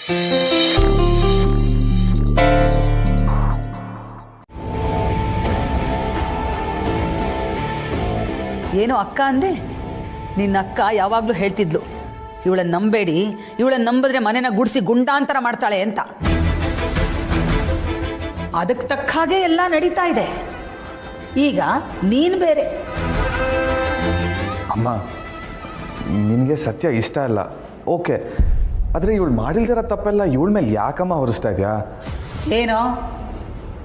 ಏನೋ ಅಕ್ಕ ಅಂದೆ. ನಿನ್ನ ಅಕ್ಕ ಯಾವಾಗಲೂ ಹೇಳ್ತಿದ್ಲು, ಇವಳನ್ನ ನಂಬೇಡಿ, ಇವಳನ್ನ ನಂಬಿದ್ರೆ ಮನೆನ ಗುಡಿಸಿ ಗುಂಡಾಂತರ ಮಾಡ್ತಾಳೆ ಅಂತ. ಅದಕ್ಕೆ ತಕ್ಕ ಹಾಗೆ ಎಲ್ಲ ನಡೀತಾ ಇದೆ. ಈಗ ನೀನು ಬೇರೆ. ಅಮ್ಮ, ನಿನಗೆ ಸತ್ಯ ಇಷ್ಟ ಇಲ್ಲ, ಓಕೆ, ಆದರೆ ಇವಳು ಮಾಡಿಲ್ದಿರೋ ತಪ್ಪೆಲ್ಲ ಇವಳ ಮೇಲೆ ಯಾಕಮ್ಮ ಹೊರಿಸ್ತಾ ಇದೆಯಾ? ಏನೋ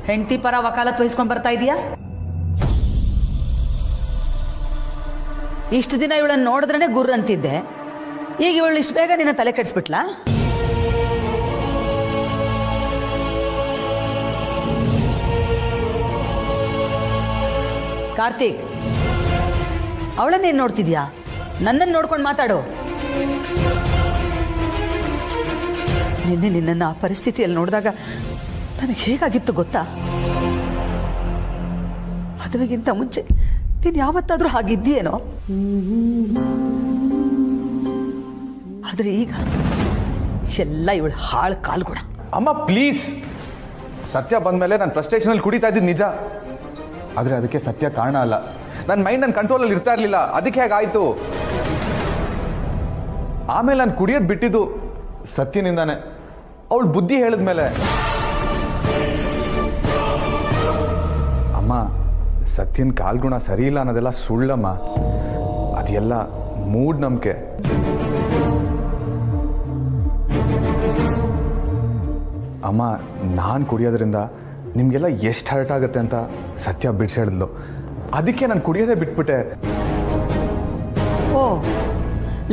ಹೆಂಡತಿ ಪರ ವಕಾಲತ್ ವಹಿಸ್ಕೊಂಡು ಬರ್ತಾ ಇದೀಯಾ? ಇಷ್ಟು ದಿನ ಇವಳನ್ನು ನೋಡಿದ್ರೇ ಗುರ್ರ ಅಂತಿದ್ದೆ, ಈಗ ಇವಳು ಇಷ್ಟು ಬೇಗ ನಿನ್ನ ತಲೆ ಕೆಡಿಸ್ಬಿಟ್ಲಾ? ಕಾರ್ತಿಕ್, ಅವಳನ್ನೇನು ನೋಡ್ತಿದ್ಯಾ? ನನ್ನನ್ನು ನೋಡ್ಕೊಂಡು ಮಾತಾಡು. ನಿನ್ನೆ ನಿನ್ನನ್ನು ಆ ಪರಿಸ್ಥಿತಿಯಲ್ಲಿ ನೋಡಿದಾಗ ನನಗೆ ಹೇಗಾಗಿತ್ತು ಗೊತ್ತಾ? ಮದುವೆಗಿಂತ ಮುಂಚೆ ನೀನು ಯಾವತ್ತಾದ್ರೂ ಹಾಗಿದ್ದೀಯೇನೋ, ಆದ್ರೆ ಈಗ ಎಲ್ಲ ಇವಳು ಹಾಳು ಕಾಲ್ಗುಣ. ಅಮ್ಮ ಪ್ಲೀಸ್, ಸತ್ಯ ಬಂದಮೇಲೆ ನಾನು ಫ್ರಸ್ಟ್ರೇಷನಲ್ಲಿ ಕುಡಿತಾ ಇದ್ದಿದ್ದು ನಿಜ, ಆದರೆ ಅದಕ್ಕೆ ಸತ್ಯ ಕಾರಣ ಅಲ್ಲ. ನನ್ನ ಮೈಂಡ್ ನನ್ನ ಕಂಟ್ರೋಲಲ್ಲಿ ಇರ್ತಾ ಇರಲಿಲ್ಲ, ಅದಕ್ಕೆ ಹೇಗಾಯಿತು. ಆಮೇಲೆ ನಾನು ಕುಡಿಯೋದು ಬಿಟ್ಟಿದ್ದು ಸತ್ಯನಿಂದಾನೆ, ಅವಳು ಬುದ್ಧಿ ಹೇಳಿದ್ಮೇಲೆ. ಅಮ್ಮ, ಸತ್ಯನ ಕಾಲ್ಗುಣ ಸರಿ ಇಲ್ಲ ಅನ್ನೋದೆಲ್ಲ ಸುಳ್ಳಮ್ಮ, ಅದೆಲ್ಲ ಮೂಢನಂಬಿಕೆ. ಅಮ್ಮ, ನಾನು ಕುಡಿಯೋದ್ರಿಂದ ನಿಮಗೆಲ್ಲ ಎಷ್ಟು ಹರ್ಟ್ ಆಗುತ್ತೆ ಅಂತ ಸತ್ಯ ಬಿಡಿಸಿ ಹೇಳಿದ್ಲು, ಅದಕ್ಕೆ ನಾನು ಕುಡಿಯೋದೇ ಬಿಟ್ಬಿಟ್ಟೆ. ಓ,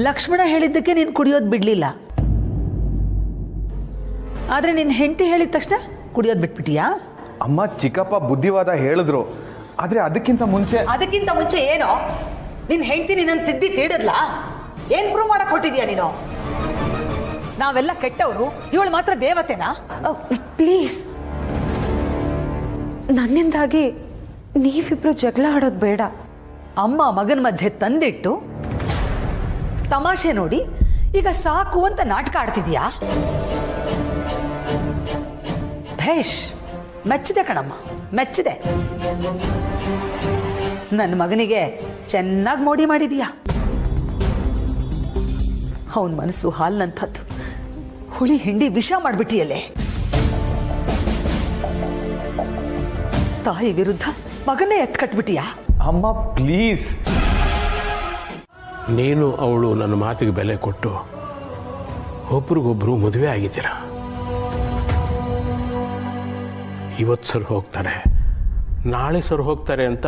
ಲಕ್ಷ್ಮಣ ಹೇಳಿದ್ದಕ್ಕೆ ನೀನು ಕುಡಿಯೋದು ಬಿಡ್ಲಿಲ್ಲ, ಆದ್ರೆ ನಿನ್ನ ಹೆಂಡತಿ ಹೇಳಿದ ತಕ್ಷಣ ಕುಡಿಯೋದು ಬಿಟ್ಬಿಟ್ಟಿಯಾ? ಅಮ್ಮ, ಚಿಕ್ಕಪ್ಪ ಬುದ್ಧಿವಾದ ಹೇಳಿದ್ರು, ಆದ್ರೆ ಅದಕ್ಕಿಂತ ಮುಂಚೆ ಏನೋ ನಿನ್ನ ಹೆಂಡತಿ ನಿನ್ನನ್ನು ತಿದ್ದಿ ತೀಡದ್ಲಾ? ಏನ್ ಪ್ರೂವ್ ಮಾಡಕ್ ಹೊಟ್ಟಿದ್ಯಾ ನೀನು? ನಾವೆಲ್ಲ ಕೆಟ್ಟವರು, ಇವಳು ಮಾತ್ರ ದೇವತೆನಾ? ಪ್ಲೀಸ್, ನನ್ನಿಂದಾಗಿ ನೀವಿಬ್ರು ಜಗಳ ಆಡೋದು ಬೇಡ. ಅಮ್ಮ ಮಗನ ಮಧ್ಯೆ ತಂದಿಟ್ಟು ತಮಾಷೆ ನೋಡಿ ಈಗ ಸಾಕು ಅಂತ ನಾಟಕ ಆಡ್ತಿದ್ಯಾ? ಭೇಷ್, ಮೆಚ್ಚಿದೆ ಕಣಮ್ಮ, ಮೆಚ್ಚಿದೆ. ನನ್ನ ಮಗನಿಗೆ ಚೆನ್ನಾಗಿ ಮೋಡಿ ಮಾಡಿದೀಯಾ. ಅವನ ಮನಸ್ಸು ಹಾಲಿನಂಥದ್ದು, ಹುಳಿ ಹಿಂಡಿ ವಿಷ ಮಾಡ್ಬಿಟ್ಟಿಯಲ್ಲೇ. ತಾಯಿ ವಿರುದ್ಧ ಮಗನೇ ಎತ್ಕಟ್ಬಿಟ್ಟಿಯಾ? ಅಮ್ಮ ಪ್ಲೀಸ್. ನೀನು ಅವಳು ನನ್ನ ಮಾತಿಗೆ ಬೆಲೆ ಕೊಟ್ಟು ಒಬ್ರಿಗೊಬ್ರು ಮದುವೆ ಆಗಿದ್ದೀರಾ. ಇವತ್ತು ಸರ್ ಹೋಗ್ತಾರೆ, ನಾಳೆ ಸರ್ ಹೋಗ್ತಾರೆ ಅಂತ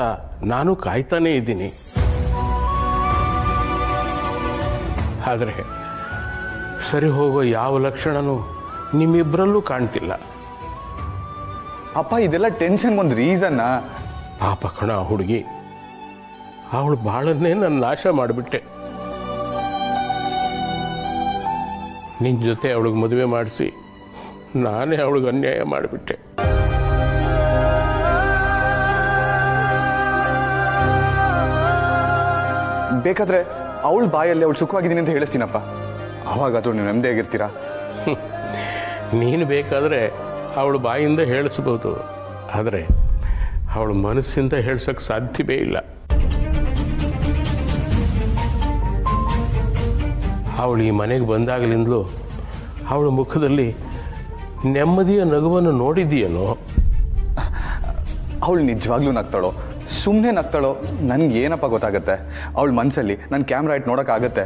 ನಾನು ಕಾಯ್ತಾನೇ ಇದ್ದೀನಿ. ಆದರೆ ಸರಿ ಹೋಗೋ ಯಾವ ಲಕ್ಷಣನೂ ನಿಮ್ಮಿಬ್ಬರಲ್ಲೂ ಕಾಣ್ತಿಲ್ಲ. ಅಪ್ಪ, ಇದೆಲ್ಲ ಟೆನ್ಷನ್ ಒಂದು ರೀಸನ್ನ. ಪಾಪ ಕಣ ಹುಡುಗಿ, ಅವಳು ಬಾಳನ್ನೇ ನಾನು ನಾಶ ಮಾಡಿಬಿಟ್ಟೆ. ನಿನ್ನ ಜೊತೆ ಅವಳಿಗೆ ಮದುವೆ ಮಾಡಿಸಿ ನಾನೇ ಅವಳಿಗೆ ಅನ್ಯಾಯ ಮಾಡಿಬಿಟ್ಟೆ. ಬೇಕಾದ್ರೆ ಅವಳ ಬಾಯಲ್ಲಿ ಅವಳು ಸುಖವಾಗಿದ್ದೀನಿ ಅಂತ ಹೇಳಿಸ್ತೀನಪ್ಪ, ಅವಾಗಾದ್ರೂ ನೀವು ನೆಮ್ಮದಿಯಾಗಿರ್ತೀರಾ. ನೀನು ಬೇಕಾದರೆ ಅವಳು ಬಾಯಿಂದ ಹೇಳಿಸ್ಬೋದು, ಆದರೆ ಅವಳು ಮನಸ್ಸಿಂದ ಹೇಳ್ಸೋಕ್ಕೆ ಸಾಧ್ಯವೇ ಇಲ್ಲ. ಅವಳು ಈ ಮನೆಗೆ ಬಂದಾಗಲಿಂದಲೂ ಅವಳ ಮುಖದಲ್ಲಿ ನೆಮ್ಮದಿಯ ನಗುವನ್ನು ನೋಡಿದೀಯನೋ? ಅವಳು ನಿಜವಾಗ್ಲೂ ನಗ್ತಾಳೋ ಸುಮ್ಮನೆ ನಗ್ತಾಳೋ ನನಗೆ ಏನಪ್ಪ ಗೊತ್ತಾಗತ್ತೆ. ಅವಳ ಮನಸ್ಸಲ್ಲಿ ನನ್ನ ಕ್ಯಾಮ್ರಾ ಇಟ್ಟು ನೋಡೋಕ್ಕಾಗತ್ತೆ.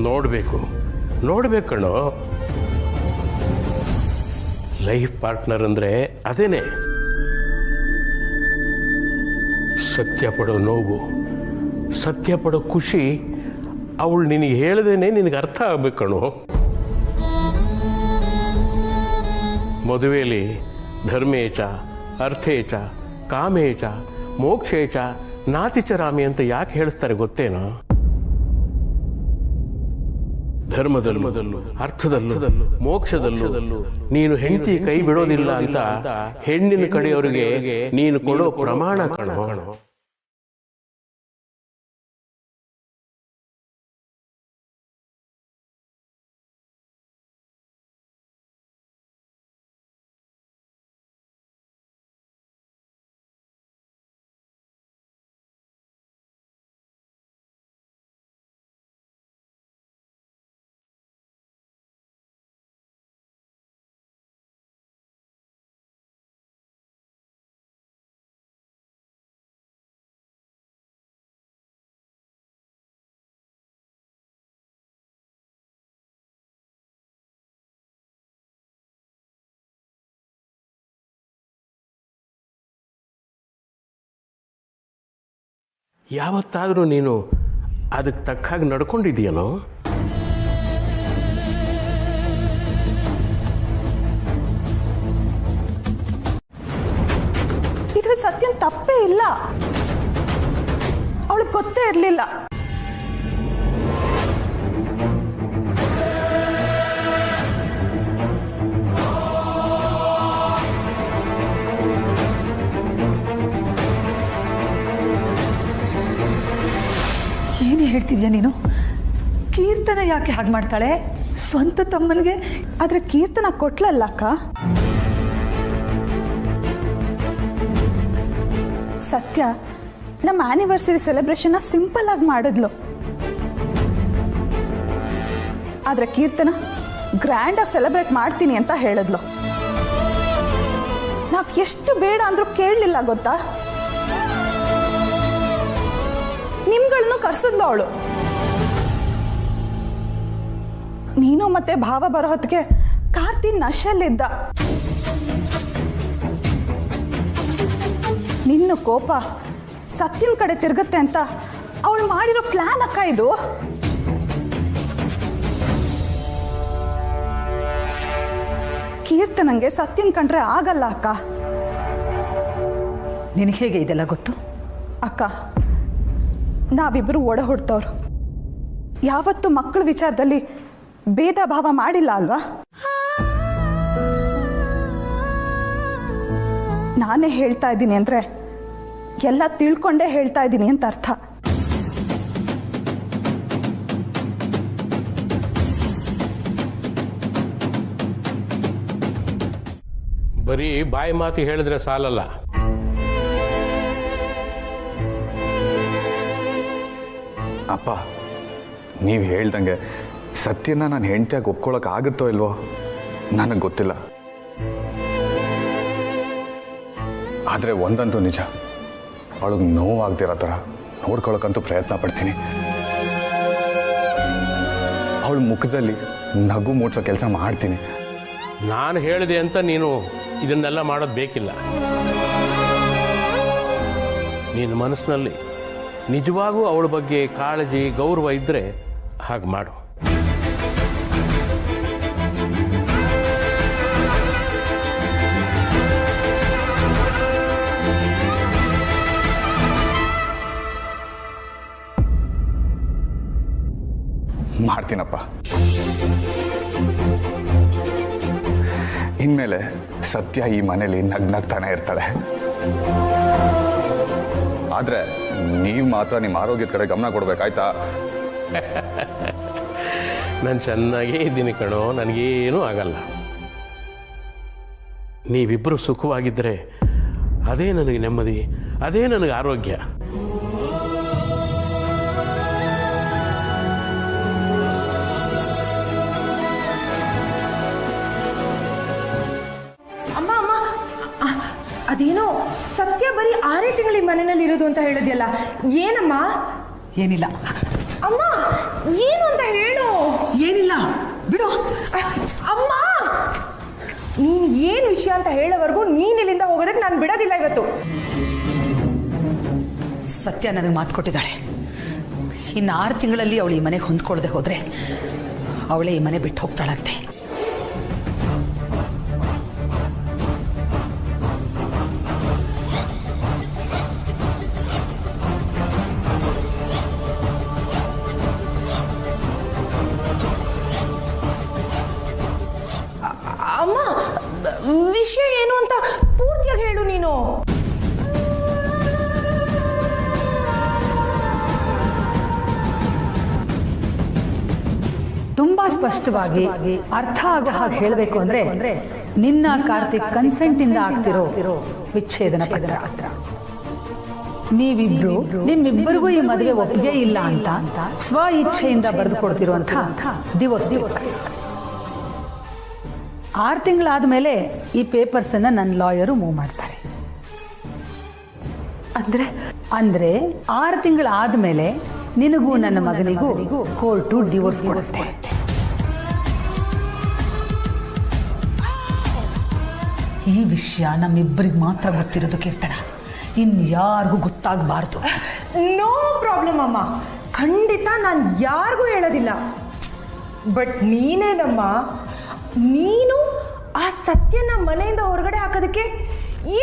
ನೋಡ್ಬೇಕು ಕಣೋ. ಲೈಫ್ ಪಾರ್ಟ್ನರ್ ಅಂದರೆ ಅದೇನೆ. ಸತ್ಯ ಪಡೋ ನೋವು, ಸತ್ಯ ಪಡೋ ಖುಷಿ ಅವಳು ನಿನಗೆ ಹೇಳ್ದೇನೆ ನಿನಗೆ ಅರ್ಥ ಆಗ್ಬೇಕು ಕಣೋ. ಮದುವೆಯಲ್ಲಿ ಧರ್ಮೇಚ ಅರ್ಥೇಚ ಕಾಮೇಚ ಮೋಕ್ಷೇಚ ನಾತಿಚರಾಮಿ ಅಂತ ಯಾಕೆ ಹೇಳಿಸ್ತಾರೆ ಗೊತ್ತೇನೋ? ಧರ್ಮದಲ್ಲೂ ಅರ್ಥದಲ್ಲೂ ಮೋಕ್ಷದಲ್ಲೂ ನೀನು ಹೆಂಡತಿ ಕೈ ಬಿಡೋದಿಲ್ಲ ಅಂತ ಹೆಣ್ಣಿನ ಕಡೆಯವರಿಗೆ ನೀನು ಕೊಡೋ ಪ್ರಮಾಣ ಕಣೋ. ಯಾವತ್ತಾದರೂ ನೀನು ಅದಕ್ಕೆ ತಕ್ಕ ಹಾಗೆ ನಡ್ಕೊಂಡಿದೆಯೇನೋ? ಇದ್ರಲ್ಲಿ ಸತ್ಯನ್ ತಪ್ಪೇ ಇಲ್ಲ. ಅವಳಿಗೆ ಗೊತ್ತೇ ಇರಲಿಲ್ಲ. ಏನೇ ಹೇಳ್ತಿದ್ಯಾ ನೀನು? ಕೀರ್ತನ ಯಾಕೆ ಹಾಗೆ ಮಾಡ್ತಾಳೆ? ಸ್ವಂತ ತಮ್ಮನಿಗೆ. ಆದ್ರೆ ಕೀರ್ತನ ಕೊಟ್ಲಲ್ಲ ಅಕ್ಕ. ಸತ್ಯ ನಮ್ಮ ಆನಿವರ್ಸರಿ ಸೆಲೆಬ್ರೇಷನ್ ಸಿಂಪಲ್ ಆಗಿ ಮಾಡಿದ್ಲು. ಆದ್ರೆ ಕೀರ್ತನ ಗ್ರ್ಯಾಂಡ್ ಆಗಿ ಸೆಲೆಬ್ರೇಟ್ ಮಾಡ್ತೀನಿ ಅಂತ ಹೇಳಿದ್ಲು. ನಾವ್ ಎಷ್ಟು ಬೇಡ ಅಂದ್ರೂ ಕೇಳಲಿಲ್ಲ ಗೊತ್ತಾ. ನಿಮ್ಗಳನ್ನು ಕರ್ಸಿದ್ಲು ಅವಳು. ನೀನು ಮತ್ತೆ ಭಾವ ಬರೋ ಹೊತ್ತಿಗೆ ಕಾರ್ತಿ ನಶೆಯಲ್ಲಿದ್ದ. ನಿನ್ನ ಕೋಪ ಸತ್ಯನ ಕಡೆ ತಿರುಗುತ್ತೆ ಅಂತ ಅವಳು ಮಾಡಿರೋ ಪ್ಲಾನ್ ಅಕ್ಕ ಇದು. ಕೀರ್ತನಂಗೆ ಸತ್ಯನ್ ಕಂಡ್ರೆ ಆಗಲ್ಲ ಅಕ್ಕ. ನಿನಗೆ ಹೇಗೆ ಇದೆಲ್ಲ ಗೊತ್ತು? ಅಕ್ಕ, ನಾವಿಬ್ರು ಒಡ ಹುಡ್ತವ್ರು. ಯಾವತ್ತು ಮಕ್ಕಳ ವಿಚಾರದಲ್ಲಿ ಭೇದ ಭಾವ ಮಾಡಿಲ್ಲ ಅಲ್ವಾ? ನಾನೇ ಹೇಳ್ತಾ ಇದ್ದೀನಿ ಅಂದ್ರೆ ಎಲ್ಲ ತಿಳ್ಕೊಂಡೇ ಹೇಳ್ತಾ ಇದ್ದೀನಿ ಅಂತ ಅರ್ಥ. ಬರೀ ಬಾಯಿ ಮಾತು ಹೇಳಿದ್ರೆ ಸಾಲಲ್ಲ. ಅಪ್ಪ, ನೀವು ಹೇಳ್ದಂಗೆ ಸತ್ಯನ ನಾನು ಹೆಂಡತಿಯಾಗಿ ಒಪ್ಕೊಳ್ಳೋಕೆ ಆಗುತ್ತೋ ಇಲ್ವೋ ನನಗೆ ಗೊತ್ತಿಲ್ಲ. ಆದರೆ ಒಂದಂತೂ ನಿಜ, ಅವಳಿಗೆ ನೋವಾಗ್ದಿರೋ ಥರ ನೋಡ್ಕೊಳಕ್ಕಂತೂ ಪ್ರಯತ್ನ ಪಡ್ತೀನಿ. ಅವಳ ಮುಖದಲ್ಲಿ ನಗು ಮೂಡಿಸೋ ಕೆಲಸ ಮಾಡ್ತೀನಿ. ನಾನು ಹೇಳಿದೆ ಅಂತ ನೀನು ಇದನ್ನೆಲ್ಲ ಮಾಡೋದು ಬೇಕಿಲ್ಲ. ನಿನ್ನ ಮನಸ್ಸಿನಲ್ಲಿ ನಿಜವಾಗೂ ಅವಳ ಬಗ್ಗೆ ಕಾಳಜಿ ಗೌರವ ಇದ್ದರೆ ಹಾಗೆ ಮಾಡು. ಮಾಡ್ತೀನಪ್ಪ. ಇನ್ಮೇಲೆ ಸತ್ಯ ಈ ಮನೇಲಿ ನಗ್ನಗ್ತಾನೆ ಇರ್ತಾಳೆ. ಆದ್ರೆ ನೀವು ಮಾತ್ರ ನಿಮ್ಮ ಆರೋಗ್ಯದ ಕಡೆ ಗಮನ ಕೊಡ್ಬೇಕಾಯ್ತಾ? ನಾನು ಚೆನ್ನಾಗೇ ಇದ್ದೀನಿ ಕಣೋ, ನನಗೇನೂ ಆಗಲ್ಲ. ನೀವಿಬ್ಬರು ಸುಖವಾಗಿದ್ದರೆ ಅದೇ ನನಗೆ ನೆಮ್ಮದಿ, ಅದೇ ನನಗೆ ಆರೋಗ್ಯ. ಅಮ್ಮ ಅಮ್ಮ, ಅದೇನೋ ಸತ್ಯ ಬರೀ 6 ತಿಂಗಳು ಮನೆಯಲ್ಲಿ ಇರೋದು ಅಂತ ಹೇಳಿದ್ಯಲ್ಲ, ಏನಮ್ಮ? ಏನಿಲ್ಲ ಅಮ್ಮ, ಏನು ಅಂತ ಹೇಳು. ಏನಿಲ್ಲ ಬಿಡು. ಅಮ್ಮ, ನೀನ್ ಏನ್ ವಿಷಯ ಅಂತ ಹೇಳೋವರೆಗೂ ನೀನ್ ಇಲ್ಲಿಂದ ಹೋಗೋದಕ್ಕೆ ನಾನು ಬಿಡೋದಿಲ್ಲ ಇವತ್ತು. ಸತ್ಯ ನನಗೆ ಮಾತು ಕೊಟ್ಟಿದ್ದಾಳೆ. ಇನ್ನು 6 ತಿಂಗಳಲ್ಲಿ ಅವಳು ಈ ಮನೆಗೆ ಹೊಂದ್ಕೊಳ್ದೆ ಹೋದ್ರೆ ಅವಳೇ ಈ ಮನೆ ಬಿಟ್ಟು ಹೋಗ್ತಾಳಂತೆ. ಅಮ್ಮ, ವಿಷಯ ಏನು ಅಂತ ಪೂರ್ತಿಯಾಗಿ ಹೇಳು ನೀನು. ತುಂಬಾ ಸ್ಪಷ್ಟವಾಗಿ ಅರ್ಥ ಆಗೋ ಹಾಗೆ ಹೇಳಬೇಕು ಅಂದ್ರೆ ನಿನ್ನ ಕಾರ್ತಿಕ್ ಕನ್ಸೆಂಟ್ ಇಂದ ಆಗ್ತಿರೋ ವಿಚ್ಛೇದನ ಪತ್ರ. ನೀವಿಬ್ರು ನಿಮ್ಮಿಬ್ಬರಿಗೂ ಈ ಮದುವೆ ಒಪ್ಪಿಗೆ ಇಲ್ಲ ಅಂತ ಸ್ವ ಇಚ್ಛೆಯಿಂದ ಬರೆದು ಕೊಡ್ತಿರುವಂತಹ ಡಿವೋರ್ಸ್ ಪೇಪರ್. 6 ತಿಂಗಳಾದ್ಮೇಲೆ ಈ ಪೇಪರ್ಸ್ ಅನ್ನ ನನ್ನ ಲಾಯರು ಮೂವ್ ಮಾಡ್ತಾರೆ. ಅಂದ್ರೆ 6 ತಿಂಗಳಾದ್ಮೇಲೆ ನಿನಗೂ ನನ್ನ ಮಗನಿಗೂ ಕೋರ್ಟು ಡಿವೋರ್ಸ್ ಕೊಡುತ್ತೆ. ಈ ವಿಷಯ ನಮ್ಮಿಬ್ಬರಿಗೆ ಮಾತ್ರ ಗೊತ್ತಿರೋದು ಕೀರ್ತನ. ಇನ್ಯಾರಿಗೂ ಗೊತ್ತಾಗಬಾರ್ದು. ನೋ ಪ್ರಾಬ್ಲಮ್ ಅಮ್ಮ, ಖಂಡಿತ ನಾನು ಯಾರಿಗೂ ಹೇಳೋದಿಲ್ಲ. ಬಟ್ ನೀನೇನಮ್ಮ, ನೀನು ಆ ಸತ್ಯನ ಮನೆಯಿಂದ ಹೊರಗಡೆ ಹಾಕೋದಕ್ಕೆ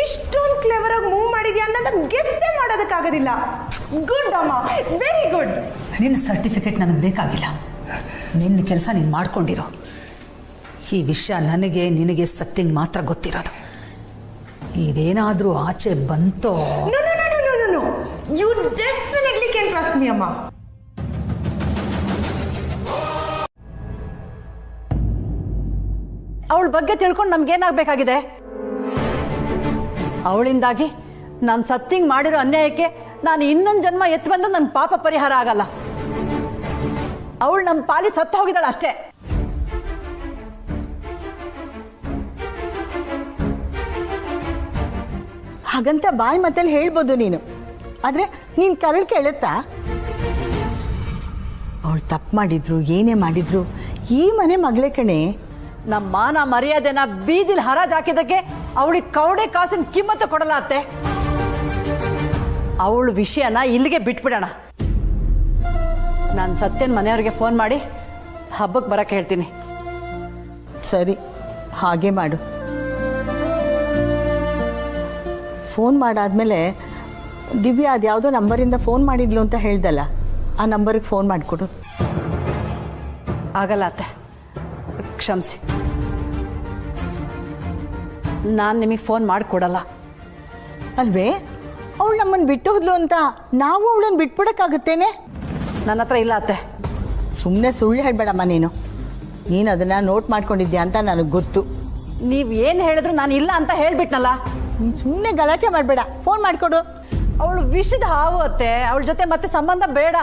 ಇಷ್ಟೊಂದು ಕ್ಲೆವರಾಗಿ ಮೂವ್ ಮಾಡಿದ್ಯಾ ಅನ್ನೋದನ್ನ ಗೆಸ್ಸೇ ಮಾಡೋದಕ್ಕಾಗೋದಿಲ್ಲ. ಗುಡ್ ಅಮ್ಮ, ವೆರಿ ಗುಡ್. ನಿನ್ನ ಸರ್ಟಿಫಿಕೇಟ್ ನನಗೆ ಬೇಕಾಗಿಲ್ಲ. ನಿನ್ನ ಕೆಲಸ ನೀನು ಮಾಡ್ಕೊಂಡಿರೋ. ಈ ವಿಷಯ ನನಗೆ ನಿನಗೆ ಸತ್ಯಂಗೆ ಮಾತ್ರ ಗೊತ್ತಿರೋದು. ಇದೇನಾದರೂ ಆಚೆ ಬಂತೋ? No no no no no no, you definitely can trust me ಅಮ್ಮ. ಅವಳ ಬಗ್ಗೆ ತಿಳ್ಕೊಂಡು ನಮ್ಗೇನಾಗಬೇಕಾಗಿದೆ? ಅವಳಿಂದಾಗಿ ನಾನು ಸತ್ತಿಂಗ್ ಮಾಡಿರೋ ಅನ್ಯಾಯಕ್ಕೆ ನಾನು ಇನ್ನೊಂದು ಜನ್ಮ ಎತ್ತು ಬಂದು ನನ್ನ ಪಾಪ ಪರಿಹಾರ ಆಗಲ್ಲ. ಅವಳು ನಮ್ಮ ಪಾಲಿ ಸತ್ತು ಹೋಗಿದ್ದಾಳೆ ಅಷ್ಟೇ. ಹಾಗಂತ ಬಾಯಿ ಮತ್ತಲ್ಲಿ ಹೇಳ್ಬೋದು ನೀನು, ಆದ್ರೆ ನೀನ್ ಕರಳು ಕೇಳುತ್ತಾ? ಅವಳು ತಪ್ಪು ಮಾಡಿದ್ರು ಏನೇ ಮಾಡಿದ್ರು ಈ ಮನೆ ಮಗಳೇ ಕಣೆ. ನಮ್ಮ ಮಾನ ಮರ್ಯಾದೆನ ಬೀದಿಲ್ ಹರಾಜ್ ಹಾಕಿದಕ್ಕೆ ಅವಳಿಗೆ ಕೌಡೆ ಕಾಸಿನ ಕಿಮ್ಮತ್ತು ಕೊಡಲ್ಲ ಅತ್ತೆ. ಅವಳ ವಿಷಯನ ಇಲ್ಲಿಗೆ ಬಿಟ್ಬಿಡೋಣ. ನಾನು ಸತ್ಯನ್ ಮನೆಯವ್ರಿಗೆ ಫೋನ್ ಮಾಡಿ ಹಬ್ಬಕ್ಕೆ ಬರಕ್ಕೆ ಹೇಳ್ತೀನಿ. ಸರಿ, ಹಾಗೆ ಮಾಡು. ಫೋನ್ ಮಾಡಾದ್ಮೇಲೆ ದಿವ್ಯಾ ಅದ್ಯಾವುದೋ ನಂಬರಿಂದ ಫೋನ್ ಮಾಡಿದ್ಲು ಅಂತ ಹೇಳ್ದಲ್ಲ, ಆ ನಂಬರಿಗೆ ಫೋನ್ ಮಾಡಿಕೊಡು. ಆಗಲ್ಲ ಅತ್ತೆ, ಕ್ಷಮಿಸಿ. ನಾನು ನಿಮಗೆ ಫೋನ್ ಮಾಡಿಕೊಡಲ್ಲ. ಅಲ್ವೇ, ಅವಳು ನಮ್ಮನ್ನು ಬಿಟ್ಟು ಹೋದ್ಲು ಅಂತ ನಾವು ಅವಳನ್ನು ಬಿಟ್ಬಿಡಕ್ಕಾಗುತ್ತೇನೆ? ನನ್ನ ಹತ್ರ ಇಲ್ಲ ಅತ್ತೆ. ಸುಮ್ಮನೆ ಸುಳ್ಳು ಹೇಳ್ಬೇಡಮ್ಮ ನೀನು. ನೀನು ಅದನ್ನ ನೋಟ್ ಮಾಡ್ಕೊಂಡಿದ್ಯಾ ಅಂತ ನನಗೆ ಗೊತ್ತು. ನೀವು ಏನು ಹೇಳಿದ್ರು ನಾನು ಇಲ್ಲ ಅಂತ ಹೇಳ್ಬಿಟ್ನಲ್ಲ. ನೀನು ಸುಮ್ಮನೆ ಗಲಾಟೆ ಮಾಡಬೇಡ, ಫೋನ್ ಮಾಡಿಕೊಡು. ಅವಳು ವಿಷದ ಹಾವು ಅತ್ತೆ, ಅವಳ ಜೊತೆ ಮತ್ತೆ ಸಂಬಂಧ ಬೇಡ.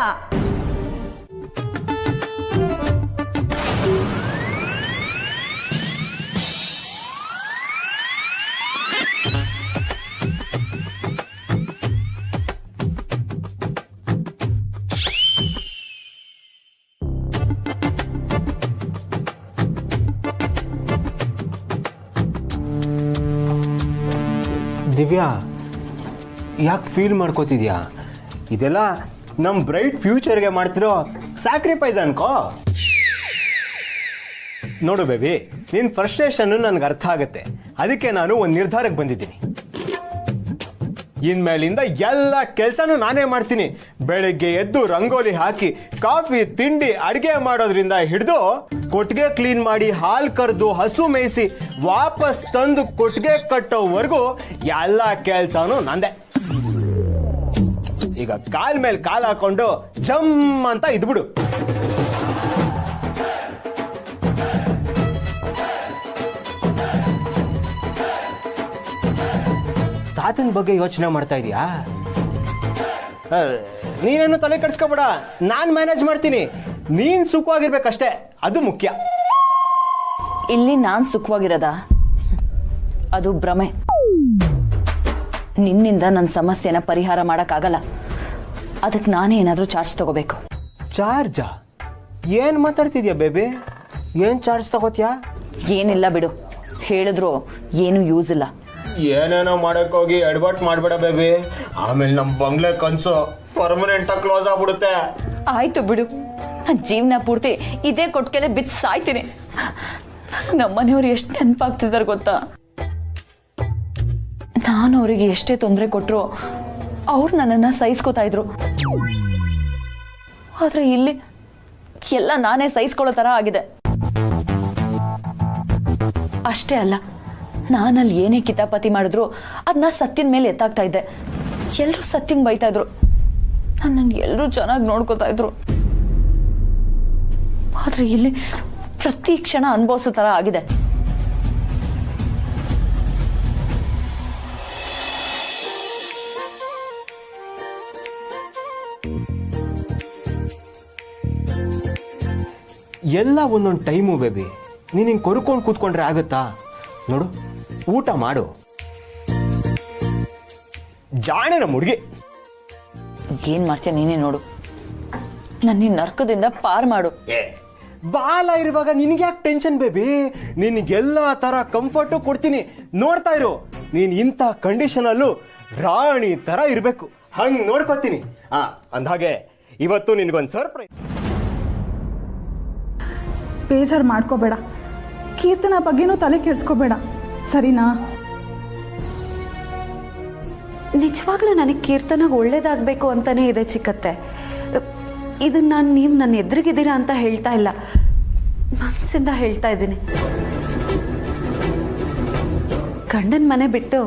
ದಿವ್ಯಾ, ಯಾಕೆ ಫೀಲ್ ಮಾಡ್ಕೋತಿದ್ಯಾ? ಇದೆಲ್ಲ ನಮ್ಮ ಬ್ರೈಟ್ ಫ್ಯೂಚರ್ಗೆ ಮಾಡ್ತಿರೋ ಸ್ಯಾಕ್ರಿಫೈಸ್ ಅನ್ಕೋ. ನೋಡು ಬೇಬಿ, ನಿನ್ನ ಫ್ರಸ್ಟ್ರೇಷನ್ ನನಗೆ ಅರ್ಥ ಆಗುತ್ತೆ. ಅದಕ್ಕೆ ನಾನು ಒಂದು ನಿರ್ಧಾರಕ್ಕೆ ಬಂದಿದ್ದೀನಿ. ಇನ್ಮೇಲಿಂದ ಎಲ್ಲ ಕೆಲಸನೂ ನಾನೇ ಮಾಡ್ತೀನಿ. ಬೆಳಗ್ಗೆ ಎದ್ದು ರಂಗೋಲಿ ಹಾಕಿ, ಕಾಫಿ ತಿಂಡಿ ಅಡುಗೆ ಮಾಡೋದ್ರಿಂದ ಹಿಡಿದು ಕೊಟ್ಟಿಗೆ ಕ್ಲೀನ್ ಮಾಡಿ, ಹಾಲು ಕರೆದು, ಹಸು ಮೇಯಿಸಿ, ವಾಪಸ್ ತಂದು ಕೊಟ್ಟಿಗೆ ಕಟ್ಟೋವರೆಗೂ ಎಲ್ಲ ಕೆಲಸನೂ ನಂದೆ. ಈಗ ಕಾಲ್ ಮೇಲೆ ಕಾಲ್ ಹಾಕೊಂಡು ಜಮ್ ಅಂತ ಇದ್ಬಿಡು. ತಾತನ ಬಗ್ಗೆ ಯೋಚನೆ ಮಾಡ್ತಾ ಇದೀಯಾ? ನೀನೇನು ತಲೆ ಕೆಡಿಸ್ಕೋಬೇಡ, ನಾನ್ ಮ್ಯಾನೇಜ್ ಮಾಡ್ತೀನಿ. ನೀನ್ ಸುಖವಾಗಿರ್ಬೇಕಷ್ಟೇ, ಅದು ಮುಖ್ಯ. ಇಲ್ಲಿ ನಾನ್ ಸುಖವಾಗಿರದ ಅದು ಭ್ರಮೆ. ನಿನ್ನಿಂದ ನನ್ನ ಸಮಸ್ಯೆನ ಪರಿಹಾರ ಮಾಡಕ್ಕಾಗಲ್ಲ. ಅದಕ್ಕೆ ನಾನೇ ಏನಾದ್ರೂ ಚಾರ್ಜ್ ತಗೋಬೇಕು. ಚಾರ್ಜಾ? ಏನ್ ಮಾತಾಡ್ತಿದ್ಯಾ ಬೇಬಿ? ಏನ್ ಚಾರ್ಜ್ ತಗೋತ್ಯಾ? ಏನಿಲ್ಲ ಬಿಡು, ಹೇಳಿದ್ರು ಏನು ಯೂಸ್ ಇಲ್ಲ. ಏನೇನೋ ಮಾಡಕ್ ಹೋಗಿ ಎಡ್ವರ್ಟ್ ಮಾಡ್ಬೇಡ ಬೇಬಿ, ಆಮೇಲೆ ನಮ್ ಬಂಗ್ಲೆ ಕನ್ಸು ಪರ್ಮನೆಂಟ್ ಆಗಿ ಕ್ಲೋಸ್ ಆಗ್ಬಿಡುತ್ತೆ. ಆಯ್ತು ಬಿಡು, ಜೀವನ ಪೂರ್ತಿ ಇದೇ ಕೊಟ್ಕೆಲೆ ಬಿದ್ದು ಸಾಯ್ತೀನಿ. ನಮ್ಮನೆಯವ್ರು ಎಷ್ಟು ನೆನಪಾಗ್ತಿದಾರೆ ಗೊತ್ತಾ? ನಾನು ಅವರಿಗೆ ಎಷ್ಟೇ ತೊಂದರೆ ಕೊಟ್ರು ಅವ್ರು ನನ್ನನ್ನ ಸಹಿಸ್ಕೋತಾ ಇದ್ರು. ಆದ್ರೆ ಇಲ್ಲಿ ಎಲ್ಲ ನಾನೇ ಸಹಿಸ್ಕೊಳ್ಳೋ ತರ ಆಗಿದೆ. ಅಷ್ಟೇ ಅಲ್ಲ, ನಾನಲ್ಲಿ ಏನೇ ಕಿತಾಪತಿ ಮಾಡಿದ್ರು ಅದನ್ನ ಸತ್ಯನ ಮೇಲೆ ಎತ್ತಾಗ್ತಾ ಇದ್ದೆ. ಎಲ್ಲರೂ ಸತ್ಯಂಗ್ ಬೈತಾ ಇದ್ರು, ನನ್ನನ್ನು ಎಲ್ಲರೂ ಚೆನ್ನಾಗಿ ನೋಡ್ಕೋತಾ ಇದ್ರು. ಆದ್ರೆ ಇಲ್ಲಿ ಪ್ರತಿ ಕ್ಷಣ ಅನುಭವಿಸೋ ತರ ಆಗಿದೆ. ಎಲ್ಲ ಒಂದೊಂದು ಟೈಮು ಬೇಬಿ. ನೀನ್ ಹಿಂಗ್ ಕೊರ್ಕೊಂಡು ಕೂತ್ಕೊಂಡ್ರೆ ಆಗುತ್ತಾ? ನೋಡು, ಊಟ ಮಾಡು. ಜಾಣೆ ನಮ್ಮ ಹುಡುಗಿ. ಏನ್ ಮಾಡ್ತೀಯ ನೀನೇ ನೋಡು. ನನ್ನ ನರ್ಕದಿಂದ ಪಾರ್ ಮಾಡು. ಬಾಲ ಇರುವಾಗ ನಿನ್ಗೆ ಯಾಕೆ ಟೆನ್ಷನ್ ಬೇಬಿ? ನಿನ್ಗೆಲ್ಲ ತರ ಕಂಫರ್ಟು ಕೊಡ್ತೀನಿ, ನೋಡ್ತಾ ಇರು. ನೀನ್ ಇಂಥ ಕಂಡೀಷನ್ ಅಲ್ಲೂ ರಾಣಿ ತರ ಇರ್ಬೇಕು, ಹಂಗ್ ನೋಡ್ಕೊತೀನಿ. ಅಂದ್ಹಾಗೆ ಇವತ್ತು ನಿನ್ಗೊಂದು ಸರ್ಪ್ರೈಸ್. ಬೇಜಾರು ಮಾಡ್ಕೋಬೇಡ, ಕೀರ್ತನ ಬಗ್ಗೆನೂ ತಲೆ ಕೆಡ್ಸ್ಕೋಬೇಡ, ಸರಿನಾ? ನಿಜವಾಗ್ಲೂ ನನಗೆ ಕೀರ್ತನಾಗ ಒಳ್ಳೇದಾಗಬೇಕು ಅಂತಾನೆ ಇದೆ ಚಿಕ್ಕತ್ತೆ. ಇದನ್ನ ನೀವು ನನ್ನ ಎದುರಿಗಿದ್ದೀರಾ ಅಂತ ಹೇಳ್ತಾ ಇಲ್ಲ, ಮನಸ್ಸಿಂದ ಹೇಳ್ತಾ ಇದ್ದೀನಿ. ಗಂಡನ ಮನೆ ಬಿಟ್ಟು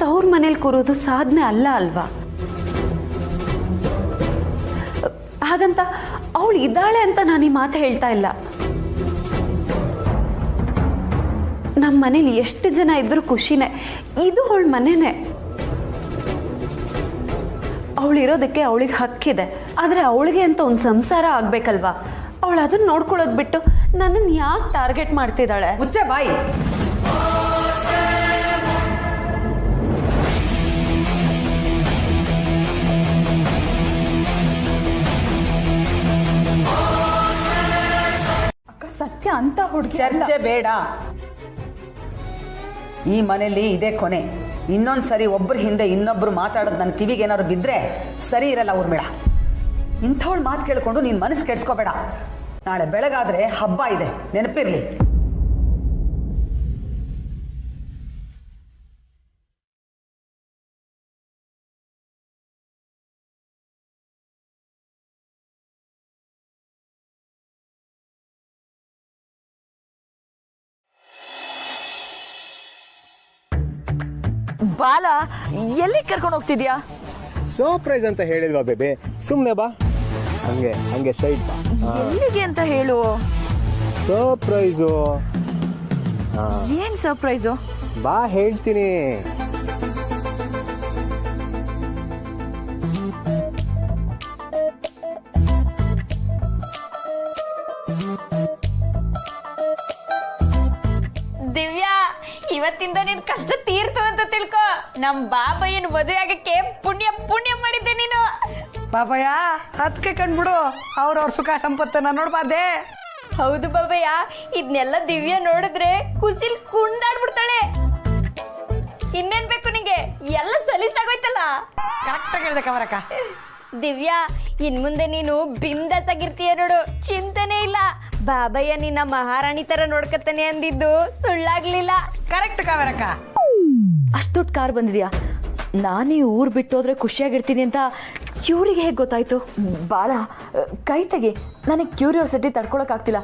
ತವ್ರ ಮನೇಲಿ ಕೂರೋದು ಸಾಧನೆ ಅಲ್ಲ ಅಲ್ವಾ? ಹಾಗಂತ ಅವಳು ಇದ್ದಾಳೆ ಅಂತ ನಾನು ಈ ಮಾತು ಹೇಳ್ತಾ ಇಲ್ಲ. ನಮ್ಮ ಮನೇಲಿ ಎಷ್ಟು ಜನ ಇದ್ರೂ ಖುಷಿನೇ, ಇದು ಅವಳ ಮನೆನೇ. ಅವಳು ಇರೋದಕ್ಕೆ ಅವಳಿಗೆ ಹಕ್ಕಿದೆ, ಆದರೆ ಅವಳಿಗೆ ಅಂತ ಒಂದು ಸಂಸಾರ ಆಗ್ಬೇಕಲ್ವಾ? ಅವಳು ಅದನ್ನ ನೋಡ್ಕೊಳ್ಳೋದು ಬಿಟ್ಟು ನನ್ನನ್ನು ಯಾಕೆ ಟಾರ್ಗೆಟ್ ಮಾಡ್ತಿದ್ದಾಳೆ? ಮುಚ್ಚೆ ಬಾಯಿ. ಅಕ್ಕ, ಸತ್ಯ ಅಂತ ಹುಡುಗಿ ಚರ್ಚೆ ಬೇಡ. ಈ ಮನೆಯಲ್ಲಿ ಇದೇ ಕೊನೆ. ಇನ್ನೊಂದು ಸರಿ ಒಬ್ಬರ ಹಿಂದೆ ಇನ್ನೊಬ್ರು ಮಾತಾಡೋದು ನನ್ನ ಕಿವಿಗೆ ಏನಾದ್ರು ಬಿದ್ದರೆ ಸರಿ ಇರಲ್ಲ ಊರ್ಮಿಳ. ಇಂಥವಳು ಮಾತು ಕೇಳಿಕೊಂಡು ನೀನು ಮನಸ್ಸು ಕೆಡ್ಸ್ಕೋಬೇಡ. ನಾಳೆ ಬೆಳಗಾದ್ರೆ ಹಬ್ಬ ಇದೆ, ನೆನಪಿರ್ಲಿ. ಬಾಲ, ಎಲ್ಲಿ ಕರ್ಕೊಂಡು ಹೋಗ್ತಿದ್ಯಾ? ಸರ್ಪ್ರೈಸ್ ಅಂತ ಹೇಳಿಲ್ವಾ ಬೇಬೆ, ಸುಮ್ನೆ ಬಾ. ಹಂಗೆ ಹಂಗೆ ಸೈಡ್ ಬಾ. ಎಲ್ಲಿಗೆ ಅಂತ ಹೇಳು. ಸರ್ಪ್ರೈಸು. ಏನ್ ಸರ್ಪ್ರೈಸು? ಬಾ ಹೇಳ್ತೀನಿ. ದಿವ್ಯಾ, ಇವತ್ತಿಂದ ನಿನ್ ಕಷ್ಟ ತೀರ್ತು ಅಂತ ತಿಳ್ಕೊ. ನಮ್ ಬಾಬಯ್ಯನ ಮದುವೆ ಆಗಕ್ಕೆ ಪುಣ್ಯ ಪುಣ್ಯ ಮಾಡಿದ್ದೆ ನೀನು. ಬಾಬಯ್ಯ ಅದಕ್ಕೆ ಕಂಡ್ಬಿಡು, ಅವ್ರ ಸುಖ ಸಂಪತ್ತನ್ನ ನೋಡ್ಬಾರ್ದೆ. ಹೌದು ಬಾಬಯ್ಯ, ಇದನ್ನೆಲ್ಲ ದಿವ್ಯಾ ನೋಡಿದ್ರೆ ಖುಷಿಲ್ ಕುಂದಾಡ್ಬಿಡ್ತಾಳೆ. ಇನ್ನೇನ್ ಬೇಕು ನಿಂಗೆ? ಎಲ್ಲ ಸಲೀಸಾಗೋಯ್ತಲ್ಲ. ಕರೆಕ್ಟ್ ಆಗಿ ಹೇಳ್ದೆ ಕವರಕ್ಕ. ದಿವ್ಯಾ, ಇನ್ ಮುಂದೆ ನೀನು ಬಿಂದಾಸ್ ಆಗಿರ್ತೀಯ ನೋಡು, ಚಿಂತೆನೇ ಇಲ್ಲ. ಬಾಬಯ್ಯ ನಿನ್ನ ಮಹಾರಾಣಿ ತರ ನೋಡ್ಕತಾನೆ ಅಂದಿದ್ದು ಸುಳ್ಳಾಗ್ಲಿಲ್ಲ. ಕರೆಕ್ಟ್ ಕವರಕ್ಕ. ಅಷ್ಟು ದೊಡ್ಡ ಕಾರ್ ಬಂದಿದ್ಯಾ? ನಾನೇ ಊರು ಬಿಟ್ಟೋದ್ರೆ ಖುಷಿಯಾಗಿರ್ತೀನಿ ಅಂತ ಇವ್ರಿಗೆ ಹೇಗೆ ಗೊತ್ತಾಯ್ತು? ಬಾಳ ಕೈ ತೆಗಿ, ನನಗೆ ಕ್ಯೂರಿಯಾಸಿಟಿ ತಡ್ಕೊಳಕ್ಕಾಗ್ತಿಲ್ಲ.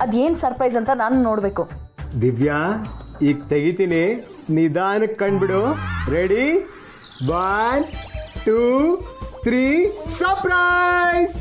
ಅದೇನು ಸರ್ಪ್ರೈಸ್ ಅಂತ ನಾನು ನೋಡಬೇಕು. ದಿವ್ಯಾ, ಈಗ ತೆಗಿತೀನಿ, ನಿಧಾನಕ್ಕೆ ಕಂಡ್ಬಿಡು. ರೆಡಿ? 1 2 3 ಸರ್ಪ್ರೈಸ್.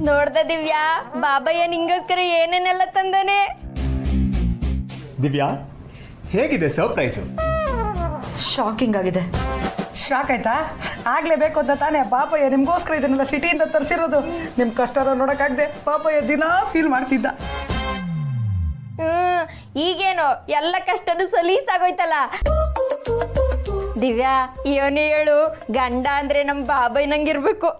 ನೋಡ್ದ ದಿವ್ಯಾ, ಬಾಬಯ್ಯ ನಿಂಗೋಸ್ಕರ ಏನೇನೆಲ್ಲ ತಂದಾನೆ. ದಿವ್ಯಾ, ಹೇಗಿದೆ ಸರ್ಪ್ರೈಸು? ಶಾಕಿಂಗ್ ಆಗಿದೆ. ಶಾಕ್ ಆಯ್ತಾ? ಆಗ್ಲೇಬೇಕು ಅಂತ ತಾನೇ ಪಾಪಯ್ಯ ನಿಮ್ಗೋಸ್ಕರ ಇದನ್ನೆಲ್ಲ ಸಿಟಿಯಿಂದ ತರಿಸಿರೋದು. ನಿಮ್ ಕಷ್ಟ ನೋಡಕ್ಕಾಗದೆ ಪಾಪಯ್ಯ ದಿನ ಫೀಲ್ ಮಾಡ್ತಿದ್ದ. ಈಗೇನು ಎಲ್ಲ ಕಷ್ಟನು ಸಲೀಸಾಗೋಯ್ತಲ್ಲ. ದಿವ್ಯಾ, ಇವನೇ ಹೇಳು, ಗಂಡ ಅಂದ್ರೆ ನಮ್ ಬಾಬಯ್ಯ ನಂಗಿರ್ಬೇಕು.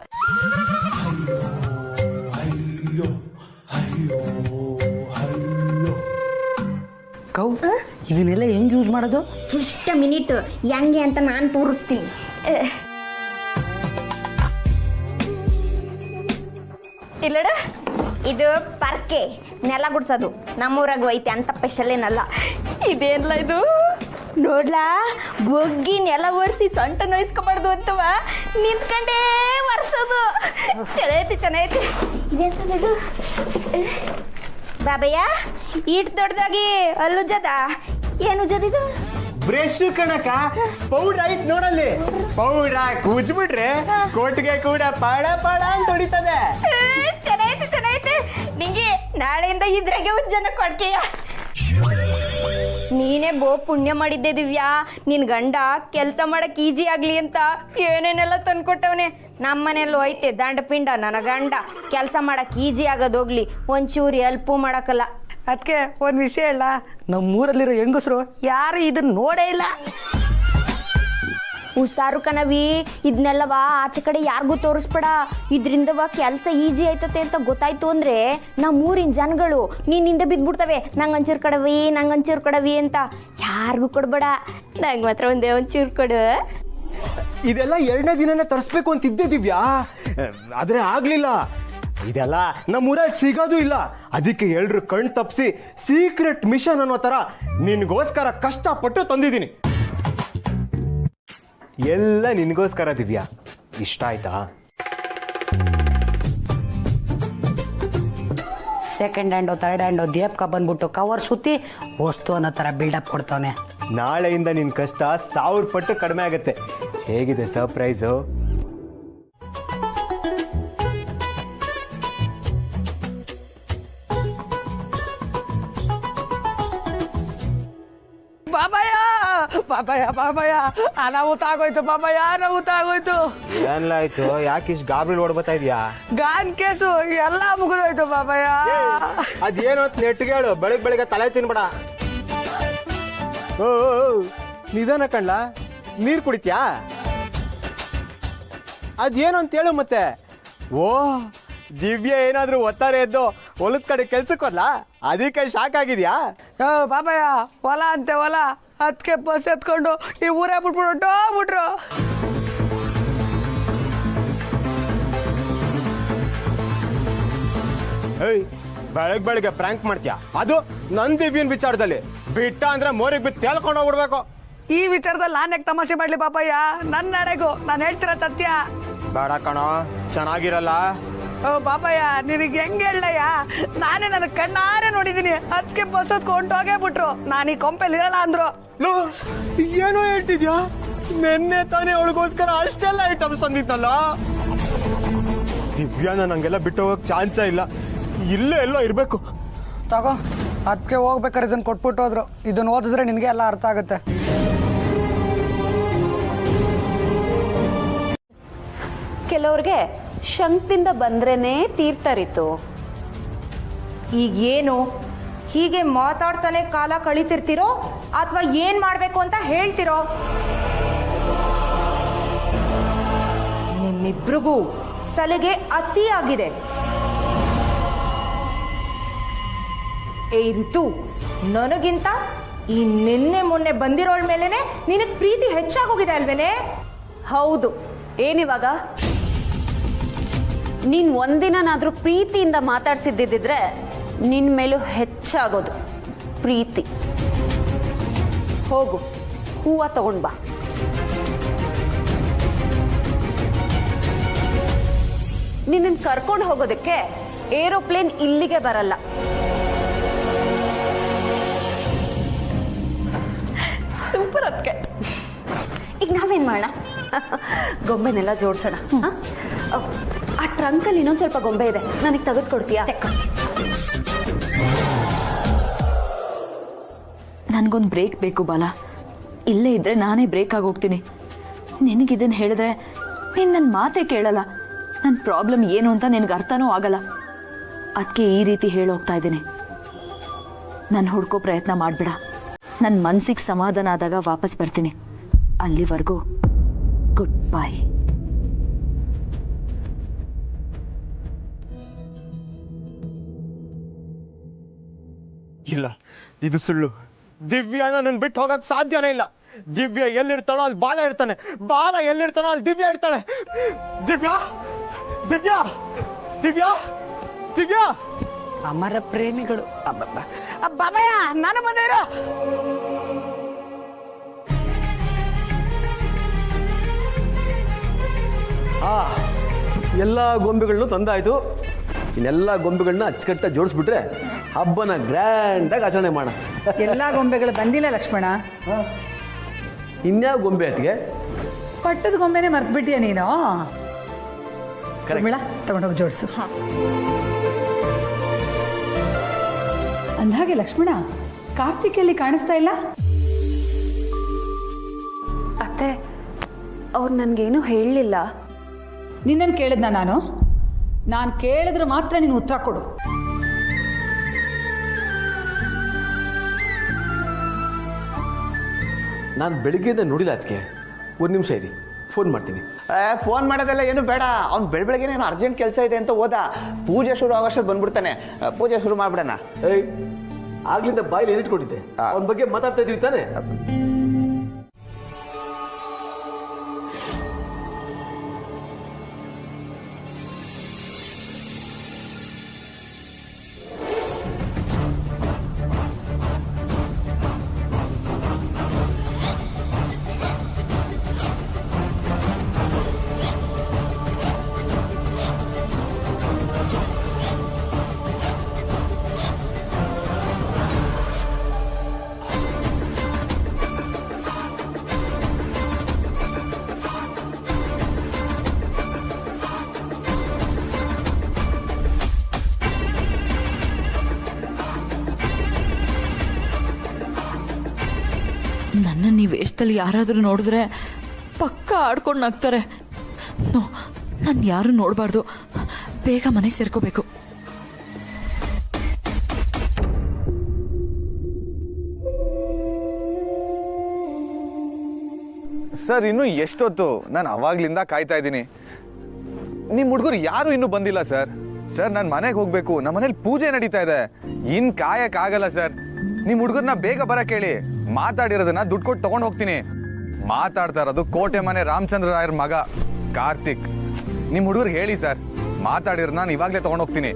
ಕೌ, ಇದನ್ನೆಲ್ಲ ಹೆಂಗ್ ಯೂಸ್ ಮಾಡೋದು? ಜಸ್ಟ್ ಮಿನಿಟ್, ಹೆಂಗೆ ಅಂತ ನಾನು ತೋರಿಸ್ತೀನಿ. ಇಲ್ಲಡ, ಇದು ಪರ್ಕೆ ನೆಲ ಗುಡ್ಸೋದು. ನಮ್ಮೂರಾಗ ಐತೆ ಅಂತ ಸ್ಪೆಷಲ್ ಏನಲ್ಲ. ಇದೇನಲ್ಲ ಇದು? ನೋಡ್ಲಾ, ಬೊಗ್ಗಿ ನೆಲ ಒರೆಸಿ ಸೊಂಟ ನೋಯಿಸ್ಕೊಂಬಾರ್ದು ಅಂತವ ನಿಂತ್ಕೊಂಡೇ ಒರ್ಸೋದು. ಚೆನ್ನಾಗೈತಿ ಚೆನ್ನಾಗೈತಿ. ಇದೆಂತದು? ಬಾಬಯ್ಯ, ಇಟ್ ದೊಡ್ಡದಾಗಿ ಅಲ್ಲುಜ್ಜದ? ಏನು ಉಜ್ಜದಿದು? ಬ್ರಷ್ ಕಣಕ, ಪೌಡರ್ ಐತ್ ನೋಡಲ್ಲಿ. ಪೌಡರ್ ಹಾಕಿ ಉಜ್ಬಿಟ್ರೆ ಕೊಟ್ಟಿಗೆ ಕೂಡ ಪಾಡ ಪಾಡ ಅಂತ ಹೊಡಿತದೆ. ಚೆನ್ನಾಗೈತಿ ಚೆನ್ನಾಗೈತಿ. ನಿಂಗೆ ನಾಳೆಯಿಂದ ಇದ್ರಾಗೆ ಉಜ್ಜನ ಕೊಡ್ಕೆಯ. ನೀನೇ ಪುಣ್ಯ ಮಾಡಿದ್ದೆ ದಿವ್ಯಾ. ನಿನ್ ಗಂಡ ಕೆಲ್ಸ ಮಾಡಕ್ ಈಜಿ ಆಗ್ಲಿ ಅಂತ ಏನೇನೆಲ್ಲ ತಂದ್ಕೊಟ್ಟವನೆ. ನಮ್ಮನೆಯಲ್ಲೂ ಐತೆ ದಂಡಪಿಂಡ. ನನ್ನ ಗಂಡ ಕೆಲ್ಸ ಮಾಡಕ್ ಈಜಿ ಆಗೋದೋಗ್ಲಿ ಒಂಚೂರು ಹೆಲ್ಪು ಮಾಡಕ್ಕಲ್ಲ. ಅದಕ್ಕೆ ಒಂದು ವಿಷಯ ಹೇಳ, ನಮ್ಮೂರಲ್ಲಿರೋ ಹೆಂಗಸರು ಯಾರು ಇದನ್ನ ನೋಡೇ ಇಲ್ಲ. ಹುಷಾರು ಕಣವಿ, ಇದನ್ನೆಲ್ಲವ ಆಚೆ ಕಡೆ ಯಾರಿಗೂ ತೋರಿಸ್ಬೇಡ. ಇದ್ರಿಂದವ ಕೆಲ್ಸ ಈಜಿ ಆಯ್ತತೆ ಅಂತ ಗೊತ್ತಾಯ್ತು ಅಂದ್ರೆ ನಮ್ಮೂರಿನ ಜನಗಳು ನೀನಿಂದ ಬಿದ್ಬಿಡ್ತವೆ. ನಂಗೊಂಚೂರು ಕೊಡವಿ ನಂಗೊಂಚೂರು ಕೊಡವಿ ಅಂತ. ಯಾರಿಗೂ ಕೊಡ್ಬೇಡ, ನಂಗೆ ಮಾತ್ರ ಒಂಚೂರು ಕೊಡು. ಇದೆಲ್ಲ 2ನೇ ದಿನನೇ ತರಿಸ್ಬೇಕು ಅಂತಿದ್ದೆ ದಿವ್ಯಾ, ಆದ್ರೆ ಆಗ್ಲಿಲ್ಲ. ಇದೆಲ್ಲ ನಮ್ಮೂರಾಗ ಸಿಗೋದು ಇಲ್ಲ. ಅದಕ್ಕೆ ಎಲ್ರು ಕಣ್ ತಪ್ಪಿಸಿ ಸೀಕ್ರೆಟ್ ಮಿಷನ್ ಅನ್ನೋ ತರ ನಿನ್ಗೋಸ್ಕರ ಕಷ್ಟಪಟ್ಟು ತಂದಿದ್ದೀನಿ. ಎಲ್ಲ ನಿನ್ಗೋಸ್ಕರ ದಿವ್ಯಾ. ಇಷ್ಟ ಆಯ್ತಾ? ಸೆಕೆಂಡ್ ಹ್ಯಾಂಡು ಥರ್ಡ್ ಹ್ಯಾಂಡು ದೇಪ್ಕ ಬಂದ್ಬಿಟ್ಟು ಕವರ್ ಸುತ್ತಿ ವಸ್ತು ಅನ್ನೋ ಥರ ಬಿಲ್ಡಪ್ ಕೊಡ್ತಾವನೆ. ನಾಳೆಯಿಂದ ನಿನ್ ಕಷ್ಟ 1000 ಪಟ್ಟು ಕಡಿಮೆ ಆಗುತ್ತೆ. ಹೇಗಿದೆ ಸರ್ಪ್ರೈಸು? ಬಾಬಾಯ ಬಾಬಾಯ ಬಾಬಾಯ ಅನಾಹುತ ಆಗೋಯ್ತು. ಬಾಬಾಯ ಅನಾಹುತ ಆಗೋಯ್ತು. ಏನ್ಲಾಯ್ತು? ಯಾಕೆ ಇಷ್ಟು ಗಾಬರಿ ಓಡ್ಬತ್ತಾ ಇದೀಯಾ? ಗಾನ್ ಕೇಸು ಎಲ್ಲ ಮುಗಿದೋಯ್ತು ಬಾಬಾಯ. ಅದೇನು ಅಂತ ನೆಟ್ಟಿಗೆ ಹೇಳು, ಬೆಳಗ್ಗೆ ತಲೆ ತಿನ್ಬೇಡ. ಓ ನಿಧಾನ ಕಣ್ಲ, ನೀರ್ ಕುಡಿತ್ಯಾ? ಅದೇನು ಅಂತ ಹೇಳು ಮತ್ತೆ. ಓ ದಿವ್ಯ ಏನಾದ್ರೂ ಒತ್ತಾರೆ ಎದ್ದು ಹೊಲದ ಕಡೆ ಕೆಲ್ಸಕ್ಕೆ ಹೋದ್ಲಾ? ಅದಕ್ಕೆ ಶಾಕ್ ಆಗಿದ್ಯಾ? ಬಾಬಾಯ ಹೊಲ ಅಂತೆ ಹೊಲ, ಅದಕ್ಕೆ ಬಸ್ ಎತ್ಕೊಂಡು ಈ ಊರೇ ಬಿಟ್ಬಿಟ್ಟು ಹೋಗ್ಬಿಟ್ರು. ಏಯ್ ಬೆಳಗ್ಗೆ ಪ್ರ್ಯಾಂಕ್ ಮಾಡ್ತೀಯಾ? ಅದು ನನ್ ದಿವ್ಯನ್ ವಿಚಾರದಲ್ಲಿ. ಬಿಟ್ಟ ಅಂದ್ರೆ ಮೋರಿಗೆ ಬಿಟ್ಟು ತೇಳ್ಕೊಂಡು ಹೋಗ್ಬಿಡ್ಬೇಕು. ಈ ವಿಚಾರದಲ್ಲಿ ನಾನು ಯಾಕೆ ತಮಾಷೆ ಮಾಡ್ಲಿ ಬಾಬಯ್ಯ? ನನ್ನ ನಡೆಗೂ ನಾನು ಹೇಳ್ತಿರೋ ಸತ್ಯ. ಬೇಡ ಕಣೋ, ಚೆನ್ನಾಗಿರಲ್ಲ. ಓ ಬಾಬಯ್ಯ, ನಿನಗೆ ಹೆಂಗ್ ಹೇಳಯ್ಯ? ನಾನೇ ನನ್ನ ಕಣ್ಣಾರೆ ನೋಡಿದೀನಿ. ಅದಕ್ಕೆ ಬಸ್ ಹೊತ್ಕೊಂಡು ಹೋಗೇ ಬಿಟ್ರು. ನಾನು ಈ ಕೊಂಪೆಲಿ ಇರಲ್ಲ ಅಂದ್ರು. ಏನೋ ಹೇಳ್ತಿದ್ಯಾ? ನಿನ್ನೆ ತಾನೇ ಅವಳಿಗೋಸ್ಕರ ಅಷ್ಟೆಲ್ಲ ಐಟಮ್ಸ್ ತಂದಿದ್ದಲ್ಲ. ದಿವ್ಯಾನ ನಂಗೆಲ್ಲ ಬಿಟ್ಟು ಹೋಗಕ್ ಚಾನ್ಸೇ ಇಲ್ಲ. ಇಲ್ಲೇ ಎಲ್ಲೋ ಇರ್ಬೇಕು. ತಗೋ, ಅದಕ್ಕೆ ಹೋಗ್ಬೇಕಾದ್ರೆ ಇದನ್ನ ಕೊಟ್ಬಿಟ್ಟು ಹೋದ್ರು. ಇದನ್ನ ಓದಿದ್ರೆ ನಿನಗೆ ಎಲ್ಲ ಅರ್ಥ ಆಗುತ್ತೆ. ಕೆಲವ್ರಿಗೆ ಶಂಕದಿಂದ ಬಂದ್ರೇನೆ ತೀರ್ಥರಿತು. ಈಗೇನು ಹೀಗೆ ಮಾತಾಡ್ತಾನೆ ಕಾಲ ಕಳೀತಿರ್ತಿರೋ ಅಥವಾ ಏನ್ ಮಾಡ್ಬೇಕು ಅಂತ ಹೇಳ್ತಿರೋ? ನಿಮ್ಮಿಬ್ರಿಗೂ ಸಲಿಗೆ ಅತಿಯಾಗಿದೆ. ಏ ರಿತು, ನನಗಿಂತ ಈ ನಿನ್ನೆ ಮೊನ್ನೆ ಬಂದಿರೋಳ ಮೇಲೆನೆ ನಿನಗೆ ಪ್ರೀತಿ ಹೆಚ್ಚಾಗೋಗಿದೆ ಅಲ್ವೇನೆ? ಹೌದು. ಏನಿವಾಗ? ನೀನ್ ಒಂದಿನಾದ್ರೂ ಪ್ರೀತಿಯಿಂದ ಮಾತಾಡ್ಸಿದ್ದಿದ್ರೆ ನಿನ್ ಮೇಲೂ ಹೆಚ್ಚಾಗೋದು ಪ್ರೀತಿ. ಹೋಗು, ಹೂವ ತಗೊಂಡ್ ಬಾ. ನಿನ್ನ ಕರ್ಕೊಂಡು ಹೋಗೋದಕ್ಕೆ ಏರೋಪ್ಲೇನ್ ಇಲ್ಲಿಗೆ ಬರಲ್ಲ. ಸೂಪರ್. ಅದಕ್ಕೆ ಈಗ ನಾವೇನ್ ಮಾಡೋಣ? ಗೊಂಬೆನೆಲ್ಲ ಜೋಡ್ಸೋಣ. ಆ ಟ್ರಂಕಲ್ಲಿ ಇನ್ನೊಂದು ಸ್ವಲ್ಪ ಗೊಂಬೆ ಇದೆ, ನನಗೆ ತೆಗೆದುಕೊಡ್ತೀಯಾ? ನನಗೊಂದು ಬ್ರೇಕ್ ಬೇಕು ಬಾಲ. ಇಲ್ಲೇ ಇದ್ರೆ ನಾನೇ ಬ್ರೇಕ್ ಆಗೋಗ್ತೀನಿ. ನಿನಗಿದನ್ನು ಹೇಳಿದ್ರೆ ನೀನು ನನ್ನ ಮಾತೇ ಕೇಳಲ್ಲ. ನನ್ನ ಪ್ರಾಬ್ಲಮ್ ಏನು ಅಂತ ನಿನಗೆ ಅರ್ಥನೂ ಆಗಲ್ಲ. ಅದಕ್ಕೆ ಈ ರೀತಿ ಹೇಳೋಗ್ತಾ ಇದ್ದೀನಿ. ನಾನು ಹುಡ್ಕೋ ಪ್ರಯತ್ನ ಮಾಡಬೇಡ. ನನ್ನ ಮನಸ್ಸಿಗೆ ಸಮಾಧಾನ ಆದಾಗ ವಾಪಸ್ ಬರ್ತೀನಿ. ಅಲ್ಲಿವರೆಗೂ ಗುಡ್ ಬೈ. ಇಲ್ಲ, ಇದು ಸುಳ್ಳು. ದಿವ್ಯಾನ ನನ್ ಬಿಟ್ಟು ಹೋಗಕ್ ಸಾಧ್ಯನೇ ಇಲ್ಲ. ದಿವ್ಯ ಎಲ್ಲಿರ್ತಾಳೋ ಅಲ್ಲಿ ಬಾಲ ಇರ್ತಾನೆ, ಬಾಲ ಎಲ್ಲಿರ್ತಾನೋ ಅಲ್ಲಿ ದಿವ್ಯ ಇರ್ತಾಳೆ. ದಿವ್ಯಾ ದಿವ್ಯಾ ದಿವ್ಯಾ ದಿವ್ಯಾ ಅಮರ ಪ್ರೇಮಿಗಳು. ಬಾಬಯ್ಯ, ನಾನು ಬಂದಿರೋ. ಎಲ್ಲ ಗೊಂಬೆಗಳನ್ನು ತಂದಾಯ್ತು. ಇನ್ನೆಲ್ಲ ಗೊಂಬೆಗಳನ್ನ ಅಚ್ಚುಕಟ್ಟ ಜೋಡಿಸ್ಬಿಟ್ರೆ ಹಬ್ಬನ ಗ್ರ್ಯಾಂಡಾಗಿ ಆಚರಣೆ ಮಾಡೋಣ. ಎಲ್ಲ ಗೊಂಬೆಗಳು ಬಂದಿಲ್ಲ ಲಕ್ಷ್ಮಣ. ಇನ್ಯಾವ ಗೊಂಬೆ ಅತ್ತಿಗೆ? ಪಟ್ಟದ ಗೊಂಬೆನೇ ಮರ್ತ್ಬಿಟ್ಟಿಯ ನೀನು? ತಗೊಂಡೋಗಿ ಜೋಡಿಸು. ಅಂದಹಾಗೆ ಲಕ್ಷ್ಮಣ, ಕಾರ್ತಿಕಲ್ಲಿ ಕಾಣಿಸ್ತಾ ಇಲ್ಲ? ಅತ್ತೆ, ಅವ್ರು ನನಗೇನು ಹೇಳಲಿಲ್ಲ. ನಿನ್ನನ್ನು ಕೇಳಿದ್ನ ನಾನು ಕೇಳಿದ್ರೆ ಮಾತ್ರ ನೀನು ಉತ್ತರ ಕೊಡು. ನಾನು ಬೆಳಿಗ್ಗೆಯಿಂದ ನೋಡಿಲ್ಲ ಅದಕ್ಕೆ. ಒಂದು ನಿಮಿಷ ಇರಿ, ಫೋನ್ ಮಾಡ್ತೀನಿ. ಫೋನ್ ಮಾಡೋದೆಲ್ಲ ಏನು ಬೇಡ. ಅವ್ನು ಬೆಳಗ್ಗೆ ಏನೋ ಅರ್ಜೆಂಟ್ ಕೆಲಸ ಇದೆ ಅಂತ ಹೋದ. ಪೂಜೆ ಶುರು ಆಗೋಷ್ಟೊತ್ತು ಬಂದ್ಬಿಡ್ತಾನೆ. ಪೂಜೆ ಶುರು ಮಾಡ್ಬಿಡೋಣ. ಆಗ್ಲಿಂದ ಬಾಯಿಲಿ ಏನಿಟ್ಕೊಂಡಿದ್ದೆ, ಅವನ ಬಗ್ಗೆ ಮಾತಾಡ್ತಾ ಇದೀವಿ ತಾನೆ. ನನ್ನ ಈ ವೇಷದಲ್ಲಿ ಯಾರಾದರೂ ನೋಡಿದ್ರೆ ಪಕ್ಕ ಆಡ್ಕೊಂಡು ನಗ್ತಾರೆ. ನಾನು ಯಾರು ನೋಡಬಾರ್ದು, ಬೇಗ ಮನೆ ಸೇರ್ಕೋಬೇಕು. ಸರ್, ಇನ್ನು ಎಷ್ಟೊತ್ತು? ನಾನು ಅವಾಗ್ಲಿಂದ ಕಾಯ್ತಾ ಇದ್ದೀನಿ. ನಿಮ್ಮ ಹುಡುಗರು ಯಾರು ಇನ್ನೂ ಬಂದಿಲ್ಲ ಸರ್. ನಾನು ಮನೆಗೆ ಹೋಗ್ಬೇಕು. ನಮ್ಮ ಮನೇಲಿ ಪೂಜೆ ನಡೀತಾ ಇದೆ. ಇನ್ ಕಾಯಕ್ಕಾಗಲ್ಲ ಸರ್. ನಿಮ್ಮ ಹುಡುಗರನ್ನ ಬೇಗ ಬರಕ್ಕೆ ಹೇಳಿ. ಮಾತಾಡಿರೋದನ್ನ ದುಡ್ಡು ಕೊಟ್ಟು ತಗೊಂಡು ಹೋಗ್ತೀನಿ. ಮಾತಾಡ್ತಾ ಇರೋದು ಕೋಟೆ ಮನೆ ರಾಮಚಂದ್ರ ರಾಯರ್ ಮಗ ಕಾರ್ತಿಕ್. ನಿಮ್ಮ ಹುಡುಗರಿಗೆ ಹೇಳಿ ಸರ್, ಮಾತಾಡಿರೋದು ನಾನು ಇವಾಗಲೇ ತಗೊಂಡು ಹೋಗ್ತೀನಿ.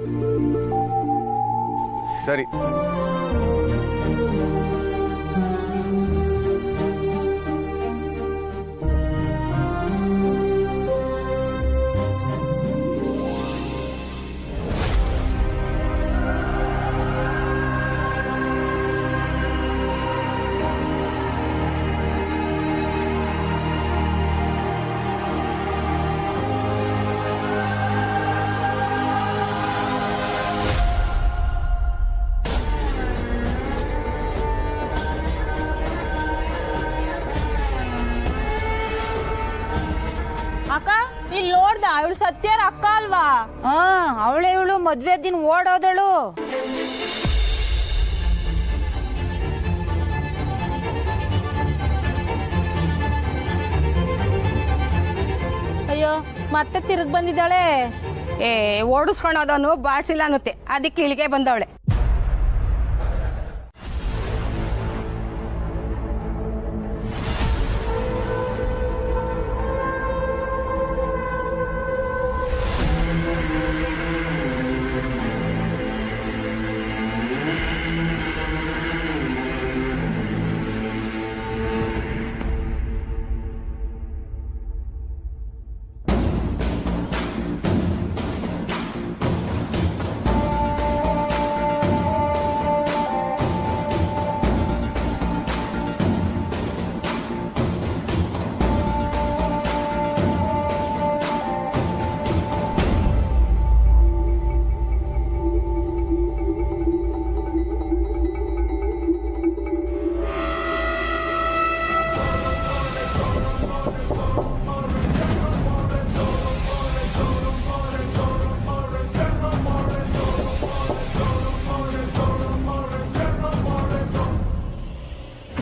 ಸರಿ. ಅಕ್ಕ, ಇಲ್ಲಿ ನೋಡ್ದ, ಇವಳು ಸತ್ಯರ ಅಕ್ಕ ಅಲ್ವಾ? ಅವಳೆ ಇವಳು ಮದ್ವೆ ದಿನ ಓಡೋದಳು. ಅಯ್ಯೋ, ಮತ್ತೆ ತಿರುಗ್ ಬಂದಿದ್ದಾಳೆ. ಓಡಿಸ್ಕೊಳೋದನ್ನು ಬಾಡ್ಸಿಲ್ಲ ಅನ್ನುತ್ತೆ, ಅದಕ್ಕೆ ಇಳಿಗೆ ಬಂದವಳೆ.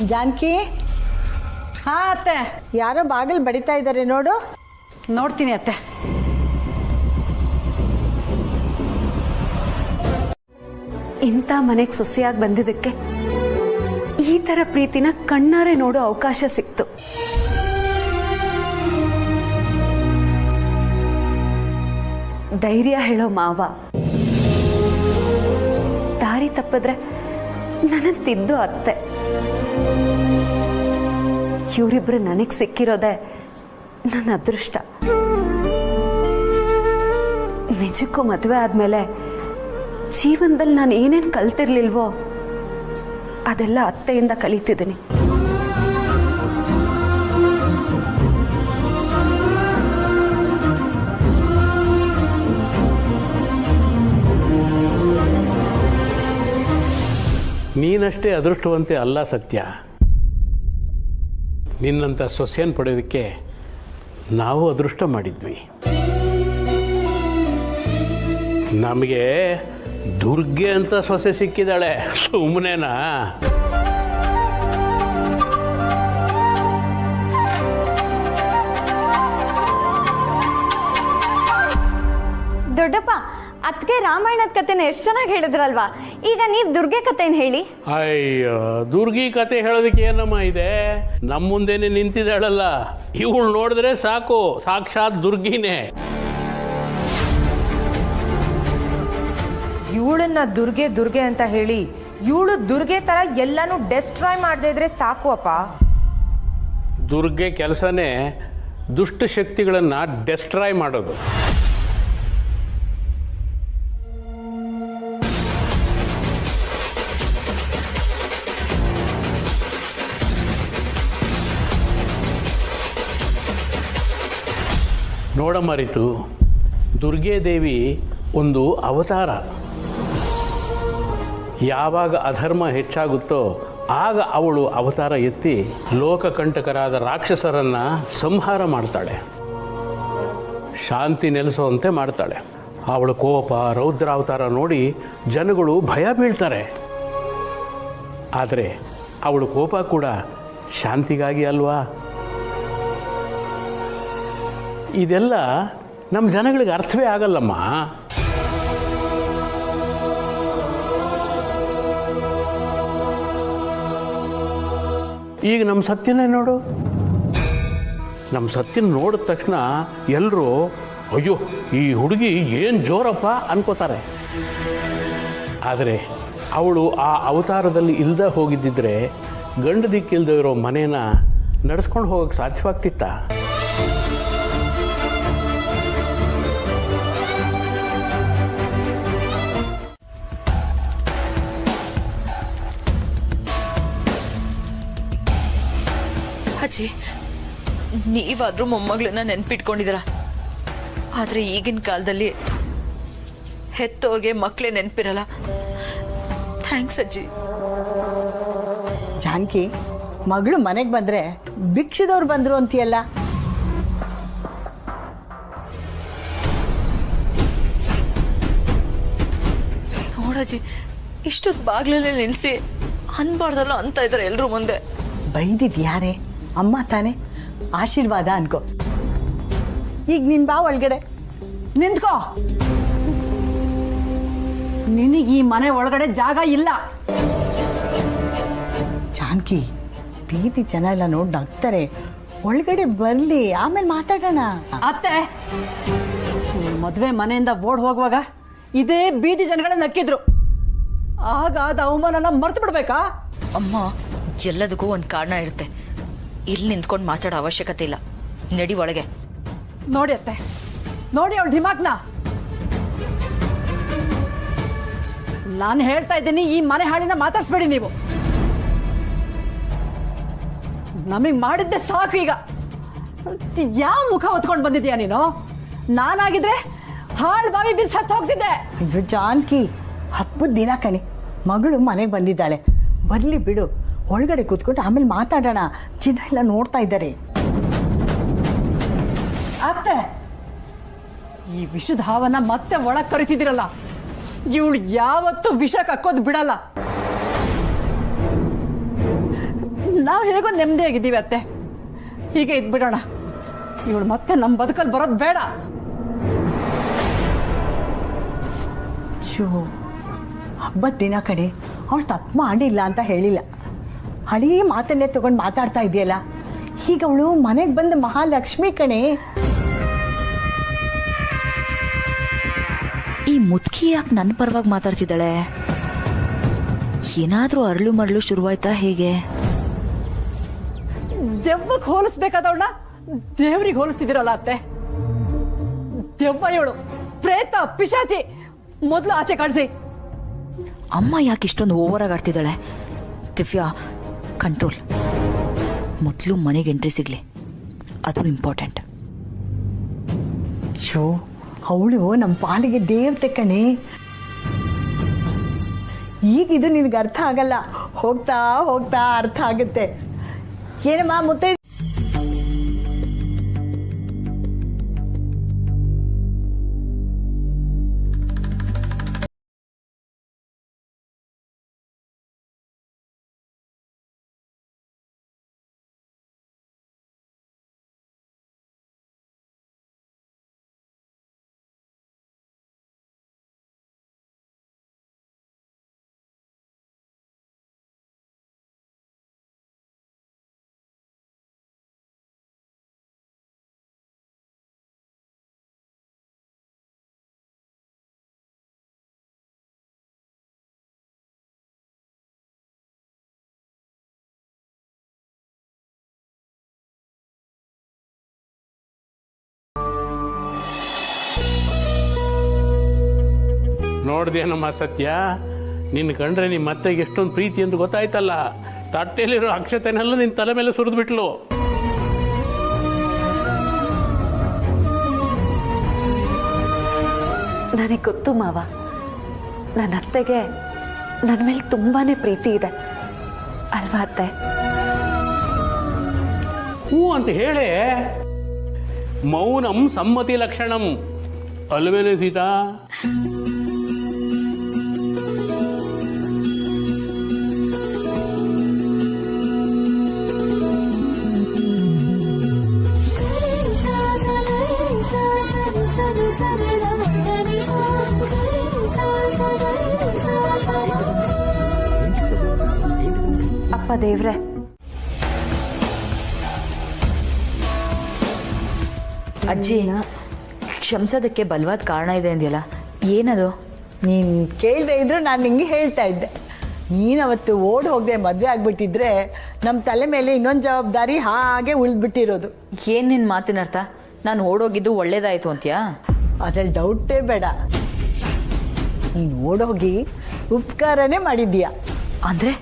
ಜಾನಕಿ. ಹಾ ಅತ್ತೆ. ಯಾರೋ ಬಾಗಿಲು ಬಡಿತಾ ಇದ್ದಾರೆ ನೋಡು. ನೋಡ್ತೀನಿ ಅತ್ತೆ. ಇಂಥ ಮನೆಗೆ ಸೊಸೆಯಾಗಿ ಬಂದಿದ್ದಕ್ಕೆ ಈ ಥರ ಪ್ರೀತಿನ ಕಣ್ಣಾರೆ ನೋಡೋ ಅವಕಾಶ ಸಿಕ್ತು. ಧೈರ್ಯ ಹೇಳೋ ಮಾವ, ದಾರಿ ತಪ್ಪಿದ್ರೆ ನನ್ನ ತಿದ್ದು ಅತ್ತೆ. ಇವರಿಬ್ರು ನನಗೆ ಸಿಕ್ಕಿರೋದೆ ನನ್ನ ಅದೃಷ್ಟ. ನಿಜಕ್ಕೂ ಮದುವೆ ಆದ್ಮೇಲೆ ಜೀವನದಲ್ಲಿ ನಾನು ಏನೇನು ಕಲ್ತಿರ್ಲಿಲ್ವೋ ಅದೆಲ್ಲ ಅತ್ತೆಯಿಂದ ಕಲಿತಿದ್ದೀನಿ. ನೀನಷ್ಟೇ ಅದೃಷ್ಟವಂತೆ ಅಲ್ಲ ಸತ್ಯ. ನಿನ್ನಂಥ ಸೊಸೆಯನ್ನು ಪಡೆಯೋದಕ್ಕೆ ನಾವು ಅದೃಷ್ಟ ಮಾಡಿದ್ವಿ. ನಮಗೆ ದುರ್ಗೆ ಅಂತ ಸೊಸೆ ಸಿಕ್ಕಿದ್ದಾಳೆ, ಸುಮ್ಮನೆನಾ? ದೊಡ್ಡಪ್ಪ, ಅದಕ್ಕೆ ರಾಮಾಯಣದ ಕಥೆನ ಎಷ್ಟು ಚೆನ್ನಾಗಿ ಹೇಳಿದ್ರಲ್ವಾ? ಈಗ ನೀವು ದುರ್ಗೆ ಕಥೆನ ಹೇಳಿ. ಅಯ್ಯೋ, ದುರ್ಗಿ ಕತೆ ಹೇಳೋದಕ್ಕೆ ಏನಮ್ಮ ಇದೆ? ನಮ್ಮ ಮುಂದೆನೆ ನಿಂತಿದ್ದಾಳಲ್ಲ, ಇವಳು ನೋಡಿದ್ರೆ ಸಾಕು, ಸಾಕ್ಷಾತ್ ದುರ್ಗಿನೇ. ಇವಳನ್ನ ದುರ್ಗೆ ಅಂತ ಹೇಳಿ ಇವಳು ದುರ್ಗೆ ತರ ಎಲ್ಲಾನು ಡೆಸ್ಟ್ರಾಯ್ ಮಾಡದೇ ಇದ್ರೆ ಸಾಕು ಅಪ್ಪ. ದುರ್ಗೆ ಕೆಲಸನೇ ದುಷ್ಟ ಶಕ್ತಿಗಳನ್ನ ಡೆಸ್ಟ್ರಾಯ್ ಮಾಡೋದು. ನೋಡಮ್ಮ ರೀತು, ದುರ್ಗೆ ದೇವಿ ಒಂದು ಅವತಾರ. ಯಾವಾಗ ಅಧರ್ಮ ಹೆಚ್ಚಾಗುತ್ತೋ ಆಗ ಅವಳು ಅವತಾರ ಎತ್ತಿ ಲೋಕಕಂಟಕರಾದ ರಾಕ್ಷಸರನ್ನ ಸಂಹಾರ ಮಾಡ್ತಾಳೆ, ಶಾಂತಿ ನೆಲೆಸುವಂತೆ ಮಾಡ್ತಾಳೆ. ಅವಳ ಕೋಪ, ರೌದ್ರಾವತಾರ ನೋಡಿ ಜನಗಳು ಭಯ ಬೀಳ್ತಾರೆ. ಆದರೆ ಅವಳ ಕೋಪ ಕೂಡ ಶಾಂತಿಗಾಗಿ ಅಲ್ವಾ? ಇದೆಲ್ಲ ನಮ್ಮ ಜನಗಳಿಗೆ ಅರ್ಥವೇ ಆಗಲ್ಲಮ್ಮ. ಈಗ ನಮ್ಮ ಸತ್ಯನೇ ನೋಡು. ನಮ್ಮ ಸತ್ಯನ ನೋಡಿದ ತಕ್ಷಣ ಎಲ್ಲರೂ ಅಯ್ಯೋ ಈ ಹುಡುಗಿ ಏನು ಜೋರಪ್ಪ ಅನ್ಕೋತಾರೆ. ಆದರೆ ಅವಳು ಆ ಅವತಾರದಲ್ಲಿ ಇಲ್ಲದೆ ಹೋಗಿದ್ದಿದ್ರೆ ಗಂಡ ದಿಕ್ಕಿಲ್ದೇ ಇರೋ ಮನೇನ ನಡೆಸ್ಕೊಂಡು ಹೋಗಕ್ಕೆ ಸಾಧ್ಯವಾಗ್ತಿತ್ತ? ಅಜ್ಜಿ, ನೀವಾದ್ರೂ ಮೊಮ್ಮಗಳನ್ನ ನೆನ್ಪಿಟ್ಕೊಂಡಿದ್ದೀರ. ಆದರೆ ಈಗಿನ ಕಾಲದಲ್ಲಿ ಹೆತ್ತೋರ್ಗೆ ಮಕ್ಕಳೇ ನೆನಪಿರಲ್ಲ. ಥ್ಯಾಂಕ್ಸ್ ಅಜ್ಜಿ. ಜಾನಕಿ, ಮಗಳು ಮನೆಗೆ ಬಂದರೆ ಭಿಕ್ಷದವ್ರು ಬಂದರು ಅಂತೀಯಲ್ಲ? ನೋಡಜ್ಜಿ, ಇಷ್ಟೊತ್ತು ಬಾಗ್ಲಲ್ಲೇ ನಿಲ್ಲಿಸಿ ಅನ್ಬಾರ್ದಲ್ಲ ಅಂತ ಇದ್ದಾರೆ ಎಲ್ಲರೂ ಮುಂದೆ. ಬೈದಿದ್ ಯಾರೇ? ಅಮ್ಮ ತಾನೆ, ಆಶೀರ್ವಾದ ಅನ್ಕೋ. ಈಗ ನಿನ್ ಬಾ ಒಳಗಡೆ. ನಿಂತ್ಕೋ. ನಿನಗೆ ಈ ಮನೆ ಒಳಗಡೆ ಜಾಗ ಇಲ್ಲ. ಜಾನಕಿ, ಬೀದಿ ಜನ ಎಲ್ಲ ನೋಡಿ ನಗ್ತಾರೆ. ಒಳಗಡೆ ಬರ್ಲಿ, ಆಮೇಲೆ ಮಾತಾಡೋಣ. ಅತ್ತೆ, ಮದುವೆ ಮನೆಯಿಂದ ಓಡ್ ಹೋಗುವಾಗ ಇದೇ ಬೀದಿ ಜನಗಳೇ ನಕ್ಕಿದ್ರು. ಆಗ ಅದ ಅವಮಾನನ ಮರ್ತು ಬಿಡ್ಬೇಕಾ? ಅಮ್ಮ, ಎಲ್ಲದಕ್ಕೂ ಒಂದು ಕಾರಣ ಇರುತ್ತೆ. ಇಲ್ಲಿ ನಿಂತ್ಕೊಂಡು ಮಾತಾಡೋ ಅವಶ್ಯಕತೆ ಇಲ್ಲ. ನಡಿ ಒಳಗೆ. ನೋಡಿ ಅತ್ತೆ, ನೋಡಿ ಅವಳ ದಿಮಾಕ್ನ. ನಾನು ಹೇಳ್ತಾ ಇದ್ದೀನಿ, ಈ ಮನೆ ಹಾಳಿನ ಮಾತಾಡ್ಸ್ಬೇಡಿ ನೀವು. ನಮಗ್ ಮಾಡಿದ್ದೆ ಸಾಕು. ಈಗ ಯಾವ ಮುಖ ಹೊತ್ಕೊಂಡು ಬಂದಿದ್ಯಾ ನೀನು? ನಾನಾಗಿದ್ರೆ ಹಾಳು ಬಾವಿ ಬಿಸಿ ಹತ್ತು ಹೋಗ್ತಿದ್ದೆ. ಇದು ಜಾನಕಿ, ಹಬ್ಬದ ದಿನ ಕಣಿ, ಮಗಳು ಮನೆಗೆ ಬಂದಿದ್ದಾಳೆ. ಬರ್ಲಿ ಬಿಡು, ಒಳಗಡೆ ಕೂತ್ಕೊಂಡು ಆಮೇಲೆ ಮಾತಾಡೋಣ. ಜನ ಎಲ್ಲ ನೋಡ್ತಾ ಇದ್ದಾರೆ. ಅತ್ತೆ, ಈ ವಿಷದ ಹಾವನ್ನ ಮತ್ತೆ ಒಳಗ್ ಕರಿತಿದ್ದೀರಲ್ಲ, ಇವಳು ಯಾವತ್ತೂ ವಿಷ ಕಕ್ಕೋದು ಬಿಡಲ್ಲ. ನಾವು ಹೇಗೋ ನೆಮ್ಮದಿಯಾಗಿದ್ದೀವಿ ಅತ್ತೆ, ಹೀಗೆ ಇದ್ಬಿಡೋಣ. ಇವಳು ಮತ್ತೆ ನಮ್ಮ ಬದುಕಲ್ಲಿ ಬರೋದು ಬೇಡ. ಹಬ್ಬದ ದಿನ ಕಡೆ ಅವಳು ತಪ್ಪು ಮಾಡಿಲ್ಲ ಅಂತ ಹೇಳಿಲ್ಲ. ಹಳೇ ಮಾತನ್ನೇ ತಗೊಂಡು ಮಾತಾಡ್ತಾ ಇದೆಯಲ್ಲ. ಈಗ ಅವಳು ಮನೆಗೆ ಬಂದ ಮಹಾಲಕ್ಷ್ಮಿ ಕಣೆ. ಈ ಮುದುಕಿ ಯಾಕೆ ನನ್ನ ಪರವಾಗಿ ಮಾತಾಡ್ತಿದ್ದಾಳೆ? ಏನಾದ್ರೂ ಅರಳು ಮರಳು ಶುರುವಾಯ್ತಾ ಹೇಗೆ? ದೆವ್ವಕ್ಕೆ ಹೋಲಿಸ್ಬೇಕಾದವಳನ್ನ ದೇವ್ರಿಗೆ ಹೋಲಿಸ್ತಿದ್ದೀರಲ್ಲ ಅತ್ತೆ. ದೆವ್ವ ಇವಳು, ಪ್ರೇತ, ಪಿಶಾಚಿ. ಮೊದಲು ಆಚೆ ಕಾಣಿಸಿ. ಅಮ್ಮ ಯಾಕೆ ಇಷ್ಟೊಂದು ಓವರ್ ಆಗಿ ಆಡ್ತಿದ್ದಾಳೆ? ದಿವ್ಯಾ, ಕಂಟ್ರೋಲ್. ಮೊದಲು ಮನೆಗೆ ಎಂಟ್ರಿ ಸಿಗ್ಲಿ, ಅದು ಇಂಪಾರ್ಟೆಂಟ್. ಶೋ, ಅವಳು ನಮ್ಮ ಪಾಲಿಗೆ ದೇವತೆ ಕಣೆ. ಈಗ ಇದು ನಿನಗೆ ಅರ್ಥ ಆಗಲ್ಲ, ಹೋಗ್ತಾ ಹೋಗ್ತಾ ಅರ್ಥ ಆಗುತ್ತೆ. ಏನಮ್ಮ ಮುತ್ತೈದೆ? ನೋಡ್ದೇನಮ್ಮ ಸತ್ಯ, ನಿನ್ನ ಕಂಡ್ರೆ ನಿಮ್ಮ ಅತ್ತೆಗೆ ಎಷ್ಟೊಂದು ಪ್ರೀತಿ ಅಂತ ಗೊತ್ತಾಯ್ತಲ್ಲ. ತಟ್ಟೆಯಲ್ಲಿರೋ ಅಕ್ಷತೆನೆಲ್ಲ ನಿನ್ನ ತಲೆ ಮೇಲೆ ಸುರಿದು ಬಿಟ್ಲು. ನನಗೆ ಗೊತ್ತು ಮಾವ, ನನ್ನ ಅತ್ತೆಗೆ ನನ್ನ ಮೇಲೆ ತುಂಬಾನೇ ಪ್ರೀತಿ ಇದೆ ಅಲ್ವಾ ಅತ್ತೆ? ಹ್ಞೂ ಅಂತ ಹೇಳೇ. ಮೌನಂ ಸಮ್ಮತಿ ಲಕ್ಷಣಂ ಅಲ್ವೇನೆ ಸೀತಾ? ಅಪ್ಪ ದೇವ್ರೆ, ಅಜ್ಜಿನ ಕ್ಷಮಿಸೋದಕ್ಕೆ ಬಲವಾದ ಕಾರಣ ಇದೆ ಅಂದಿಲ್ಲ, ಏನದು? ನೀನು ಕೇಳದೆ ಇದ್ರು ನಾನು ನಿಂಗೆ ಹೇಳ್ತಾ ಇದ್ದೆ. ನೀನು ಅವತ್ತು ಓಡ್ ಹೋಗದೆ ಮದುವೆ ಆಗ್ಬಿಟ್ಟಿದ್ರೆ ನಮ್ಮ ತಲೆ ಮೇಲೆ ಇನ್ನೊಂದು ಜವಾಬ್ದಾರಿ ಹಾಗೆ ಉಳಿದ್ಬಿಟ್ಟಿರೋದು. ಏನ್ ನಿನ್ ಮಾತಿನ ಅರ್ಥ? ನಾನು ಓಡೋಗಿದ್ದು ಒಳ್ಳೇದಾಯ್ತು ಅಂತ್ಯಾ? ಅದ್ರಲ್ಲಿ ಡೌಟೇ ಬೇಡ. ನೀನು ಓಡೋಗಿ ಉಪಕಾರನೇ ಮಾಡಿದ್ದೀಯಾ. ಅಂದ್ರೆ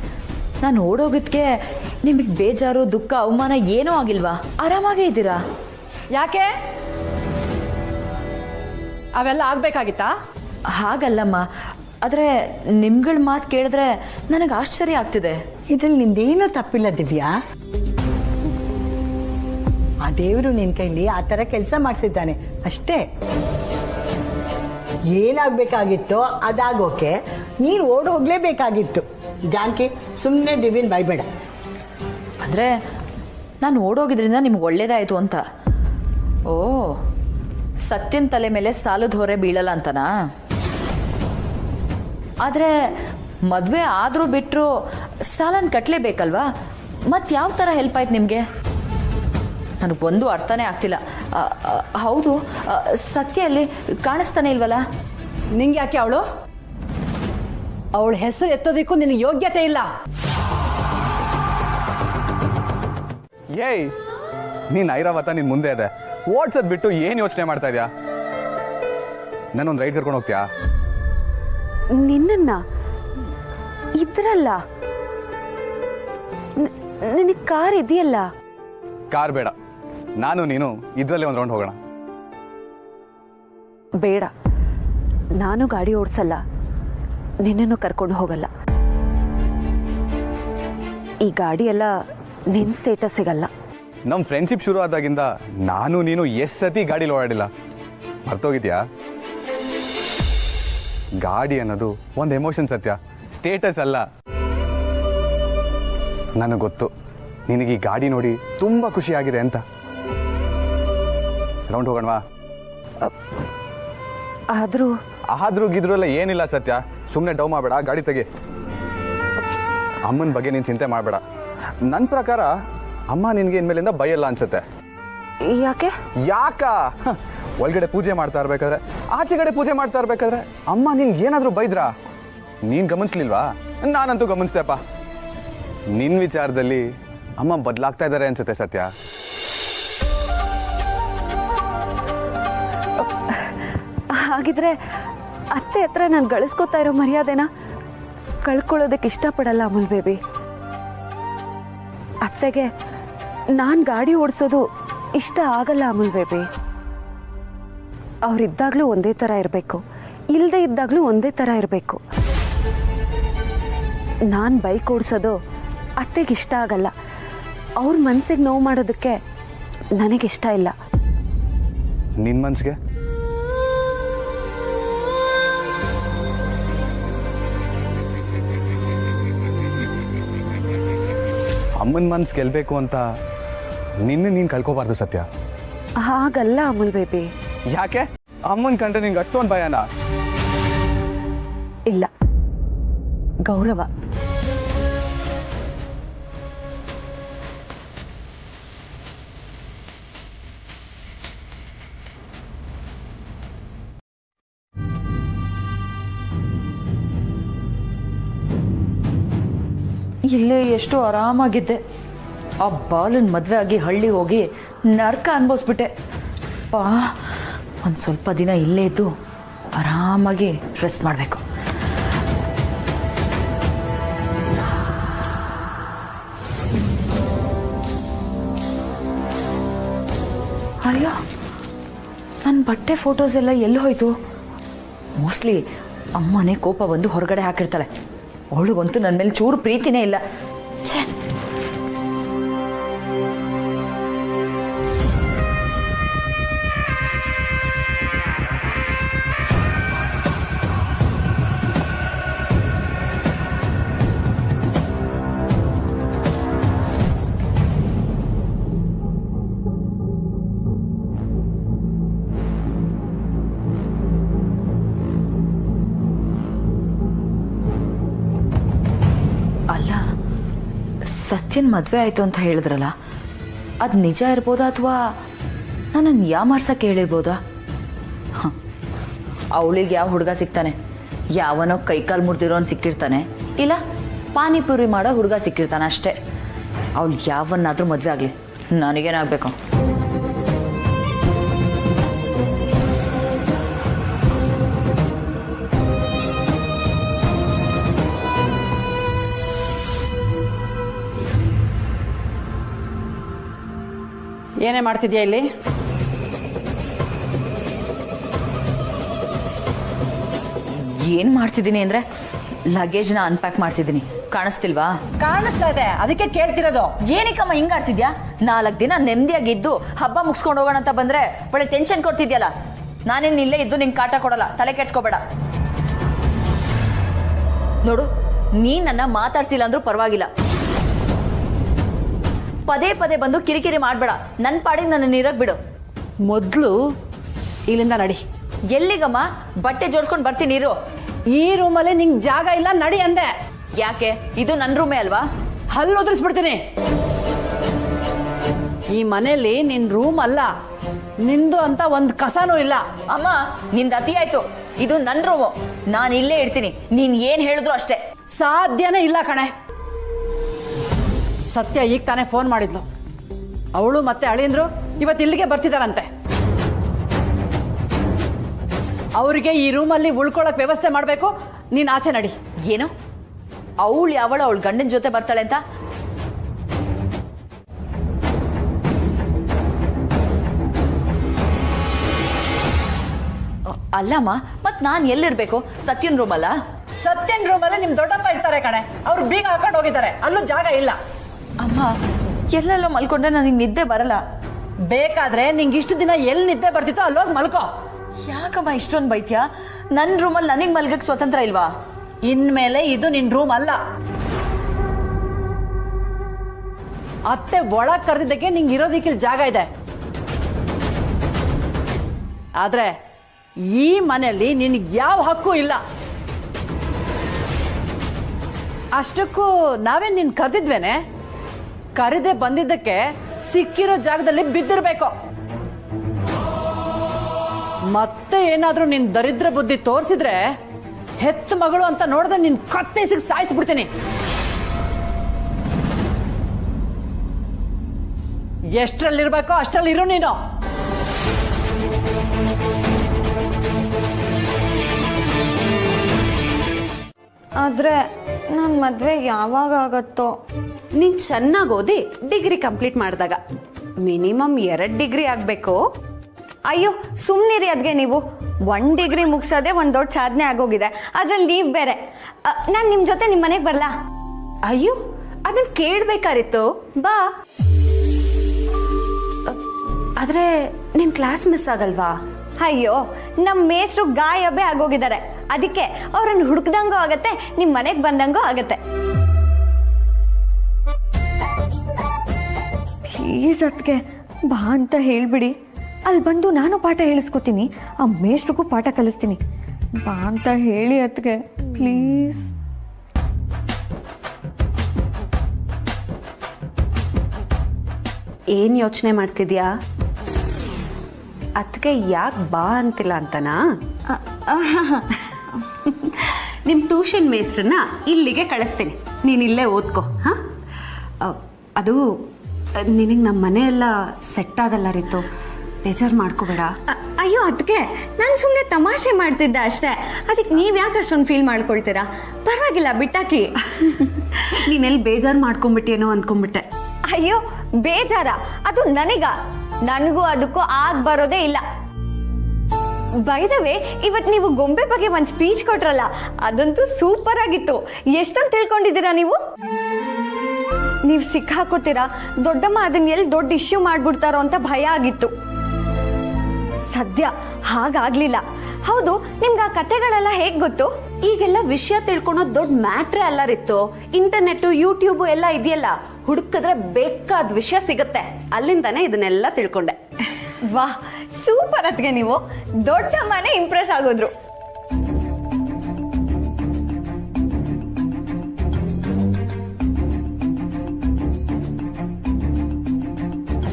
ನಾನು ಓಡೋಗಿದ್ಕೆ ನಿಮಗೆ ಬೇಜಾರು, ದುಃಖ, ಅವಮಾನ ಏನೂ ಆಗಿಲ್ವಾ? ಆರಾಮಾಗೇ ಇದ್ದೀರಾ? ಯಾಕೆ ಅವೆಲ್ಲ ಆಗ್ಬೇಕಾಗಿತ್ತಾ? ಹಾಗಲ್ಲಮ್ಮ, ಆದರೆ ನಿಮ್ಗಳ ಮಾತು ಕೇಳಿದ್ರೆ ನನಗೆ ಆಶ್ಚರ್ಯ ಆಗ್ತಿದೆ. ಇದ್ರಲ್ಲಿ ನಿಂದೇನೂ ತಪ್ಪಿಲ್ಲ ದಿವ್ಯಾ. ಆ ದೇವರು ನಿನ್ನ ಕೈಲಿ ಆ ಥರ ಕೆಲಸ ಮಾಡಿಸಿದ್ದಾನೆ ಅಷ್ಟೇ. ಏನಾಗಬೇಕಾಗಿತ್ತೋ ಅದಾಗೋಕೆ ನೀನು ಓಡ್ ಹೋಗಲೇಬೇಕಾಗಿತ್ತು. ಜಾನಕಿ, ಸುಮ್ಮನೆ ದಿವ್ಯನ್ ಬೈಬೇಡ. ಅಂದರೆ ನಾನು ಓಡೋಗಿದ್ರಿಂದ ನಿಮ್ಗೆ ಒಳ್ಳೇದಾಯಿತು ಅಂತ. ಓ, ಸತ್ಯನ ತಲೆ ಮೇಲೆ ಸಾಲದ ಹೊರೆ ಬೀಳಲ್ಲ ಅಂತನಾ? ಆದರೆ ಮದುವೆ ಆದರೂ ಬಿಟ್ಟರು ಸಾಲನ ಕಟ್ಟಲೇಬೇಕಲ್ವಾ? ಮತ್ತು ಯಾವ ಥರ ಹೆಲ್ಪ್ ಆಯ್ತು ನಿಮಗೆ? ನನಗೊಂದು ಅರ್ಥನೇ ಆಗ್ತಿಲ್ಲ. ಹೌದು, ಸತ್ಯ ಅಲ್ಲಿ ಕಾಣಿಸ್ತಾನೆ ಇಲ್ವಲ್ಲ? ನಿಂಗೆ ಯಾಕೆ ಅವಳು? ಅವಳ ಹೆಸರು ಎತ್ತೋದಕ್ಕೂ ನಿನಗೆ ಯೋಗ್ಯತೆ ಇಲ್ಲ. ಏಯ್, ನೀನ್ ಐರಾವತ ನಿನ್ ಮುಂದೆ ಇದೆ, ಓಡ್ಸದ್ ಬಿಟ್ಟು ಏನ್ ಯೋಚನೆ ಮಾಡ್ತಾ ಇದ್ಯಾ? ನಾನೊಂದು ರೈಡ್ ಕರ್ಕೊಂಡು ಹೋಗ್ತೀಯಾ? ನಿನ್ನ ಇದ್ರಲ್ಲ, ನಿನಗೆ ಕಾರ್ ಇದೆಯಲ್ಲ. ಕಾರ್ ಬೇಡ, ನಾನು ನೀನು ಇದ್ರಲ್ಲೇ ಒಂದು ರೌಂಡ್ ಹೋಗೋಣ. ಬೇಡ, ನಾನು ಗಾಡಿ ಓಡಿಸಲ್ಲ, ನಿನ್ನನ್ನು ಕರ್ಕೊಂಡು ಹೋಗಲ್ಲ. ಈ ಗಾಡಿ ಎಲ್ಲ ನಿನ್ನ ಸ್ಟೇಟಸ್ ಸಿಗಲ್ಲ. ನಮ್ಮ ಫ್ರೆಂಡ್ಶಿಪ್ ಶುರು ಆದಾಗಿಂದ ನಾನು ನೀನು ಎಷ್ಟು ಸತಿ ಗಾಡಿಲಿ ಓಡಾಡಿಲ್ಲ, ಮರ್ತೋಗಿದ್ಯಾ? ಗಾಡಿ ಅನ್ನೋದು ಒಂದು ಎಮೋಷನ್ ಸತ್ಯ, ಸ್ಟೇಟಸ್ ಅಲ್ಲ. ನನಗೆ ಗೊತ್ತು ನಿನಗೆ ಈ ಗಾಡಿ ನೋಡಿ ತುಂಬ ಖುಷಿ ಆಗಿದೆ ಅಂತ. ರೌಂಡ್ ಹೋಗೋಣವಾ? ಆದ್ರೂ ಗಿದ್ರು ಎಲ್ಲ ಏನಿಲ್ಲ ಸತ್ಯ, ಸುಮ್ಮನೆ ಡೌ ಮಾಡಬೇಡ, ಗಾಡಿ ತೆಗಿ. ಅಮ್ಮನ ಬಗ್ಗೆ ನೀನು ಚಿಂತೆ ಮಾಡಬೇಡ. ನನ್ನ ಪ್ರಕಾರ ಅಮ್ಮ ನಿನಗೆ ಇನ್ಮೇಲಿಂದ ಬೈಯಲ್ಲ ಅನ್ಸುತ್ತೆ. ಯಾಕೆ? ಒಳಗಡೆ ಪೂಜೆ ಮಾಡ್ತಾ ಇರ್ಬೇಕಾದ್ರೆ, ಆಚೆಗಡೆ ಪೂಜೆ ಮಾಡ್ತಾ ಇರ್ಬೇಕಾದ್ರೆ ಅಮ್ಮ ನಿನ್ಗೆ ಏನಾದರೂ ಬೈದ್ರಾ? ನೀನು ಗಮನಿಸ್ಲಿಲ್ವಾ? ನಾನಂತೂ ಗಮನಿಸ್ತೇಪ್ಪ. ನಿನ್ನ ವಿಚಾರದಲ್ಲಿ ಅಮ್ಮ ಬದಲಾಗ್ತಾ ಇದ್ದಾರೆ ಅನ್ಸುತ್ತೆ ಸತ್ಯ. ಹಾಗಿದ್ರೆ ಅತ್ತೆ ಹತ್ರ ನಾನು ಗಳಿಸ್ಕೊತಾ ಇರೋ ಮರ್ಯಾದೆನ ಕಳ್ಕೊಳ್ಳೋದಕ್ಕೆ ಇಷ್ಟಪಡಲ್ಲ ಅಮೂಲ್ ಬೇಬಿ. ಅತ್ತೆಗೆ ನಾನು ಗಾಡಿ ಓಡಿಸೋದು ಇಷ್ಟ ಆಗಲ್ಲ ಅಮೂಲ್ ಬೇಬಿ. ಅವರಿದ್ದಾಗಲೂ ಒಂದೇ ಥರ ಇರಬೇಕು, ಇಲ್ಲದೆ ಇದ್ದಾಗಲೂ ಒಂದೇ ಥರ ಇರಬೇಕು. ನಾನು ಬೈಕ್ ಓಡಿಸೋದು ಅತ್ತೆಗೆ ಇಷ್ಟ ಆಗಲ್ಲ. ಅವ್ರ ಮನ್ಸಿಗೆ ನೋವು ಮಾಡೋದಕ್ಕೆ ನನಗಿಷ್ಟ ಇಲ್ಲ. ನಿನ್ನ ಮನ್ಸಿಗೆ? ಅಮ್ಮನ ಮನ್ಸು ಗೆಲ್ಬೇಕು ಅಂತ ನೀನು ಕಳ್ಕೋಬಾರ್ದು ಸತ್ಯ. ಹಾಗಲ್ಲ ಅಮೂಲ್ ಬೇಬಿ. ಯಾಕೆ? ಅಮ್ಮನ ಕಂಡ್ರೆ ನಿಂಗೆ ಅಷ್ಟೊಂದು ಭಯನಾ? ಇಲ್ಲ, ಗೌರವ. ಇಲ್ಲೇ ಎಷ್ಟು ಆರಾಮಾಗಿದ್ದೆ. ಆ ಬಾಲನ್ ಮದುವೆ ಆಗಿ ಹಳ್ಳಿ ಹೋಗಿ ನರ್ಕ ಅನ್ಭವಿಸ್ಬಿಟ್ಟೆ. ಪಾ ಒಂದು ಸ್ವಲ್ಪ ದಿನ ಇಲ್ಲೇ ಇದ್ದು ಆರಾಮಾಗಿ ರೆಸ್ಟ್ ಮಾಡಬೇಕು. ಅಯ್ಯೋ, ನನ್ನ ಬಟ್ಟೆ ಫೋಟೋಸ್ ಎಲ್ಲ ಎಲ್ಲಿ ಹೋಯ್ತು? ಮೋಸ್ಟ್ಲಿ ಅಮ್ಮನೇ ಕೋಪ ಬಂದು ಹೊರಗಡೆ ಹಾಕಿರ್ತಾಳೆ. ಅವಳಿಗಂತೂ ನನ್ನ ಮೇಲೆ ಚೂರು ಪ್ರೀತಿನೇ ಇಲ್ಲ. ಛೇ, ಅಲ್ಲ, ಸತ್ಯನ್ ಮದುವೆ ಆಯಿತು ಅಂತ ಹೇಳಿದ್ರಲ್ಲ, ಅದು ನಿಜ ಇರ್ಬೋದಾ ಅಥವಾ ನನ್ನನ್ನು ಯಾಮಾರ್ಸಕ್ಕೆ ಹೇಳಿರ್ಬೋದಾ? ಅವಳಿಗೆ ಯಾವ ಹುಡುಗ ಸಿಗ್ತಾನೆ? ಯಾವನೋ ಕೈಕಾಲು ಮುರಿದಿರೋನು ಸಿಕ್ಕಿರ್ತಾನೆ, ಇಲ್ಲ ಪಾನಿಪುರಿ ಮಾಡೋ ಹುಡುಗ ಸಿಕ್ಕಿರ್ತಾನೆ ಅಷ್ಟೇ. ಅವಳು ಯಾವನ್ನಾದರೂ ಮದುವೆ ಆಗಲಿ, ನನಗೇನಾಗಬೇಕು? ಏನೇ ಮಾಡ್ತಿದ್ಯಾ ಇಲ್ಲಿ? ಏನು ಮಾಡ್ತಿದ್ದೀನಿ ಅಂದರೆ ಲಗೇಜ್ನ ಅನ್ಪ್ಯಾಕ್ ಮಾಡ್ತಿದ್ದೀನಿ. ಕಾಣಿಸ್ತಿಲ್ವಾ? ಕಾಣಿಸ್ತಾ ಇದೆ, ಅದಕ್ಕೆ ಕೇಳ್ತಿರೋದು. ಏನಕ್ಕಮ್ಮ ಹಿಂಗಾಡ್ತಿದ್ಯಾ? 4 ದಿನ ನೆಮ್ಮದಿಯಾಗಿದ್ದು ಹಬ್ಬ ಮುಗಿಸ್ಕೊಂಡು ಹೋಗೋಣ ಅಂತ ಬಂದ್ರೆ ಒಳ್ಳೆ ಟೆನ್ಷನ್ ಕೊಡ್ತಿದ್ಯಲ್ಲ. ನಾನೇನು ಇಲ್ಲೇ ಇದ್ದು ನಿಂಗೆ ಕಾಟ ಕೊಡಲ್ಲ, ತಲೆ ಕೆಡ್ಸ್ಕೋಬೇಡ. ನೋಡು, ನೀನ್ ನನ್ನ ಮಾತಾಡ್ಸಿಲ್ಲ ಅಂದ್ರೂ ಪರವಾಗಿಲ್ಲ. ಪದೇ ಪದೇ ಬಂದು ಕಿರಿಕಿರಿ ಮಾಡಬೇಡ. ನನ್ನ ಪಾಡಿಗೆ ನನ್ನ ಇರಕ್ ಬಿಡು. ಮೊದಲು ಇಲ್ಲಿಂದ ನಡಿ. ಎಲ್ಲಿಗಮ್ಮ? ಬಟ್ಟೆ ಜೋಡಿಸ್ಕೊಂಡು ಬರ್ತೀನಿ ಇರು. ಈ ರೂಮಲ್ಲಿ ನಿಂಗೆ ಜಾಗ ಇಲ್ಲ, ನಡಿ ಅಂದೆ. ಯಾಕೆ? ಇದು ನನ್ನ ರೂಮೇ ಅಲ್ವಾ? ಹಲ್ಲು ಉದುರಿಸ್ಬಿಡ್ತೀನಿ. ಈ ಮನೆಯಲ್ಲಿ ನಿನ್ ರೂಮ್ ಅಲ್ಲ, ನಿಂದು ಅಂತ ಒಂದು ಕಸನೂ ಇಲ್ಲ. ಅಮ್ಮ, ನಿಂದ ಅತಿ ಆಯ್ತು. ಇದು ನನ್ನ ರೂಮು, ನಾನು ಇಲ್ಲೇ ಇರ್ತೀನಿ. ನೀನ್ ಏನ್ ಹೇಳಿದ್ರು ಅಷ್ಟೇ. ಸಾಧ್ಯನೇ ಇಲ್ಲ ಕಣೆ. ಸತ್ಯ ಈಗ ತಾನೇ ಫೋನ್ ಮಾಡಿದ್ಲು. ಅವಳು ಮತ್ತೆ ಅಳಿಯಂದ್ರು ಇವತ್ತು ಇಲ್ಲಿಗೆ ಬರ್ತಿದಾರಂತೆ. ಅವರಿಗೆ ಈ ರೂಮಲ್ಲಿ ಉಳ್ಕೊಳಕ್ ವ್ಯವಸ್ಥೆ ಮಾಡಬೇಕು. ನೀನ್ ಆಚೆ ನಡಿ. ಏನು? ಅವಳು ಯಾವಳು ಅವಳ ಗಂಡನ ಜೊತೆ ಬರ್ತಾಳೆ ಅಂತ? ಅಲ್ಲಮ್ಮ, ಮತ್ ನಾನ್ ಎಲ್ಲಿರ್ಬೇಕು? ಸತ್ಯನ್ ರೂಮ್ ಅಲ್ಲ? ಸತ್ಯನ್ ರೂಮಲ್ಲಿ ನಿಮ್ ದೊಡ್ಡಪ್ಪ ಇರ್ತಾರೆ ಕಣೆ. ಅವ್ರು ಬೀಗ ಹಾಕೊಂಡು ಹೋಗಿದ್ದಾರೆ, ಅಲ್ಲೂ ಜಾಗ ಇಲ್ಲ. ಅಮ್ಮ, ಎಲ್ಲೆಲ್ಲೋ ಮಲ್ಕೊಂಡ್ರೆ ನನಗೆ ನಿದ್ದೆ ಬರಲ್ಲ. ಬೇಕಾದ್ರೆ ನಿಂಗೆ ಇಷ್ಟು ದಿನ ಎಲ್ಲಿ ನಿದ್ದೆ ಬರ್ತಿತ್ತೋ ಅಲ್ಲೋಗಿ ಮಲ್ಕೋ. ಯಾಕಮ್ಮ ಇಷ್ಟೊಂದು ಬೈತ್ಯಾ? ನನ್ನ ರೂಮಲ್ಲಿ ನನಗೆ ಮಲ್ಗಕ್ಕೆ ಸ್ವತಂತ್ರ ಇಲ್ವಾ? ಇನ್ಮೇಲೆ ಇದು ನಿನ್ ರೂಮ್ ಅಲ್ಲ. ಅತ್ತೆ ಒಳಗ್ ಕರೆದಿದ್ದಕ್ಕೆ ನಿಂಗೆ ಇರೋದಿಕ್ಕೆ ಜಾಗ ಇದೆ. ಆದ್ರೆ ಈ ಮನೆಯಲ್ಲಿ ನಿನಗೆ ಯಾವ ಹಕ್ಕು ಇಲ್ಲ. ಅಷ್ಟಕ್ಕೂ ನಾವೇ ನಿನ್ ಕರೆದಿದ್ವೇನೆ? ಕರೆದೇ ಬಂದಿದ್ದಕ್ಕೆ ಸಿಕ್ಕಿರೋ ಜಾಗದಲ್ಲಿ ಬಿದ್ದಿರ್ಬೇಕು. ಮತ್ತೆ ಏನಾದ್ರೂ ನಿನ್ ದರಿದ್ರ ಬುದ್ಧಿ ತೋರಿಸಿದ್ರೆ ಹೆತ್ತ ಮಗಳು ಅಂತ ನೋಡಿದ್ರೆ ನಿನ್ ಕತ್ತೇಸಿಗೆ ಸಾಯಿಸ್ಬಿಡ್ತೀನಿ. ಎಷ್ಟರಲ್ಲಿರ್ಬೇಕೋ ಅಷ್ಟರಲ್ಲಿ ಇರು ನೀನು. ಆದ್ರೆ ನನ್ನ ಮದ್ವೆ ಯಾವಾಗ ಆಗತ್ತೋ? ನೀನ್ ಚೆನ್ನಾಗಿ ಓದಿ ಡಿಗ್ರಿ ಕಂಪ್ಲೀಟ್ ಮಾಡಿದಾಗ ಮಿನಿಮಮ್ 2 ಡಿಗ್ರಿ ಆಗಬೇಕು. ಅಯ್ಯೋ ಸುಮ್ಮನಿರಿ ಅದ್ಗೆ ನೀವು 1 ಡಿಗ್ರಿ ಮುಗಿಸೋದೇ ಒಂದು ದೊಡ್ಡ ಸಾಧನೆ ಆಗೋಗಿದೆ, ಅದ್ರಲ್ಲಿ ನೀವು ಬೇರೆ. ನಾನು ನಿಮ್ಮ ಜೊತೆ ನಿಮ್ಮ ಮನೆಗೆ ಬರಲಾ? ಅಯ್ಯೋ ಅದನ್ನ ಕೇಳಬೇಕಾರಿತ್ತು, ಬಾ. ಆದರೆ ನಿನ್ನ ಕ್ಲಾಸ್ ಮಿಸ್ ಆಗಲ್ವಾ? ಅಯ್ಯೋ ನಮ್ಮ ಮೇಸ್ಟ್ರು ಗಾಯಬೇ ಆಗೋಗಿದ್ದಾರೆ, ಅದಕ್ಕೆ ಅವ್ರನ್ನ ಹುಡುಕ್ದಂಗೂ ಆಗತ್ತೆ, ನಿಮ್ಮ ಮನೆಗೆ ಬಂದಂಗೂ ಆಗತ್ತೆ. ಪ್ಲೀಸ್ ಅದಕ್ಕೆ ಬಾ ಅಂತ ಹೇಳ್ಬಿಡಿ, ಅಲ್ಲಿ ಬಂದು ನಾನು ಪಾಠ ಹೇಳಿಸ್ಕೊತೀನಿ, ಆ ಮೇಷ್ಟ್ರಿಗೂ ಪಾಠ ಕಲಿಸ್ತೀನಿ. ಬಾ ಅಂತ ಹೇಳಿ ಅದಕ್ಕೆ ಪ್ಲೀಸ್. ಏನು ಯೋಚನೆ ಮಾಡ್ತಿದ್ಯಾ? ಅದಕ್ಕೆ ಯಾಕೆ ಬಾ ಅಂತಿಲ್ಲ ಅಂತನಾ? ನಿಮ್ಮ ಟ್ಯೂಷನ್ ಮೇಸ್ಟ್ರನ್ನ ಇಲ್ಲಿಗೆ ಕಳಿಸ್ತೀನಿ, ನೀನು ಇಲ್ಲೇ ಓದ್ಕೋ. ಹಾಂ, ಅದು ನಿನಗೆ ನಮ್ಮ ಮನೆಯೆಲ್ಲ ಸೆಟ್ ಆಗಲ್ಲ ರೀತು, ಬೇಜಾರು ಮಾಡ್ಕೋಬೇಡ. ಅಯ್ಯೋ ಅದಕ್ಕೆ ನಾನು ಸುಮ್ಮನೆ ತಮಾಷೆ ಮಾಡ್ತಿದ್ದೆ ಅಷ್ಟೇ, ಅದಕ್ಕೆ ನೀವು ಯಾಕೆ ಅಷ್ಟೊಂದು ಫೀಲ್ ಮಾಡ್ಕೊಳ್ತೀರಾ? ಪರವಾಗಿಲ್ಲ, ಬಿಟ್ಟಾಕಿ. ನೀನೆಲ್ಲಿ ಬೇಜಾರು ಮಾಡ್ಕೊಂಬಿಟ್ಟೇನೋ ಅಂದ್ಕೊಂಬಿಟ್ಟೆ. ಅಯ್ಯೋ ಬೇಜಾರ? ಅದು ನನಗೂ ಅದಕ್ಕೂ ಆಗ್ ಬರೋದೇ ಇಲ್ಲ. ಬೈ ದ ವೇ, ಇವತ್ತು ನೀವು ಗೊಂಬೆ ಬಗ್ಗೆ ಒಂದು ಸ್ಪೀಚ್ ಕೊಟ್ರಲ್ಲ, ಅದಂತೂ ಸೂಪರ್ ಆಗಿತ್ತು. ಎಷ್ಟೊಂದು ತಿಳ್ಕೊಂಡಿದ್ದೀರಾ ನೀವು? ನೀವು ಸಿಕ್ಕಾಕೋತೀರಾ, ದೊಡ್ಡಮ್ಮ ಅದನ್ನ ಎಲ್ಲಿ ದೊಡ್ಡ ಇಶ್ಯೂ ಮಾಡ್ಬಿಡ್ತಾರೋ ಅಂತ ಭಯ ಆಗಿತ್ತು. ಸದ್ಯ ಹಾಗಾಗ್ಲಿಲ್ಲ. ಹೌದು, ನಿಮ್ಗೆ ಆ ಕಥೆಗಳೆಲ್ಲ ಹೇಗ್ ಗೊತ್ತು? ಈಗೆಲ್ಲ ವಿಷಯ ತಿಳ್ಕೊಳೋದು ದೊಡ್ಡ ಮ್ಯಾಟ್ರೇ ಅಲ್ಲ ರೀತು. ಇಂಟರ್ನೆಟ್, ಯೂಟ್ಯೂಬ್ ಎಲ್ಲ ಇದೆಯಲ್ಲ, ಹುಡುಕಿದ್ರೆ ಬೇಕಾದ ವಿಷಯ ಸಿಗುತ್ತೆ. ಅಲ್ಲಿಂದಾನೆ ಇದನ್ನೆಲ್ಲ ತಿಳ್ಕೊಂಡೆ. ವಾಹ್, ಸೂಪರ್ ಅತ್ಗೆ, ನೀವು ದೊಡ್ಡಮ್ಮನೇ ಇಂಪ್ರೆಸ್ ಆಗೋದ್ರು.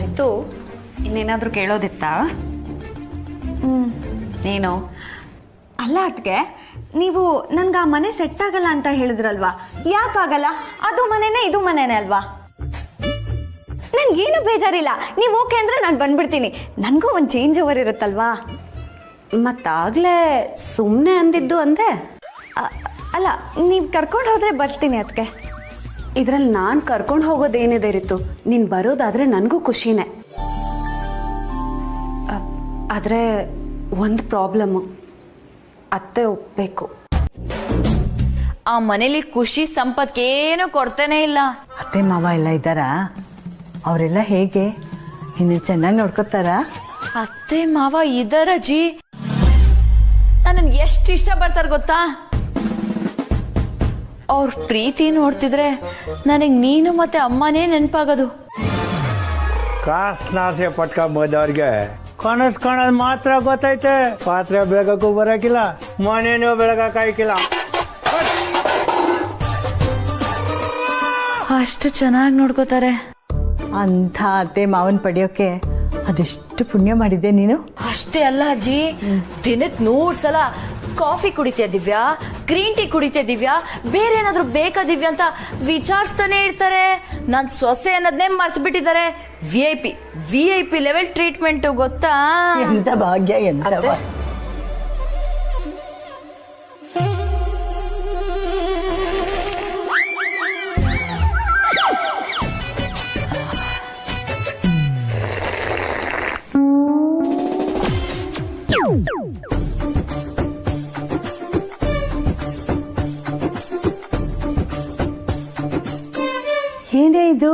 ರಿತು, ಇನ್ನೇನಾದ್ರೂ ಕೇಳೋದಿತ್ತಾ? ನೀನು ಅಲ್ಲ ಅದ್ಕೆ, ನೀವು ನನ್ಗೆ ಆ ಮನೆ ಸೆಟ್ ಆಗಲ್ಲ ಅಂತ ಹೇಳಿದ್ರಲ್ವಾ? ಯಾಕಾಗಲ್ಲ? ಅದು ಮನೆನೇ ಇದು ಮನೆನೇ ಅಲ್ವಾ? ನನ್ಗೇನು ಬೇಜಾರಿಲ್ಲ, ನೀವು ಓಕೆ ಅಂದ್ರೆ ನಾನು ಬಂದ್ಬಿಡ್ತೀನಿ. ನನಗೂ ಒಂದು ಚೇಂಜ್ ಓವರ್ ಇರುತ್ತಲ್ವಾ? ಮತ್ತಾಗ್ಲೇ ಸುಮ್ಮನೆ ಅಂದಿದ್ದು ಅಂದೆ. ಅಲ್ಲ, ನೀವು ಕರ್ಕೊಂಡು ಹೋದ್ರೆ ಬರ್ತೀನಿ ಅದಕ್ಕೆ. ಇದ್ರಲ್ಲಿ ನಾನು ಕರ್ಕೊಂಡು ಹೋಗೋದೇನಿದೆ ರೀತು, ನೀನು ಬರೋದಾದ್ರೆ ನನಗೂ ಖುಷಿನೇ. ಆದರೆ ಒಂದು ಪ್ರಾಬ್ಲಮ್ಮು, ಅತ್ತೆ ಒಪ್ಪಬೇಕು. ಆ ಮನೇಲಿ ಖುಷಿ ಸಂಪತ್ಗೆ ಏನು ಕೊಡ್ತಾನೆ ಇಲ್ಲ. ಅತ್ತೆ ಮಾವ ಎಲ್ಲ ಇದ್ದಾರಾ? ಅವರೆಲ್ಲ ಹೇಗೆ? ಇನ್ನು ಚೆನ್ನಾಗಿ ನೋಡ್ಕೊತಾರ? ಅತ್ತೆ ಮಾವ ಇದರ ಜಿ, ನನ್ನ ಎಷ್ಟು ಇಷ್ಟ ಪಡ್ತಾರೆ ಗೊತ್ತಾ? ಅವ್ರ ಪ್ರೀತಿ ನೋಡ್ತಿದ್ರೆ ನನಗೆ ನೀನು ಮತ್ತೆ ಅಮ್ಮನೇ ನೆನಪಾಗೋದು. ಕಾಸ್ನಾಸೆ ಪಟ್ಕೊಂಬೋದವ್ರಿಗೆ ಕನಸು ಕಾಣೋದು ಮಾತ್ರ ಗೊತ್ತೈತೆ, ಪಾತ್ರೆ ಬೆಳಗಕ್ಕೂ ಬರಕಿಲ್ಲ, ಮನೇನೂ ಬೆಳಗಾಕಿಲ್ಲ. ಅಷ್ಟು ಚೆನ್ನಾಗಿ ನೋಡ್ಕೋತಾರೆ. ಅಂಥ ಅತ್ತೆ ಮಾವನ್ ಪಡೆಯೋಕೆ ಅದೆಷ್ಟು ಪುಣ್ಯ ಮಾಡಿದ್ದೆ ನೀನು. ಅಷ್ಟೇ ಅಲ್ಲ ಅಜ್ಜಿ, ದಿನಕ್ಕೆ 100 ಸಲ ಕಾಫಿ ಕುಡಿತೀಯ ದಿವ್ಯಾ, ಗ್ರೀನ್ ಟೀ ಕುಡಿತೀಯ ದಿವ್ಯಾ, ಬೇರೆ ಏನಾದ್ರು ಬೇಕಾ ದಿವ್ಯಾ ಅಂತ ವಿಚಾರಿಸ್ತಾನೆ ಇರ್ತಾರೆ. ನಾನ್ ಸೊಸೆ ಅನ್ನೋದನ್ನೇ ಮರ್ತು ಬಿಟ್ಟಿದ್ದಾರೆ. VIP ಲೆವೆಲ್ ಟ್ರೀಟ್ಮೆಂಟ್ ಗೊತ್ತಾ? ಎಂತ ಭಾಗ್ಯ, ಎಂತ ಭಾಗ್ಯ. ಏನೇ ಇದು?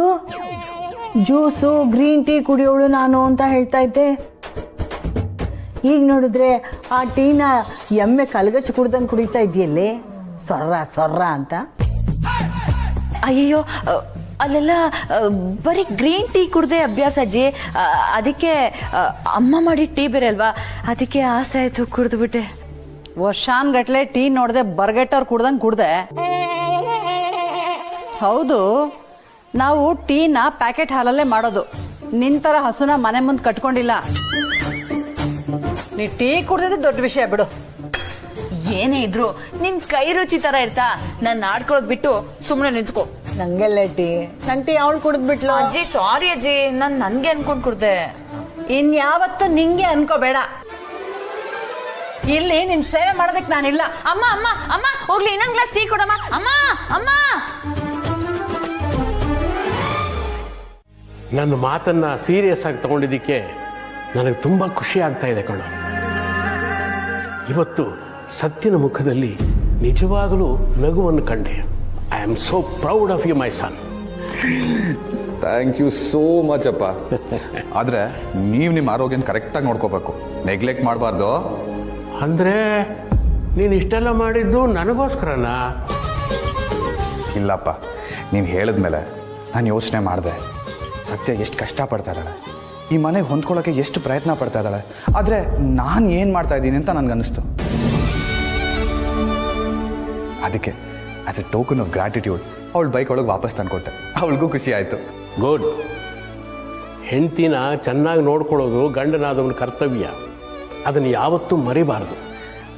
ಜ್ಯೂಸು ಗ್ರೀನ್ ಟೀ ಕುಡಿಯೋಳು ನಾನು ಅಂತ ಹೇಳ್ತಾ ಇದ್ದೆ, ಈಗ ನೋಡಿದ್ರೆ ಆ ಟೀನ ಎಮ್ಮೆ ಕಲ್ಗಚ್ಚು ಕುಡ್ದಂಗೆ ಕುಡಿತಾ ಇದೆಯಲ್ಲೇ, ಸೊರ್ರ ಅಂತ. ಅಯ್ಯಯ್ಯೋ, ಅಲ್ಲೆಲ್ಲ ಬರೀ ಗ್ರೀನ್ ಟೀ ಕುಡ್ದೆ ಅಭ್ಯಾಸ ಅಜ್ಜಿ. ಅದಕ್ಕೆ ಅಮ್ಮ ಮಾಡಿ ಟೀ ಬೇರೆ ಅಲ್ವಾ, ಅದಕ್ಕೆ ಆಸೆ ಆಯ್ತು, ಕುಡ್ದು ಬಿಟ್ಟೆ. ವರ್ಷಾನ್ಗಟ್ಲೆ ಟೀ ನೋಡ್ದೆ ಬರ್ಗೆಟ್ಟವ್ರು ಕುಡ್ದಂಗೆ ಕುಡ್ದೆ. ಹೌದು, ನಾವು ಟೀನ ಪ್ಯಾಕೆಟ್ ಹಾಲಲ್ಲೇ ಮಾಡೋದು, ನಿಂತರ ಹಸುನ ಮನೆ ಮುಂದೆ ಕಟ್ಕೊಂಡಿಲ್ಲ. ನೀ ಟೀ ಕುಡ್ದಿದ್ದು ದೊಡ್ಡ ವಿಷಯ ಬಿಡು. ಏನೇ ಇದ್ರು ನಿನ್ ಕೈ ರುಚಿ ತರ ಇರ್ತಾ, ನಾನು ಆಡ್ಕೊಳ್ಳೋದ್ ಬಿಟ್ಟು ಸುಮ್ಮನೆ ನಿಂತ್ಕೋ. ನಂಗೆಲ್ಲ ಟೀ, ನನ್ ಟೀ ಅವಳು ಕುಡಿದ್ಬಿಟ್ಲು. ಅಜ್ಜಿ ಸಾರಿ ಅಜ್ಜಿ, ನಾನು ನನ್ಗೆ ಅನ್ಕೊಂಡ್ ಕುಡ್ದೆ. ಇನ್ಯಾವತ್ತು ನಿಂಗೆ ಅನ್ಕೋಬೇಡ, ಇಲ್ಲಿ ನಿನ್ ಸೇವೆ ಮಾಡೋದಕ್ಕೆ ನಾನಿಲ್ಲ. ಅಮ್ಮ ಅಮ್ಮ ಅಮ್ಮ, ಹೋಗ್ಲಿ ಇನ್ನೊಂದ್ ಗ್ಲಾಸ್ ಟೀ ಕೊಡಮ್ಮ. ಅಮ್ಮ ಅಮ್ಮ. ನನ್ನ ಮಾತನ್ನ ಸೀರಿಯಸ್ ಆಗಿ ತಗೊಂಡಿದ್ದಕ್ಕೆ ನನಗೆ ತುಂಬ ಖುಷಿ ಆಗ್ತಾ ಇದೆ ಕಣೋ. ಇವತ್ತು ಸತ್ಯನ ಮುಖದಲ್ಲಿ ನಿಜವಾಗಲೂ ನಗುವನ್ನು ಕಂಡೆ. I am so proud of you my son. Thank you so much ಅಪ್ಪ. ಆದರೆ ನೀವು ನಿಮ್ಮ ಆರೋಗ್ಯನ ಕರೆಕ್ಟಾಗಿ ನೋಡ್ಕೋಬೇಕು, ನೆಗ್ಲೆಕ್ಟ್ ಮಾಡಬಾರ್ದು. ಅಂದರೆ ನೀನು ಇಷ್ಟೆಲ್ಲ ಮಾಡಿದ್ದು ನನಗೋಸ್ಕರನಾ? ಇಲ್ಲಪ್ಪ, ನೀವು ಹೇಳಿದ್ಮೇಲೆ ನಾನು ಯೋಚನೆ ಮಾಡಿದೆ. ಸತ್ಯ ಎಷ್ಟು ಕಷ್ಟಪಡ್ತಾ ಇದ್ದಾಳೆ, ಈ ಮನೆಗೆ ಹೊಂದ್ಕೊಳ್ಳೋಕ್ಕೆ ಎಷ್ಟು ಪ್ರಯತ್ನ ಪಡ್ತಾ ಇದ್ದಾಳೆ. ಆದರೆ ನಾನು ಏನು ಮಾಡ್ತಾ ಇದ್ದೀನಿ ಅಂತ ನನಗನ್ನಿಸ್ತು. ಅದಕ್ಕೆ as A token of gratitude ಅವಳ ಬೈಕ್ ಒಳಗೆ ವಾಪಸ್ ತಂದುಕೊಟ್ಟೆ. ಅವಳಿಗೂ ಖುಷಿ ಆಯಿತು. ಗುಡ್. ಹೆಂಡ್ತಿನ ಚೆನ್ನಾಗಿ ನೋಡ್ಕೊಳ್ಳೋದು ಗಂಡನಾದವನ ಕರ್ತವ್ಯ, ಅದನ್ನು ಯಾವತ್ತೂ ಮರಿಬಾರ್ದು.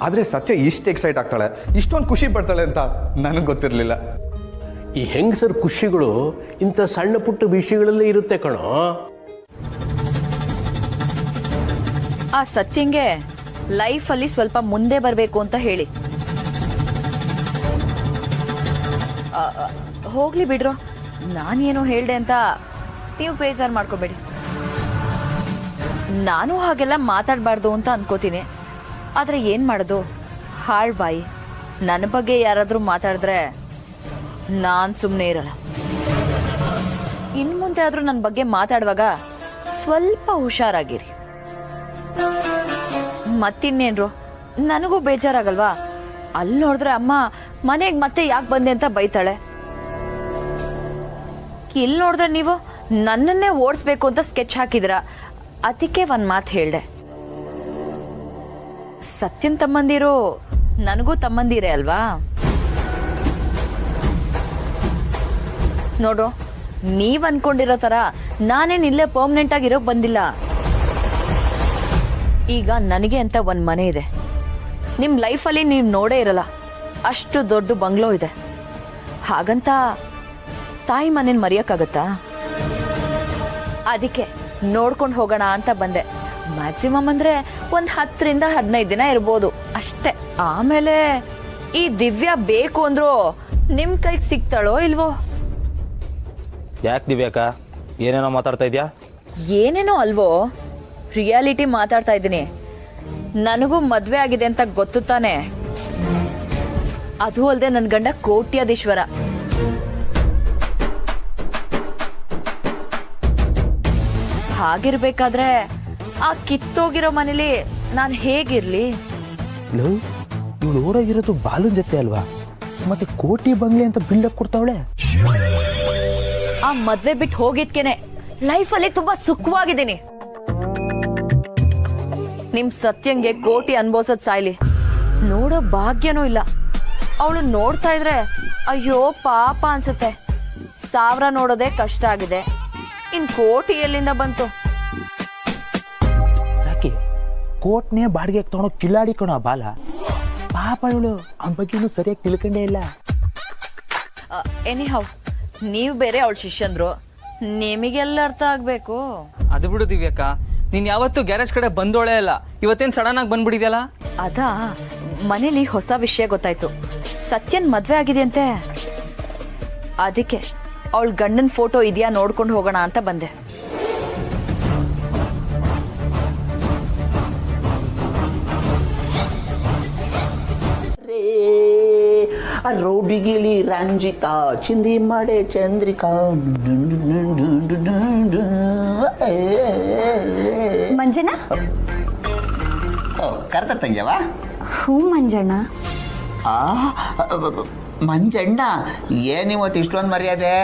ಆದರೆ ಸತ್ಯ ಇಷ್ಟು ಎಕ್ಸೈಟ್ ಆಗ್ತಾಳೆ, ಇಷ್ಟೊಂದು ಖುಷಿ ಪಡ್ತಾಳೆ ಅಂತ ನನಗೆ ಗೊತ್ತಿರಲಿಲ್ಲ. ಈ ಹೆಂಗಸರ ಖುಷಿಗಳು ಇಂಥ ಸಣ್ಣ ಪುಟ್ಟ ವಿಷಯಗಳಲ್ಲೇ ಇರುತ್ತೆ ಕಣೋ. ಆ ಸತ್ಯಂಗೆ ಲೈಫಲ್ಲಿ ಸ್ವಲ್ಪ ಮುಂದೆ ಬರಬೇಕು ಅಂತ ಹೇಳಿ. ಹೋಗ್ಲಿ ಬಿಡ್ರೋ, ನಾನೇನೋ ಹೇಳ್ದೆ ಅಂತ ನೀವು ಬೇಜಾರು ಮಾಡ್ಕೋಬೇಡಿ. ನಾನು ಹಾಗೆಲ್ಲ ಮಾತಾಡಬಾರ್ದು ಅಂತ ಅನ್ಕೋತೀನಿ. ಆದರೆ ಏನು ಮಾಡೋದು, ಹಾಳ್ ಬಾಯಿ. ನನ್ನ ಬಗ್ಗೆ ಯಾರಾದರೂ ಮಾತಾಡಿದ್ರೆ ನಾನು ಸುಮ್ಮನೆ ಇರಲ್ಲ. ಇನ್ನು ಮುಂದೆ ಆದರೂ ನನ್ನ ಬಗ್ಗೆ ಮಾತಾಡುವಾಗ ಸ್ವಲ್ಪ ಹುಷಾರಾಗಿರಿ. ಮತ್ತಿನ್ನೇನ್ರು, ನನಗೂ ಬೇಜಾರಾಗಲ್ವಾ? ಅಲ್ಲಿ ನೋಡಿದ್ರೆ ಅಮ್ಮ ಮನೆಗೆ ಮತ್ತೆ ಯಾಕೆ ಬಂದೆ ಅಂತ ಬೈತಾಳೆ. ಇಲ್ಲಿ ನೋಡಿದ್ರೆ ನೀವು ನನ್ನನ್ನೇ ಓಡಿಸ್ಬೇಕು ಅಂತ ಸ್ಕೆಚ್ ಹಾಕಿದ್ರ. ಅದಕ್ಕೆ ಒಂದು ಮಾತು ಹೇಳ್ದೆ. ಸತ್ಯನ್ ತಮ್ಮಂದಿರು ನನಗೂ ತಮ್ಮಂದಿರೇ ಅಲ್ವಾ? ನೋಡು, ನೀವ್ ಅನ್ಕೊಂಡಿರೋ ತರ ನಾನೇನ್ ಇಲ್ಲೇ ಪರ್ಮನೆಂಟ್ ಆಗಿರೋಕ್ ಬಂದಿಲ್ಲ. ಈಗ ನನಗೆ ಅಂತ ಒಂದ್ ಮನೆ ಇದೆ. ನಿಮ್ ಲೈಫಲ್ಲಿ ನೀವ್ ನೋಡೇ ಇರಲ್ಲ, ಅಷ್ಟು ದೊಡ್ಡ ಬಂಗ್ಲೋ ಇದೆ. ಹಾಗಂತ ತಾಯಿ ಮನೇನ್ ಮರೆಯಕ್ಕಾಗತ್ತಾ? ಅದಕ್ಕೆ ನೋಡ್ಕೊಂಡು ಹೋಗೋಣ ಅಂತ ಬಂದೆ. ಮ್ಯಾಕ್ಸಿಮಮ್ ಅಂದ್ರೆ ಒಂದ್ 10ರಿಂದ 15 ದಿನ ಇರ್ಬೋದು ಅಷ್ಟೇ. ಆಮೇಲೆ ಈ ದಿವ್ಯಾ ಬೇಕು ಅಂದ್ರು ನಿಮ್ ಕೈಗೆ ಸಿಗ್ತಾಳೋ ಇಲ್ವೋ? ಯಾಕೆ ದಿವ್ಯಾಕ ಏನೇನೋ ಮಾತಾಡ್ತಾ ಇದ್ಯಾ? ಏನೇನೋ ಅಲ್ವೋ, ರಿಯಾಲಿಟಿ ಮಾತಾಡ್ತಾ ಇದ್ದೀನಿ. ನನಗೂ ಮದ್ವೆ ಆಗಿದೆ ಅಂತ ಗೊತ್ತು ತಾನೆ. ಅದು ಅಲ್ಲದೆ ನನ್ನ ಗಂಡ ಕೋಟ್ಯಾಧೀಶ್ವರ. ಹಾಗಿರ್ಬೇಕಾದ್ರೆ ಆ ಕಿತ್ತೋಗಿರೋ ಮನೇಲಿ ನಾನು ಹೇಗಿರ್ಲಿ? ಇವಳು ಊರಾಗಿರೋದು ಬಾಲುನ್ ಜೊತೆ ಅಲ್ವಾ? ಮತ್ತೆ ಕೋಟಿ ಬಂಗ್ಲೆ ಅಂತ ಬಿಲ್ಡಪ್ ಕೊಡ್ತಾವಳೆ. ಆ ಮದ್ವೆ ಬಿಟ್ಟು ಹೋಗಿದ್ಕೇನೆ ಲೈಫಲ್ಲಿ ತುಂಬಾ ಸುಖವಾಗಿದ್ದೀನಿ. ನಿಮ್ ಸತ್ಯಂಗೆ ಕೋಟಿ ಅನ್ಭವಿಸೋದ್ ಸಾಯ್ಲಿ, ನೋಡೋ ಭಾಗ್ಯನೂ ಇಲ್ಲ. ಅವಳು ನೋಡ್ತಾ ಇದ್ರೆ ಅಯ್ಯೋ ಪಾಪ ಅನ್ಸುತ್ತೆ. 1000 ನೋಡೋದೇ ಕಷ್ಟ ಆಗಿದೆ, ಇನ್ ಕೋಟಿ ಎಲ್ಲಿಂದ ಬಂತು? ಯಾಕೆ ಕೋಟ್ನೇ ಬಾಡಿಗೆ ತಗೊಂಡು ಕಿಲಾಡಿ ಕಣೋ ಬಾಲ. ಪಾಪ ಇವಳು ಅವನ ಬಗ್ಗೆ ಸರಿಯಾಗಿ ತಿಳ್ಕೊಂಡೇ ಇಲ್ಲ. ಎನಿಹೌ, ನೀವು ಬೇರೆ ಅವಳ ಶಿಷ್ಯಂದ್ರು, ನಿಮಗೆಲ್ಲ ಅರ್ಥ ಆಗ್ಬೇಕು. ಅದು ಬಿಡು ದಿವ್ಯಕ್ಕ, ನೀನ್ ಯಾವತ್ತು ಗ್ಯಾರೇಜ್ ಕಡೆ ಬಂದೋಳೆ ಅಲ್ಲ, ಇವತ್ತೇನ್ ಸಡನ್ ಆಗಿ ಬಂದ್ಬಿಡಿದ್ಯಲ್ಲ? ಅದಾ, ಮನೇಲಿ ಹೊಸ ವಿಷಯ ಗೊತ್ತಾಯ್ತು. ಸತ್ಯನ್ ಮದ್ವೆ ಆಗಿದೆಯಂತೆ. ಅದಕ್ಕೆ ಅವಳ ಗಂಡನ್ ಫೋಟೋ ಇದೆಯಾ ನೋಡ್ಕೊಂಡು ಹೋಗೋಣ ಅಂತ ಬಂದೆ. ರೌಡಿಗಿಲಿ ರಂಜಿತಾ ಚಿಂದಿ ಮಾಡೆ ಚಂದ್ರಿಕಾ. ಮಂಜಣ್ಣ ಕರ್ತ ತಂಗ್ಯವಾ? ಹ್ಞೂ ಮಂಜಣ್ಣ. ಮಂಜಣ್ಣ, ಏನಿವತ್ತು ಇಷ್ಟೊಂದು ಮರ್ಯಾದೆ?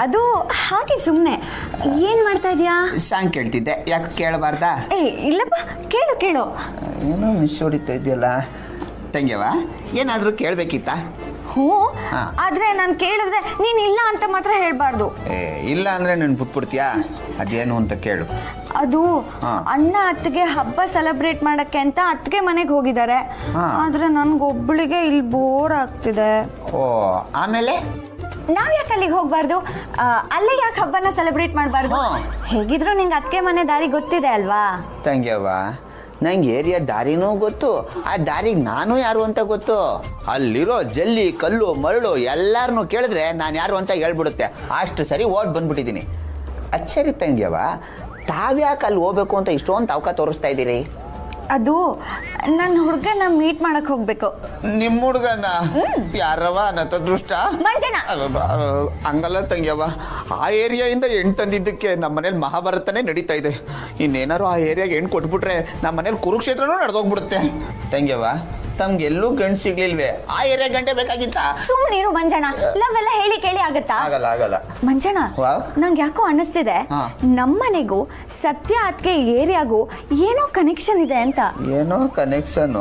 ಅದು ಹಾಗೆ ಸುಮ್ಮನೆ. ಏನ್ ಮಾಡ್ತಾ ಇದೀಯಾ? ಸಾಂಗ್ ಕೇಳ್ತಿದ್ದೆ, ಯಾಕೆ ಕೇಳಬಾರ್ದಾ? ಇಲ್ಲಪ್ಪ, ಕೇಳು ಕೇಳು. ಏನೋ ಮಿಸ್ ಹೊಡಿತಾ ಇದೆಯಲ್ಲ ತಂಗ್ಯವ, ಏನಾದರೂ ಕೇಳಬೇಕಿತ್ತ? ಹ್ಞೂ, ಆದ್ರೆ ನಾನು ಕೇಳಿದ್ರೆ ನೀನ್ ಇಲ್ಲ ಅಂತ ಮಾತ್ರ ಹೇಳ್ಬಾರ್ದು. ಇಲ್ಲ ಅಂದ್ರೆ ನೀನು ಬಿಟ್ಬಿಡ್ತೀಯಾ? ಅದೇನು ಅಂತ ಕೇಳು. ಅದು ಅಣ್ಣ ಅತ್ತಿಗೆ ಹಬ್ಬ ಸೆಲೆಬ್ರೇಟ್ ಮಾಡಕ್ಕೆ ಅಂತ ಅತ್ತಿಗೆ ಮನೆಗೆ ಹೋಗಿದ್ದಾರೆ. ಆದ್ರೆ ನನ್ಗೊಬ್ಬಳಿಗೆ ಇಲ್ಲಿ ಬೋರ್ ಆಗ್ತಿದೆ. ಓ, ಆಮೇಲೆ ನಾವ್ ಯಾಕೆ ಅಲ್ಲಿಗೆ ಹೋಗ್ಬಾರ್ದು? ಅಲ್ಲೇ ಯಾಕೆ ಹಬ್ಬನ ಸೆಲೆಬ್ರೇಟ್ ಮಾಡಬಾರ್ದು? ಹೇಗಿದ್ರು ನಿಂಗೆ ಅತ್ತಿಗೆ ಮನೆ ದಾರಿ ಗೊತ್ತಿದೆ ಅಲ್ವಾ? ತಂಗ್ಯವ್ವ, ನಂಗೆ ಏರಿಯಾ ದಾರಿನೂ ಗೊತ್ತು, ಆ ದಾರಿಗೆ ನಾನು ಯಾರು ಅಂತ ಗೊತ್ತು. ಅಲ್ಲಿರೋ ಜಲ್ಲಿ ಕಲ್ಲು ಮರಳು ಎಲ್ಲಾರನ್ನೂ ಕೇಳಿದ್ರೆ ನಾನು ಯಾರು ಅಂತ ಹೇಳ್ಬಿಡುತ್ತೆ. ಅಷ್ಟು ಸರಿ ಓಡ್ ಬಂದ್ಬಿಟ್ಟಿದ್ದೀನಿ. ಅದು ಸರಿ ತಂಗ್ಯವ್ವ, ತಾವ್ಯಾಕೆ ಅಲ್ಲಿ ಹೋಗ್ಬೇಕು ಅಂತ ಇಷ್ಟೊಂದು ತವಕ ತೋರಿಸ್ತಾ ಇದ್ದೀರಿ? ಅದು ನನ್ನ ಹುಡುಗನ ಮೀಟ್ ಮಾಡಕ್ ಹೋಗ್ಬೇಕು. ನಿಮ್ಮ ಹುಡುಗನ ಯಾರವ ನತದೃಷ್ಟ? ಹಂಗಲ್ಲ ತಂಗ್ಯವ, ಆ ಏರಿಯಾಯಿಂದ ಹೆಣ್ಣು ತಂದಿದ್ದಕ್ಕೆ ನಮ್ಮ ಮನೇಲಿ ಮಹಾಭಾರತನೇ ನಡೀತಾ ಇದೆ. ಇನ್ನೇನಾರು ಆ ಏರಿಯಾಗೆ ಹೆಣ್ಣು ಕೊಟ್ಬಿಟ್ರೆ ನಮ್ಮ ಮನೇಲಿ ಕುರುಕ್ಷೇತ್ರನೂ ನಡೆದೋಗ್ಬಿಡುತ್ತೆ. ತಂಗ್ಯವ, ತಮ್ಗೆಲ್ಲೂ ಗಂಡು ಸಿಗ್ಲಿಲ್ವೇ? ಆ ಏರಿಯಾ ಗಂಟೆ ಬೇಕಾಗಿತ್ತ? ಸುಮ್ಮನಿರು ಮಂಜಣ್ಣ, ಲವ್ ಎಲ್ಲ ಹೇಳಿ ಕೇಳಿ ಆಗತ್ತಾ? ಆಗಲ್ಲ ಮಂಜಣ್ಣ, ನಂಗೆ ಯಾಕೋ ಅನಿಸ್ತಿದೆ ನಮ್ಮನೆಗೂ ಸತ್ಯ ಅದಕ್ಕೆ ಏರಿಯಾಗೂ ಏನೋ ಕನೆಕ್ಷನ್ ಇದೆ ಅಂತ. ಏನೋ ಕನೆಕ್ಷನ್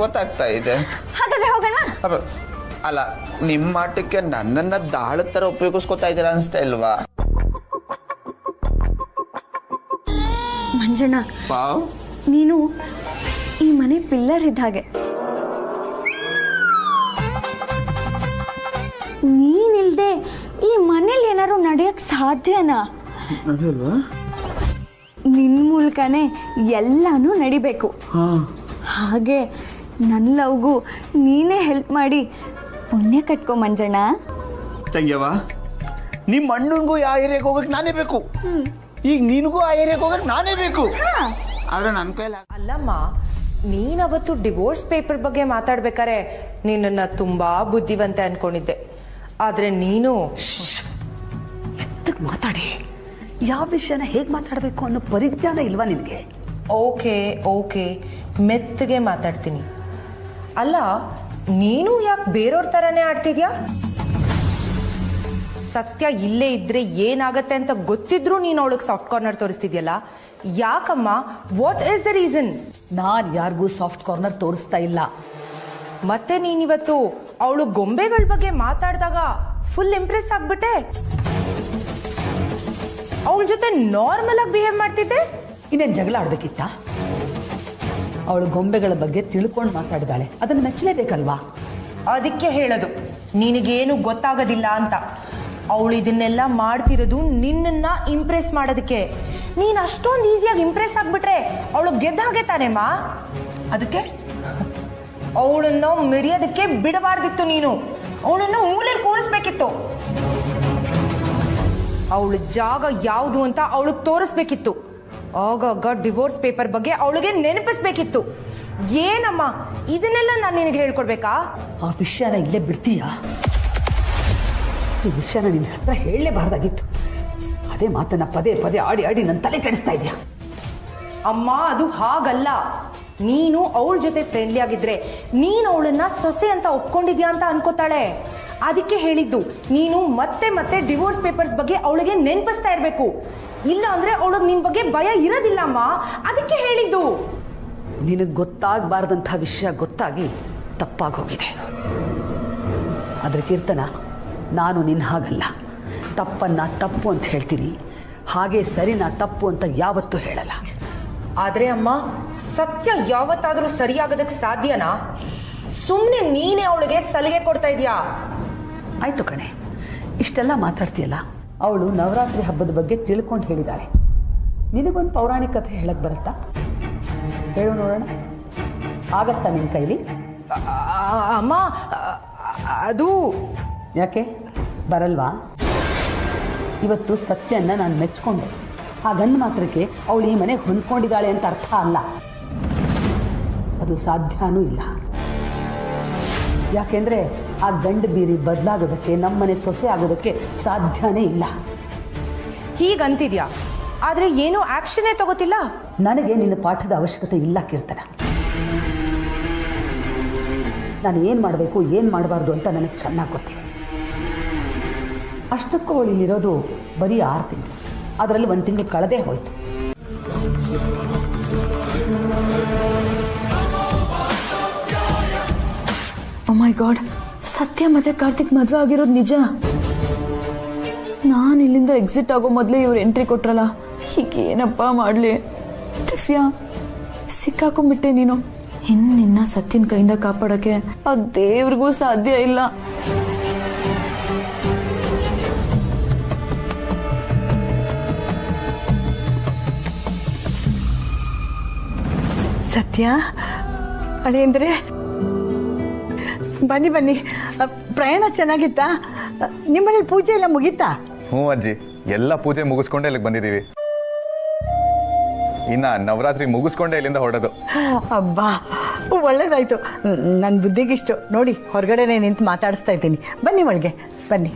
ಗೊತ್ತಾಗ್ತಾ ಇದೆ. ಹಾಗಾದ್ರೆ ಹೋಗೋಣ. ಅಲ್ಲ, ನಿಮ್ಮ ಮಾಟಕ್ಕೆ ನನ್ನನ್ನ ದಾಳ ತರ ಉಪಯೋಗಿಸ್ಕೊತಾ ಇದ್ದೀರಾ ಅನ್ಸ್ತಾ ಇಲ್ವಾ? ಮಂಜಣ್ಣ, ನೀನು ಈ ಮನೆ ಪಿಲ್ಲರ್ ಇದ್ದ ಹಾಗೆ. ನೀನಿಲ್ದೆ ಈ ಮನೇಲಿ ಏನಾದ್ರು ನಡೆಯಕ್ ಸಾಧ್ಯನಾ? ನಿನ್ ಮೂಲಕನೇ ಎಲ್ಲಾನು ನಡಿಬೇಕು. ಹಾಗೆ ನನ್ನ ಲವ್ಗೂ ನೀನೇ ಹೆಲ್ಪ್ ಮಾಡಿ ಪುಣ್ಯ ಕಟ್ಕೊ ಮಂಜಣ್ಣ. ತಂಗ್ಯವ, ನಿಮ್ಮ ಅಣ್ಣನಿಗೂ ಆ ಏರಿಯಾಗೆ ಹೋಗಕ್ ನಾನೇ ಬೇಕು, ಈಗ ನಿನಗೂ ಆ ಏರಿಯಾಗೆ ಹೋಗಕ್ ನಾನೇ ಬೇಕು. ಆದ್ರೆ ನನ್ನ ಕೈಲಿ ಅಲ್ಲಮ್ಮ, ನೀನವತ್ತು ಡಿವೋರ್ಸ್ ಪೇಪರ್ ಬಗ್ಗೆ ಮಾತಾಡ್ಬೇಕಾರೆ ನಿನ್ನನ್ನು ತುಂಬಾ ಬುದ್ಧಿವಂತೆ ಅನ್ಕೊಂಡಿದ್ದೆ. ಆದ್ರೆ ನೀನು ಎತ್ತಕ್ಕೆ ಮಾತಾಡಿ. ಯಾವ ವಿಷಯನ ಹೇಗೆ ಮಾತಾಡಬೇಕು ಅನ್ನೋ ಪರಿಜ್ಞಾನ ಇಲ್ವಾ ನಿನಗೆ? ಓಕೆ ಮೆತ್ತಗೆ ಮಾತಾಡ್ತೀನಿ. ಅಲ್ಲ, ನೀನು ಯಾಕೆ ಬೇರೆಯವ್ರ ಥರನೇ ಆಡ್ತಿದ್ಯಾ? ಸತ್ಯ ಇಲ್ಲೇ ಇದ್ರೆ ಏನಾಗತ್ತೆ ಅಂತ ಗೊತ್ತಿದ್ರು ನೀನು ಅವಳಿಗೆ ಸಾಫ್ಟ್ ಕಾರ್ನರ್ ತೋರಿಸ್ತಿದ್ಯಲ್ಲ, ಯಾಕಮ್ಮ? What is the reason? ನಾನು ಯಾರಿಗೂ ಸಾಫ್ಟ್ ಕಾರ್ನರ್ ತೋರಿಸ್ತಾ ಇಲ್ಲ. ಮತ್ತೆ ನೀನಿವತ್ತು ಅವಳು ಗೊಂಬೆಗಳ ಬಗ್ಗೆ ಮಾತಾಡಿದಾಗ ಫುಲ್ ಇಂಪ್ರೆಸ್ ಆಗ್ಬಿಟ್ಟೆ. ಅವಳ ಜೊತೆ ನಾರ್ಮಲ್ ಆಗಿ ಬಿಹೇವ್ ಮಾಡ್ತಿದ್ದೆ. ಇನ್ನೇನು ಜಗಳ ಆಡ್ಬೇಕಿತ್ತ? ಅವಳು ಗೊಂಬೆಗಳ ಬಗ್ಗೆ ತಿಳ್ಕೊಂಡು ಮಾತಾಡಿದಾಳೆ, ಅದನ್ನು ಮೆಚ್ಚಲೇಬೇಕಲ್ವಾ? ಅದಕ್ಕೆ ಹೇಳೋದು ನಿನಗೇನು ಗೊತ್ತಾಗೋದಿಲ್ಲ ಅಂತ. ಅವಳು ಇದನ್ನೆಲ್ಲ ಮಾಡ್ತಿರೋದು ನಿನ್ನನ್ನ ಇಂಪ್ರೆಸ್ ಮಾಡೋದಕ್ಕೆ. ನೀನು ಅಷ್ಟೊಂದು ಈಸಿಯಾಗಿ ಇಂಪ್ರೆಸ್ ಆಗ್ಬಿಟ್ರೆ ಅವಳು ಗೆದ್ದ ಹಾಗೆ ತಾನೇಮ್ಮ. ಅದಕ್ಕೆ ಅವಳನ್ನು ಮೆರೆಯೋದಕ್ಕೆ ಬಿಡಬಾರ್ದಿತ್ತು. ನೀನು ಅವಳನ್ನು ಮೂಲೆಯಲ್ಲಿ ಕೂರಿಸ್ಬೇಕಿತ್ತು. ಅವಳ ಜಾಗ ಯಾವುದು ಅಂತ ಅವಳಿಗೆ ತೋರಿಸ್ಬೇಕಿತ್ತು. ಆಗಾಗ ಡಿವೋರ್ಸ್ ಪೇಪರ್ ಬಗ್ಗೆ ಅವಳಿಗೆ ನೆನಪಿಸ್ಬೇಕಿತ್ತು. ಏನಮ್ಮ ಇದನ್ನೆಲ್ಲ ನಾನು ನಿನಗೆ ಹೇಳ್ಕೊಡ್ಬೇಕಾ? ಆ ವಿಷಯನ ಇಲ್ಲೇ ಬಿಡ್ತೀಯಾ? ಈ ವಿಷಯನ ನಿನ್ನ ಹತ್ರ ಹೇಳಲೇಬಾರ್ದಾಗಿತ್ತು. ಅದೇ ಮಾತನ್ನ ಪದೇ ಪದೇ ಆಡಿ ಆಡಿ ನನ್ನ ತಲೆ ಕೆಡಿಸ್ತಾ ಇದೆಯಾ? ಅಮ್ಮ, ಅದು ಹಾಗಲ್ಲ. ನೀನು ಅವಳ ಜೊತೆ ಫ್ರೆಂಡ್ಲಿ ಆಗಿದ್ರೆ ನೀನು ಅವಳನ್ನ ಸೊಸೆ ಅಂತ ಒಪ್ಕೊಂಡಿದ್ಯಾ ಅಂತ ಅನ್ಕೋತಾಳೆ. ಅದಕ್ಕೆ ಹೇಳಿದ್ದು ನೀನು ಮತ್ತೆ ಮತ್ತೆ ಡಿವೋರ್ಸ್ ಪೇಪರ್ಸ್ ಬಗ್ಗೆ ಅವಳಿಗೆ ನೆನಪಿಸ್ತಾ ಇರಬೇಕು. ಇಲ್ಲ ಅಂದ್ರೆ ಅವಳಿಗೆ ನಿನ್ನ ಬಗ್ಗೆ ಭಯ ಇರೋದಿಲ್ಲಮ್ಮ. ಅದಕ್ಕೆ ಹೇಳಿದ್ದು. ನಿನಗೆ ಗೊತ್ತಾಗಬಾರ್ದಂಥ ವಿಷಯ ಗೊತ್ತಾಗಿ ತಪ್ಪಾಗಿ ಹೋಗಿದೆ. ಆದರೆ ಕೀರ್ತನ, ನಾನು ನಿನ್ನ ಹಾಗಲ್ಲ. ತಪ್ಪನ್ನ ತಪ್ಪು ಅಂತ ಹೇಳ್ತೀನಿ, ಹಾಗೆ ಸರಿನಾ ತಪ್ಪು ಅಂತ ಯಾವತ್ತೂ ಹೇಳಲ್ಲ. ಆದರೆ ಅಮ್ಮ, ಸತ್ಯ ಯಾವತ್ತಾದರೂ ಸರಿಯಾಗೋದಕ್ಕೆ ಸಾಧ್ಯನಾ? ಸುಮ್ಮನೆ ನೀನೇ ಅವಳಿಗೆ ಸಲಿಗೆ ಕೊಡ್ತಾ ಇದೀಯಾ? ಆಯ್ತು ಕಣೆ, ಇಷ್ಟೆಲ್ಲ ಮಾತಾಡ್ತೀಯಲ್ಲ. ಅವಳು ನವರಾತ್ರಿ ಹಬ್ಬದ ಬಗ್ಗೆ ತಿಳ್ಕೊಂಡು ಹೇಳಿದಾಳೆ. ನಿನಗೊಂದು ಪೌರಾಣಿಕ ಕಥೆ ಹೇಳಕ್ ಬರುತ್ತಾ? ಹೇಳು ನೋಡೋಣ. ಆಗತ್ತಾ ನಿನ್ನ ಕೈಲಿ? ಅಮ್ಮ, ಅದು ಯಾಕೆ ಬರಲ್ವಾ? ಇವತ್ತು ಸತ್ಯನ್ನ ನಾನು ಮೆಚ್ಕೊಂಡೆ. ಹಾಗಂದ ಮಾತ್ರಕ್ಕೆ ಅವಳು ಈ ಮನೆಗೆ ಹೊಂದ್ಕೊಂಡಿದ್ದಾಳೆ ಅಂತ ಅರ್ಥ ಅಲ್ಲ. ಅದು ಸಾಧ್ಯನೂ ಇಲ್ಲ. ಯಾಕೆಂದ್ರೆ ಆ ಗಂಡು ಬೀರಿ ಬದಲಾಗೋದಕ್ಕೆ, ನಮ್ಮನೆ ಸೊಸೆ ಆಗೋದಕ್ಕೆ ಸಾಧ್ಯನೇ ಇಲ್ಲ. ಹೀಗಂತಿದ್ಯಾ, ಆದ್ರೆ ಏನೂ ಆಕ್ಷನ್ನೇ ತಗೋತಿಲ್ಲ. ನನಗೆ ನಿನ್ನ ಪಾಠದ ಅವಶ್ಯಕತೆ ಇಲ್ಲ ಕೀರ್ತನ. ನಾನು ಏನು ಮಾಡಬೇಕು ಏನು ಮಾಡಬಾರ್ದು ಅಂತ ನನಗೆ ಚೆನ್ನಾಗಿ ಗೊತ್ತಿದೆ. ಅಷ್ಟಕ್ಕೂ ಅವಳು ಇಲ್ಲಿರೋದು ಬರೀ 6 ತಿಂಗಳು. ಅದರಲ್ಲಿ 1 ತಿಂಗಳು ಕಳೆದೇ ಹೋಯ್ತು. ಓ ಮೈ ಗಾಡ್, ಸತ್ಯ ಮತ್ತೆ ಕಾರ್ತಿಕ್ ಮದುವೆ ಆಗಿರೋದು ನಿಜ. ನಾನು ಇಲ್ಲಿಂದ ಎಕ್ಸಿಟ್ ಆಗೋ ಮೊದಲೇ ಇವ್ರು ಎಂಟ್ರಿ ಕೊಟ್ರಲ್ಲ, ಈಗ ಏನಪ್ಪ ಮಾಡಲಿ? ದಿವ್ಯಾ, ಸಿಕ್ಕಾಕೊಂಡ್ಬಿಟ್ಟೆ ನೀನು. ಇನ್ನು ನಿನ್ನ ಸತ್ಯನ ಕೈಯಿಂದ ಕಾಪಾಡೋಕ್ಕೆ ಆ ದೇವ್ರಿಗೂ ಸಾಧ್ಯ ಇಲ್ಲ. ಸತ್ಯ ಅಳಿಯಂದ್ರೆ, ಬನ್ನಿ. ಪ್ರಯಾಣ ಚೆನ್ನಾಗಿತ್ತಾ? ನಿಮ್ಮನೇಲಿ ಪೂಜೆ ಎಲ್ಲ ಮುಗೀತಾ? ಹ್ಞೂ ಅಜ್ಜಿ, ಎಲ್ಲ ಪೂಜೆ ಮುಗಿಸ್ಕೊಂಡೇ ಇಲ್ಲಿಗೆ ಬಂದಿದ್ದೀವಿ. ಇನ್ನ ನವರಾತ್ರಿ ಮುಗಿಸ್ಕೊಂಡೇ ಇಲ್ಲಿಂದ ಹೊರಡೋದು. ಅಬ್ಬಾ ಒಳ್ಳೇದಾಯ್ತು. ನನ್ನ ಬುದ್ಧಿಗಿಷ್ಟು ನೋಡಿ, ಹೊರಗಡೆನೆ ನಿಂತು ಮಾತಾಡಿಸ್ತಾ ಇದ್ದೀನಿ. ಬನ್ನಿ ಒಳಗೆ ಬನ್ನಿ.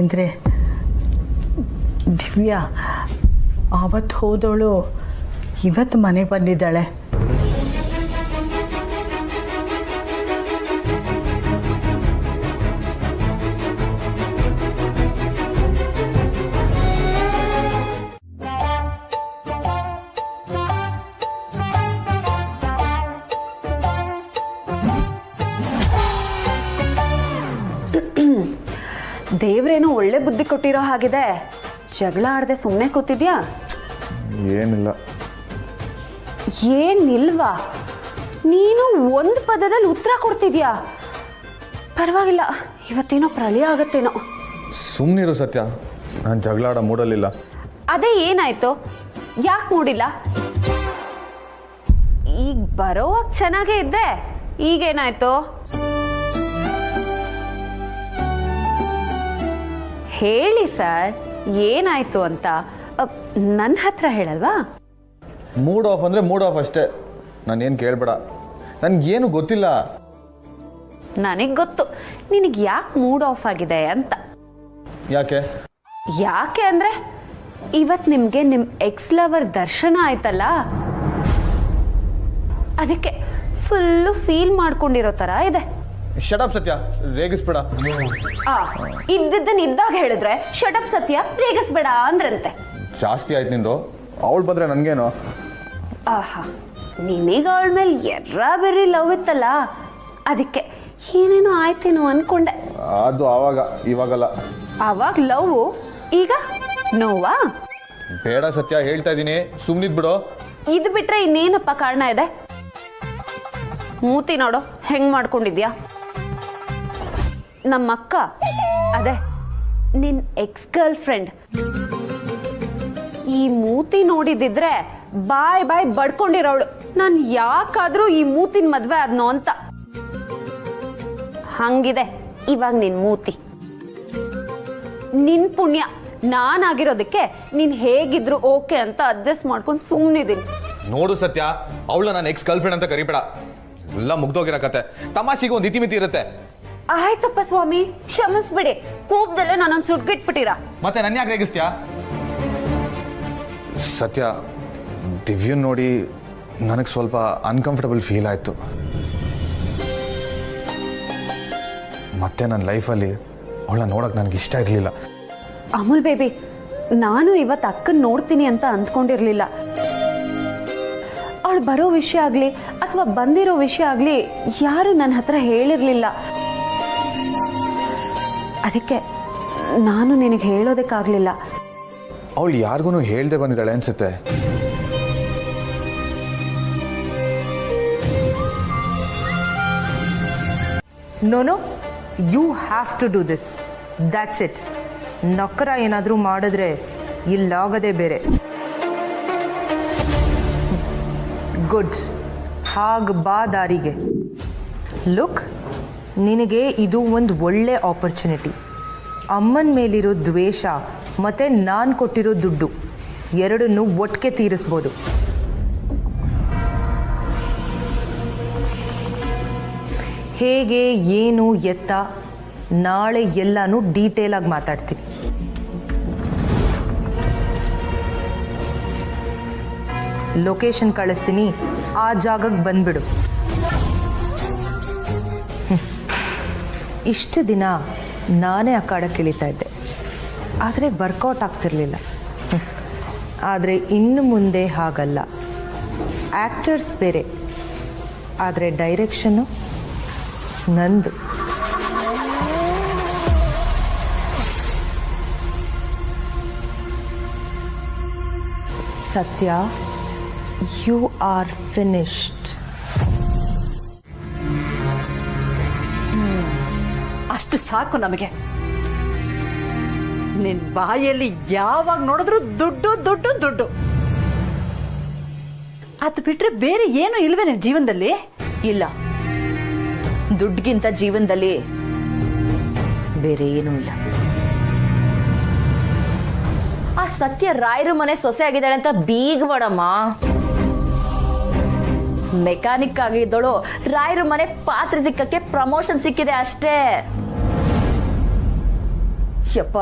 ಅಂದರೆ ದಿವ್ಯಾ ಆವತ್ತು ಹೋದವಳು ಇವತ್ತು ಮನೆಗೆ ಬಂದಿದ್ದಾಳೆ. ದೇವ್ರೇನೋ ಒಳ್ಳೆ ಬುದ್ಧಿ ಕೊಟ್ಟಿರೋ ಹಾಗಿದೆ. ಜಗಳ ಆಡದೆ ಸುಮ್ಮನೆ ಕೂತಿದ್ಯಾ? ಏನಿಲ್ಲ. ಏನಿಲ್ವಾ? ನೀನು ಒಂದು ಪದದಲ್ಲಿ ಉತ್ತರ ಕೊಡ್ತಿದ್ಯಾ? ಪರವಾಗಿಲ್ಲ, ಇವತ್ತೇನೋ ಪ್ರಳಯ ಆಗತ್ತೇನೋ. ಸುಮ್ಮನಿರು ಸತ್ಯ, ನಾನು ಜಗಳ ಆಡೋ ಮೂಡಲಿಲ್ಲ. ಅದೇ ಏನಾಯ್ತು? ಯಾಕೆ ಮೂಡಿಲ್ಲ? ಈಗ ಬರೋವಾಗ ಚೆನ್ನಾಗೇ ಇದ್ದೆ, ಈಗೇನಾಯ್ತು? ಹೇಳಿ ಸರ್, ಏನಾಯ್ತು ಅಂತ ನನ್ನ ಹತ್ರ ಹೇಳಲ್ವಾ? ಮೂಡ್ ಆಫ್ ಅಂದ್ರೆ ಮೂಡ್ ಆಫ್ ಅಷ್ಟೇ, ನಾನೇನು ಕೇಳಬೇಡ. ನನಗೇನು ಗೊತ್ತಿಲ್ಲ. ನನಗೆ ಗೊತ್ತು ನಿನಗೆ ಯಾಕೆ ಮೂಡ್ ಆಫ್ ಆಗಿದೆ ಅಂತ. ಯಾಕೆ? ಯಾಕೆ ಅಂದ್ರೆ ಇವತ್ತು ನಿಮಗೆ ನಿಮ್ಮ ಎಕ್ಸ್ ಲವರ್ ದರ್ಶನ ಆಯ್ತಲ್ಲ, ಅದಕ್ಕೆ ಫುಲ್ಲು ಫೀಲ್ ಮಾಡ್ಕೊಂಡಿರೋ ಥರ ಇದೆ. ಶಟಪ್ ಸತ್ಯ, ರೇಗಿಸ್ಬೇಡ. ಇದ್ದಿದ್ದನ್ನು ಇದ್ದಾಗ ಹೇಳಿದ್ರೆ ಶಟಪ್ ಸತ್ಯ, ರೇಗಿಸ್ಬೇಡ ಅಂದ್ರಂತೆ. ಜಾಸ್ತಿ ಆಯ್ತು ನಿಂದು. ಅವಳು ಬಂದ್ರೆ ನನ್ಗೇನು? ಆಹಾ, ನಿನಗೆ ಅವಳ ಮೇಲೆ ಎರ್ರ ಬೆರ್ರಿ ಲವ್ ಇತ್ತಲ್ಲ, ಅದಕ್ಕೆ ಏನೇನೋ ಆಯ್ತೇನೋ ಅನ್ಕೊಂಡೆ. ಅದು ಆವಾಗ, ಇವಾಗಲ್ಲ. ಆವಾಗ ಲವ್, ಈಗ ನೋವಾ? ಬೇಡ ಸತ್ಯ, ಹೇಳ್ತಾ ಇದ್ದೀನಿ, ಸುಮ್ನಿದ್ ಬಿಡು. ಇದು ಬಿಟ್ರೆ ಇನ್ನೇನಪ್ಪ ಕಾರಣ ಇದೆ? ಮೂತಿ ನೋಡು ಹೆಂಗ್ ಮಾಡ್ಕೊಂಡಿದ್ಯಾ. ನಮ್ಮಕ್ಕ, ಅದೇ ನಿನ್ ಎಕ್ಸ್ ಗರ್ಲ್ ಫ್ರೆಂಡ್, ಈ ಮೂತಿ ನೋಡಿದಿದ್ರೆ ಬಾಯ್ ಬಾಯ್ ಬಡ್ಕೊಂಡಿರೋಳು, ನಾನು ಯಾಕಾದ್ರೂ ಈ ಮೂತಿನ ಮದ್ವೆ ಆದ್ನೋ ಅಂತ. ಹಂಗಿದೆ ಇವಾಗ ನಿನ್ ಮೂತಿ. ನಿನ್ ಪುಣ್ಯ ನಾನಾಗಿರೋದಕ್ಕೆ ನೀನ್ ಹೇಗಿದ್ರು ಓಕೆ ಅಂತ ಅಡ್ಜಸ್ಟ್ ಮಾಡ್ಕೊಂಡು ಸುಮ್ಮನಿದ್ದೀನಿ. ನೋಡು ಸತ್ಯ, ಅವಳ ನಾನು ಎಕ್ಸ್ ಗರ್ಲ್ ಫ್ರೆಂಡ್ ಅಂತ ಕರಿಬೇಡ. ಎಲ್ಲ ಮುಗ್ದೋಗಿರೋ ಕತೆ. ತಮಾಷೆಗೆ ಒಂದು ಇತಿಮಿತಿ ಇರುತ್ತೆ. ಆಯ್ತಪ್ಪ ಸ್ವಾಮಿ, ಕ್ಷಮಿಸ್ಬಿಡಿ. ಕೋಪದಲ್ಲೇ ನಾನೊಂದು ಸುಟ್ಗಿಟ್ಬಿಟ್ಟಿರ. ಮತ್ತೆ ನನ್ನ ಯಾಕೆ ರೇಗಿಸ್ತೀಯಾ? ಸತ್ಯ, ದಿವ್ಯನ್ ನೋಡಿ ನನಗೆ ಸ್ವಲ್ಪ ಅನ್ಕಂಫರ್ಟಬಲ್ ಫೀಲ್ ಆಯ್ತು. ಮತ್ತೆ ನನ್ನ ಲೈಫಲ್ಲಿ ಅವಳ ನೋಡಕ್ ನನಗೆ ಇಷ್ಟ ಇರಲಿಲ್ಲ. ಅಮೂಲ್ ಬೇಬಿ, ನಾನು ಇವತ್ತು ಅಕ್ಕನ್ ನೋಡ್ತೀನಿ ಅಂತ ಅಂದ್ಕೊಂಡಿರ್ಲಿಲ್ಲ. ಅವಳು ಬರೋ ವಿಷಯ ಆಗ್ಲಿ ಅಥವಾ ಬಂದಿರೋ ವಿಷಯ ಆಗ್ಲಿ ಯಾರು ನನ್ನ ಹತ್ರ ಹೇಳಿರ್ಲಿಲ್ಲ. ಅದಕ್ಕೆ ನಾನು ನಿನಗೆ ಹೇಳೋದಕ್ಕಾಗಲಿಲ್ಲ. ಅವಳು ಯಾರಿಗೂ ಹೇಳ್ದೆ ಬಂದಿದ್ದಾಳೆ ಅನ್ಸುತ್ತೆ. No, you have to do this. That's it. ನಕ್ಕರ ಏನಾದರೂ ಮಾಡಿದ್ರೆ ಇಲ್ಲಾಗದೆ ಬೇರೆ. ಗುಡ್. ಹಾಗೆ ಬಾ ದಾರಿಗೆ. ಲುಕ್, ನಿನಗೆ ಇದು ಒಂದು ಒಳ್ಳೆ ಆಪರ್ಚುನಿಟಿ. ಅಮ್ಮನ ಮೇಲಿರೋ ದ್ವೇಷ ಮತ್ತು ನಾನು ಕೊಟ್ಟಿರೋ ದುಡ್ಡು ಎರಡನ್ನೂ ಒಟ್ಟಿಗೆ ತೀರಿಸ್ಬೋದು. ಹೇಗೆ, ಏನು, ಎತ್ತ ನಾಳೆ ಎಲ್ಲನೂ ಡೀಟೇಲಾಗಿ ಮಾತಾಡ್ತೀನಿ. ಲೊಕೇಶನ್ ಕಳಿಸ್ತೀನಿ, ಆ ಜಾಗಕ್ಕೆ ಬಂದ್ಬಿಡು. ಇಷ್ಟು ದಿನ ನಾನೇ ಅಖಾಡಕ್ಕೆ ಇಳಿತಾ ಇದ್ದೆ, ಆದರೆ ವರ್ಕೌಟ್ ಆಗ್ತಿರ್ಲಿಲ್ಲ. ಆದರೆ ಇನ್ನು ಮುಂದೆ ಹಾಗಲ್ಲ. ಆ್ಯಕ್ಟರ್ಸ್ ಬೇರೆ, ಆದರೆ ಡೈರೆಕ್ಷನ್ನು ನಂದು. ಸತ್ಯ, ಯು ಆರ್ ಫಿನಿಶ್ಡ್. ಅಷ್ಟು ಸಾಕು ನಮಗೆ. ನಿನ್ ಬಾಯಲ್ಲಿ ಯಾವಾಗ ನೋಡಿದ್ರು ದುಡ್ಡು ದುಡ್ಡು ದುಡ್ಡು. ಅದು ಬಿಟ್ರೆ ಬೇರೆ ಏನು ಇಲ್ವೇ ನಿನ್ ಜೀವನದಲ್ಲಿ? ಇಲ್ಲ, ದುಡ್ಡಿಗಿಂತ ಜೀವನದಲ್ಲಿ ಬೇರೆ ಏನೂ ಇಲ್ಲ. ಆ ಸತ್ಯ ರಾಯರು ಮನೆ ಸೊಸೆ ಆಗಿದ್ದಾಳೆ ಅಂತ ಬೀಗಬೇಡಮ್ಮ. ಮೆಕ್ಯಾನಿಕ್ ಆಗಿದ್ದಳು ರಾಯರು ಮನೆ ಪಾತ್ರೆ ದಿಕ್ಕಕ್ಕೆ ಪ್ರಮೋಷನ್ ಸಿಕ್ಕಿದೆ ಅಷ್ಟೇ. ಯಪ್ಪ,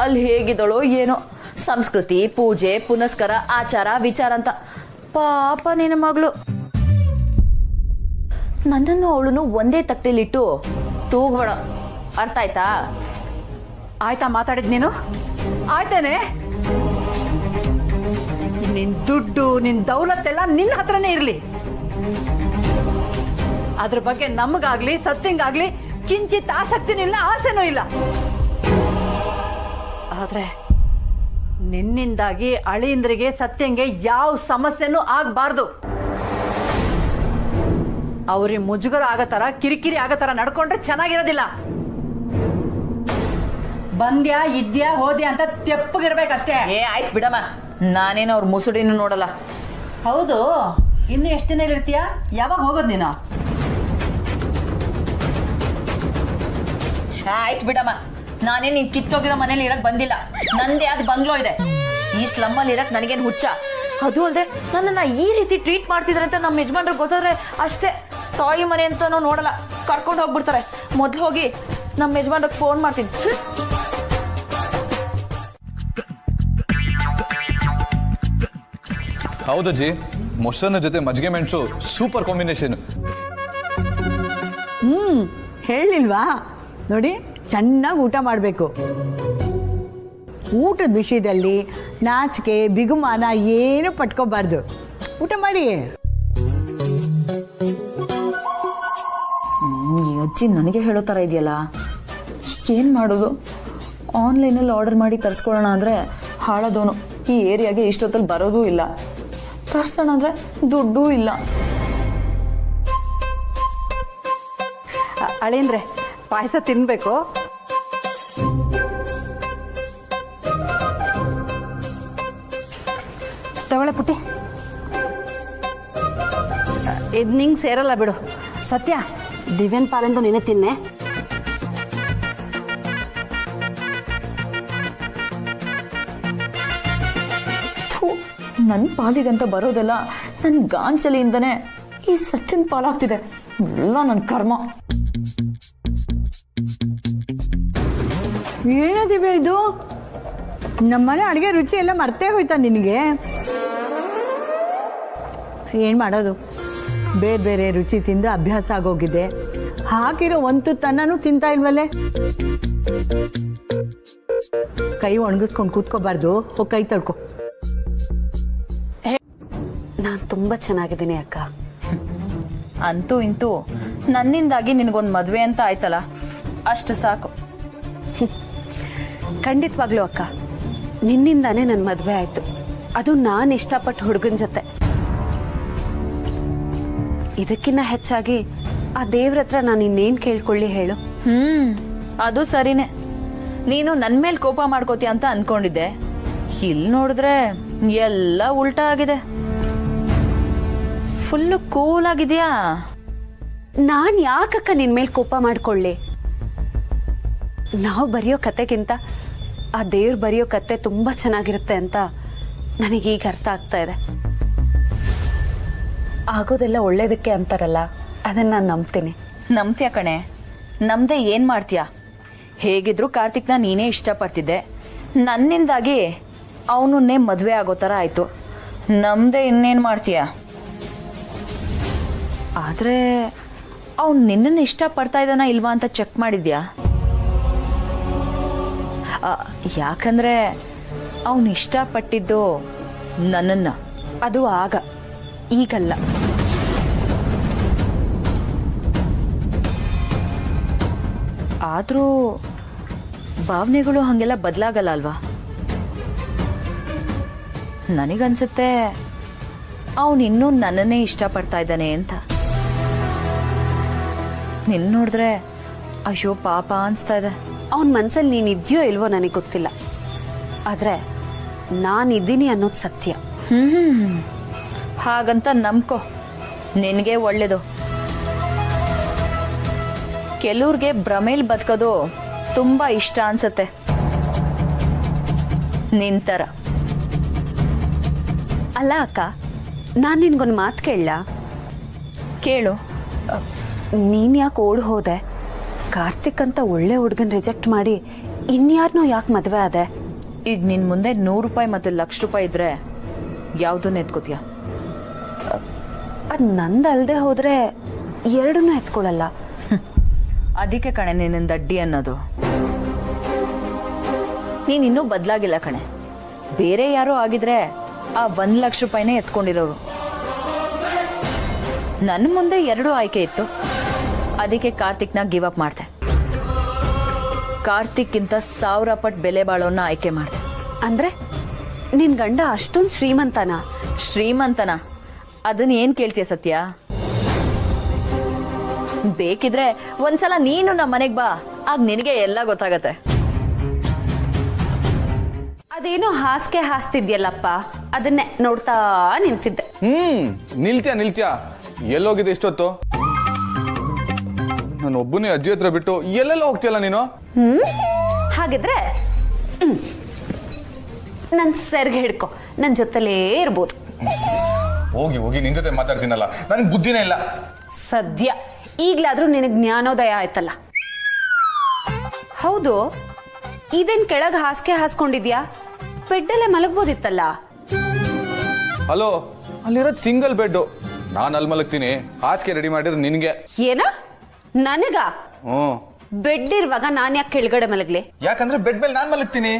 ಅಲ್ಲಿ ಹೇಗಿದ್ದಳೋ ಏನೋ, ಸಂಸ್ಕೃತಿ, ಪೂಜೆ, ಪುನಸ್ಕಾರ, ಆಚಾರ ವಿಚಾರ ಅಂತ. ಪಾಪ ನಿನ್ನ ಮಗಳು. ನನ್ನನ್ನು ಅವಳನ್ನು ಒಂದೇ ತಟ್ಟೆಲಿಟ್ಟು ತೂಗ್ಬೇಡ, ಅರ್ಥ ಆಯ್ತಾ? ಆಯ್ತಾ ಮಾತಾಡಿದ್ ನೀನು? ಆಯ್ತೇನೆ. ನಿನ್ ದುಡ್ಡು, ನಿನ್ ದೌಲತ್ತೆಲ್ಲ ನಿನ್ನ ಹತ್ರನೇ ಇರ್ಲಿ. ಅದ್ರ ಬಗ್ಗೆ ನಮಗಾಗ್ಲಿ ಸತ್ಯಂಗಾಗ್ಲಿ ಕಿಂಚಿತ್ ಆಸಕ್ತಿನೂ ಇಲ್ಲ, ಆಸೆನೂ ಇಲ್ಲ. ಆದ್ರೆ ನಿನ್ನಿಂದಾಗಿ ಅಳಿಂದ್ರಿಗೆ ಸತ್ಯಂಗೆ ಯಾವ ಸಮಸ್ಯೆನೂ ಆಗ್ಬಾರ್ದು. ಅವ್ರಿಗೆ ಮುಜುಗರ ಆಗತರ, ಕಿರಿಕಿರಿ ಆಗತರ ನಡ್ಕೊಂಡ್ರೆ ಚೆನ್ನಾಗಿರೋದಿಲ್ಲ. ಬಂದ್ಯಾ ಇದ್ಯಾ ಹೋದ್ಯಾ ಅಂತ ತೆಪ್ಪಗಿರ್ಬೇಕಷ್ಟೇ. ಆಯ್ತು ಬಿಡಮ್ಮ, ನಾನೇನು ಅವ್ರ ಮುಸುಡಿನೂ ನೋಡಲ್ಲ. ಹೌದು, ಇನ್ನು ಎಷ್ಟು ದಿನ ಇರ್ತೀಯ? ಯಾವಾಗ ಹೋಗೋದು ನೀನು? ಆಯ್ತು ಬಿಡಮ್ಮ, ನಾನೇ ನೀನ್ ಕಿತ್ತೋಗಿರೋ ಮನೇಲಿ ಇರಕ್ ಬಂದಿಲ್ಲ. ನಂದೇ ಅದು ಬಂಗ್ಲೋ ಇದೆ. ಈ ಸ್ಲಮ್ ಅಲ್ಲಿ ಇರಕ್ ನನಗೇನು ಹುಚ್ಚ? ಅದು ಅಲ್ಲದೆ ನನ್ನನ್ನ ಈ ರೀತಿ ಟ್ರೀಟ್ ಮಾಡ್ತಿದ್ರೆ ಅಂತ ನಮ್ಮ ಯಜಮಾನ್ರಿಗೆ ಗೊತ್ತಾದ್ರೆ ಅಷ್ಟೇ, ತಾಯಿ ಮನೆ ಅಂತಾನೂ ನೋಡಲ್ಲ, ಕರ್ಕೊಂಡು ಹೋಗ್ಬಿಡ್ತಾರೆ. ಮೊದ್ಲು ಹೋಗಿ ನಮ್ಮ ಯಜಮಾನ್ರಿಗೆ ಫೋನ್ ಮಾಡ್ತೀನಿ. ಹೌದಜ್ಜಿ, ಮೊಸರನ್ನ ಜೊತೆ ಮಜ್ಜಿಗೆ ಮೆಣಸು ಸೂಪರ್ ಕಾಂಬಿನೇಷನ್. ಹೇಳಿಲ್ವಾ? ನೋಡಿ, ಚೆನ್ನಾಗಿ ಊಟ ಮಾಡಬೇಕು. ಊಟದ ವಿಷಯದಲ್ಲಿ ನಾಚಿಕೆ ಬಿಗುಮಾನ ಏನು ಪಟ್ಕೋಬಾರ್ದು. ಊಟ ಮಾಡಿ. ಅಜ್ಜಿ ನನಗೆ ಹೇಳೋ ಥರ ಇದೆಯಲ್ಲ, ಏನು ಮಾಡೋದು? ಆನ್ಲೈನಲ್ಲಿ ಆರ್ಡರ್ ಮಾಡಿ ತರಿಸ್ಕೊಳ್ಳೋಣ ಅಂದರೆ ಹಾಳೋದವನು ಈ ಏರಿಯಾಗೆ ಇಷ್ಟೊತ್ತಲ್ಲಿ ಬರೋದೂ ಇಲ್ಲ. ತರ್ಸೋಣ ಅಂದರೆ ದುಡ್ಡೂ ಇಲ್ಲ. ಅಳೇಂದ್ರೆ ಪಾಯಸ ತಿನ್ಬೇಕು. ತಗೊಳ್ಳೆ ಪುಟ್ಟಿ. ಇದು ನಿಂಗೆ ಸೇರಲ್ಲ ಬಿಡು. ಸತ್ಯ, ದಿವ್ಯನ್ ಪಾಲೆಂದು ನೀನೇ ತಿನ್ನೆ. ನನ್ನ ಪಾಲಿಗಂತ ಬರೋದೆಲ್ಲ ನನ್ನ ಗಾಂಚಲಿಯಿಂದನೇ ಈ ಸತ್ಯನ ಪಾಲಾಗ್ತಿದೆ. ಎಲ್ಲ ನನ್ನ ಕರ್ಮ. ಏನದಿವೆ ಇದು? ನಮ್ಮನೆ ಅಡುಗೆ ರುಚಿ ಎಲ್ಲ ಮರ್ತೇ ಹೋಯ್ತಾ ನಿನಗೆ? ಏನು ಮಾಡೋದು, ಬೇರೆ ಬೇರೆ ರುಚಿ ತಿಂದು ಅಭ್ಯಾಸ ಆಗೋಗಿದೆ. ಹಾಕಿರೋ ಒಂದು ತನ್ನೂ ತಿಂತಾ ಇಲ್ವಲ್ಲೇ. ಕೈ ಒಣಗಿಸ್ಕೊಂಡು ಕೂತ್ಕೋಬಾರ್ದು, ಹೋಗಿ ಕೈ ತೊಳ್ಕೊ. ನಾನು ತುಂಬ ಚೆನ್ನಾಗಿದ್ದೀನಿ ಅಕ್ಕ. ಅಂತೂ ಇಂತೂ ನನ್ನಿಂದಾಗಿ ನಿನಗೊಂದು ಮದುವೆ ಅಂತ ಆಯ್ತಲ್ಲ, ಅಷ್ಟು ಸಾಕು. ಖಂಡಿತವಾಗ್ಲೂ ಅಕ್ಕ, ನಿನ್ನಿಂದಾನೇ ನನ್ನ ಮದುವೆ ಆಯ್ತು. ಅದು ನಾನು ಇಷ್ಟಪಟ್ಟ ಹುಡುಗನ ಜೊತೆ. ಇದಕ್ಕಿಂತ ಹೆಚ್ಚಾಗಿ ಆ ದೇವ್ರ ಹತ್ರ ನಾನು ಇನ್ನೇನ್ ಕೇಳ್ಕೊಳ್ಳಿ ಹೇಳು? ಅದು ಸರಿನೇ. ನೀನು ನನ್ನ ಮೇಲೆ ಕೋಪ ಮಾಡ್ಕೋತೀಯ ಅಂತ ಅನ್ಕೊಂಡಿದ್ದೆ. ಇಲ್ಲಿ ನೋಡಿದ್ರೆ ಎಲ್ಲ ಉಲ್ಟಾ ಆಗಿದೆ. ಫುಲ್ಲು ಕೂಲ್ ಆಗಿದ್ಯಾ. ನಾನ್ ಯಾಕಕ್ಕ ನಿನ್ ಮೇಲೆ ಕೋಪ ಮಾಡ್ಕೊಳ್ಳಿ? ನಾವು ಬರೆಯೋ ಕತೆಗಿಂತ ಆ ದೇವ್ರು ಬರೆಯೋ ಕತೆ ತುಂಬಾ ಚೆನ್ನಾಗಿರುತ್ತೆ ಅಂತ ನನಗೀಗ ಅರ್ಥ ಆಗ್ತಾ ಇದೆ. ಆಗೋದೆಲ್ಲ ಒಳ್ಳೇದಕ್ಕೆ ಅಂತಾರಲ್ಲ, ಅದನ್ನ ನಾನು ನಂಬ್ತೀನಿ. ನಂಬ್ತೀಯ ಕಣೆ, ನಮ್ದೆ ಏನ್ ಮಾಡ್ತೀಯ? ಹೇಗಿದ್ರು ಕಾರ್ತಿಕ್ನ ನೀನೇ ಇಷ್ಟಪಡ್ತಿದ್ದೆ. ನನ್ನಿಂದಾಗಿ ಅವನನ್ನೇ ಮದುವೆ ಆಗೋ ಥರ ಆಯ್ತು. ನಮ್ದೆ ಇನ್ನೇನ್ ಮಾಡ್ತೀಯ? ಆದ್ರೆ ಅವ್ನು ನಿನ್ನನ್ನು ಇಷ್ಟಪಡ್ತಾ ಇದ್ದಾನ ಇಲ್ವಾ ಅಂತ ಚೆಕ್ ಮಾಡಿದ್ಯಾ? ಯಾಕಂದ್ರೆ ಅವನು ಇಷ್ಟಪಟ್ಟಿದ್ದು ನನ್ನನ್ನ. ಅದು ಆಗ, ಈಗಲ್ಲ. ಆದ್ರೂ ಭಾವನೆಗಳು ಹಂಗೆಲ್ಲ ಬದಲಾಗಲ್ಲ ಅಲ್ವಾ? ನನಗನ್ಸುತ್ತೆ ಅವನಿನ್ನೂ ನನ್ನನ್ನೇ ಇಷ್ಟಪಡ್ತಾ ಇದ್ದಾನೆ ಅಂತ. ನಿನ್ನ ನೋಡಿದ್ರೆ ಅಯ್ಯೋ ಪಾಪ ಅನ್ಸ್ತಾ ಇದೆ. ಅವನ ಮನ್ಸಲ್ಲಿ ನೀನ್ ಇದ್ಯೋ ಇಲ್ವೋ ನನಗೆ ಗೊತ್ತಿಲ್ಲ, ಆದ್ರೆ ನಾನಿದ್ದೀನಿ ಅನ್ನೋದು ಸತ್ಯ. ಹಾಗಂತ ನಂಬ್ಕೋ, ನಿನಗೆ ಒಳ್ಳೇದು. ಕೆಲವ್ರಿಗೆ ಭ್ರಮೇಲ್ ಬದುಕೋದು ತುಂಬಾ ಇಷ್ಟ ಅನ್ಸತ್ತೆ, ನಿಂತರ. ಅಲ್ಲ ಅಕ್ಕ, ನಾನ್ ನಿನ್ಗೊಂದು ಮಾತು ಕೇಳಲ್ಲ? ಕೇಳು. ನೀನ್ ಯಾಕೆ ಓಡ್ ಹೋದೆ? ಕಾರ್ತಿಕ್ ಅಂತ ಒಳ್ಳೆ ಹುಡುಗನ್ ರಿಜೆಕ್ಟ್ ಮಾಡಿ ಇನ್ಯಾರನ್ನೋ ಯಾಕೆ ಮದ್ವೆ ಆದೆ? ಈಗ ನಿನ್ ಮುಂದೆ 100 ರೂಪಾಯಿ ಮತ್ತೆ ₹1,00,000 ಇದ್ರೆ ಯಾವ್ದನ್ನ ಎತ್ಕೋತೀಯ? ಅದ್ ನಂದಲ್ದೆ ಹೋದ್ರೆ ಎರಡನ್ನೂ ಎತ್ಕೊಳಲ್ಲ. ಅದಕ್ಕೆ ಕಣೆ ನಿನ್ನ ದಡ್ಡಿ ಅನ್ನೋದು. ನೀನ್ ಇನ್ನೂ ಬದಲಾಗಿಲ್ಲ ಕಣೆ. ಬೇರೆ ಯಾರೋ ಆಗಿದ್ರೆ ಆ ₹1,00,000 ಎತ್ಕೊಂಡಿರೋರು. ನನ್ನ ಮುಂದೆ 2 ಆಯ್ಕೆ ಇತ್ತು, ಅದಕ್ಕೆ ಕಾರ್ತಿಕ್ನ ಗಿವ್ ಅಪ್ ಮಾಡ್ದೆ. ಕಾರ್ತಿಕ್ಕಿಂತ 1000 ಪಟ್ಟು ಬೆಲೆ ಬಾಳೋನ್ನ ಆಯ್ಕೆ ಮಾಡ್ದೆ. ಅಂದ್ರೆ ನಿನ್ ಗಂಡ ಅಷ್ಟೊಂದು ಶ್ರೀಮಂತನ? ಶ್ರೀಮಂತನ? ಅದನ್ನ ಏನ್ ಕೇಳ್ತೀಯ ಸತ್ಯ? ಬೇಕಿದ್ರೆ ಒಂದ್ಸಲ ನೀನು ನಮ್ಮ ಮನೆಗ್ ಬಾ, ಆಗ ನಿನಗೆ ಎಲ್ಲ ಗೊತ್ತಾಗತ್ತೆ. ಅದೇನೋ ಹಾಸ್ಗೆ ಹಾಸ್ತಿದ್ಯಲ್ಲಪ್ಪ, ಅದನ್ನೇ ನೋಡ್ತಾ ನಿಂತಿದ್ದೆ. ನಿಲ್ತ್ಯಾ ಎಲ್ಲೋಗಿದೆ ಇಷ್ಟೊತ್ತು? ನಾನು ಒಬ್ಬನೇ ಅಜ್ಜಿ ಹತ್ರ ಬಿಟ್ಟು ಎಲ್ಲೆಲ್ಲ ಹೋಗ್ತಿಯಲ್ಲ ನೀನು? ಹಾಗಿದ್ರೆ ನನ್ ಸರ್ಗೆ ಹಿಡ್ಕೊ, ನನ್ ಜೊತೆಲೇ ಇರ್ಬೋದು. ಹೋಗಿ ನಿನ್ ಜೊತೆ ಮಾತಾಡ್ತೀನಲ್ಲ, ನನಗೆ ಬುದ್ಧಿನೇ ಇಲ್ಲ. ಸದ್ಯ ಈಗ್ಲಾದ್ರೂ ನಿನಗ್ ಜ್ಞಾನೋದಯ ಆಯ್ತಲ್ಲ. ಹೌದು, ಇದೇನ್ ಕೆಳಗ್ ಹಾಸ್ಗೆ ಹಾಸ್ಕೊಂಡಿದ್ಯಾ? ಬೆಡ್ಡಲ್ಲೇ ಮಲಗ್ಬೋದಿತ್ತಲ್ಲ. ಹಲೋ, ಅಲ್ಲಿರೋದು ಸಿಂಗಲ್ ಬೆಡ್. ನಾನು ಅಲ್ಲಿ ಮಲಗ್ತೀನಿ, ಹಾಸಿಗೆ ರೆಡಿ ಮಾಡಿದ್ರೆ ನಿನ್ಗೆ. ಏನ ನನಗ? ಬೆಡ್ ಇರುವಾಗ ನಾನ್ ಯಾಕೆ ಕೆಳಗಡೆ ಮಲಗ್ಲಿ? ಯಾಕಂದ್ರೆ ಬೆಡ್ ಮೇಲೆ ನಾನ್ ಮಲಗ್ತೀನಿ.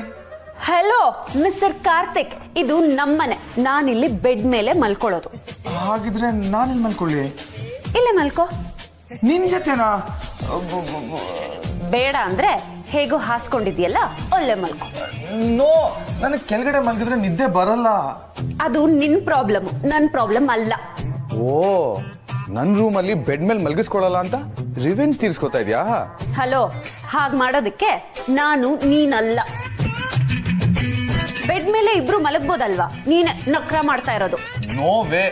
ಹಲೋ ಮಿಸ್ಟರ್ ಕಾರ್ತಿಕ್, ಇದು ನಮ್ಮನೆ. ನಾನಿಲ್ಲಿ ಬೆಡ್ ಮೇಲೆ ಮಲ್ಕೊಳ್ಳೋದು. ಹಾಗಿದ್ರೆ ನಾನಿಲ್ಲಿ ಮಲ್ಕೊಳ್ಳಿ? ಇಲ್ಲೇ ಮಲ್ಕೋ. ನಿನ್ ಜೊತೆನಾ? ಬೇಡ ಅಂದ್ರೆ ಹೇಗೋ ಹಾಸ್ಕೊಂಡಿದ್ಯಲ್ಲ, ಅಲ್ಲೇ ಮಲ್ಕೋ. ನೋ, ನನಗೆ ಕೆಳಗಡೆ ಮಲಗಿದ್ರೆ ನಿದ್ದೆ ಬರಲ್ಲ. ಅದು ನಿನ್ ಪ್ರಾಬ್ಲಮ್, ನನ್ ಪ್ರಾಬ್ಲಮ್ ಅಲ್ಲ. ಓ, ನನ್ ರೂಮ್ ಅಲ್ಲಿ ಬೆಡ್ ಮೇಲೆ ಮಲಗಿಸ್ಕೊಳಲ್ಲ ಅಂತ ರಿವೆಂಜ್ ತೀರ್ಸ್ಕೊತಾ ಇದ್ಯಾ? ಹಲೋ, ಹಾಗ್ ಮಾಡೋದಕ್ಕೆ ನಾನು ನೀನಲ್ಲ. ಬೆಡ್ ಮೇಲೆ ಇಬ್ರು ಮಲಗ್ಬೋದಲ್ವಾ? ನೀನೆ ನಕ್ರ ಮಾಡ್ತಾ ಇರೋದು. No way.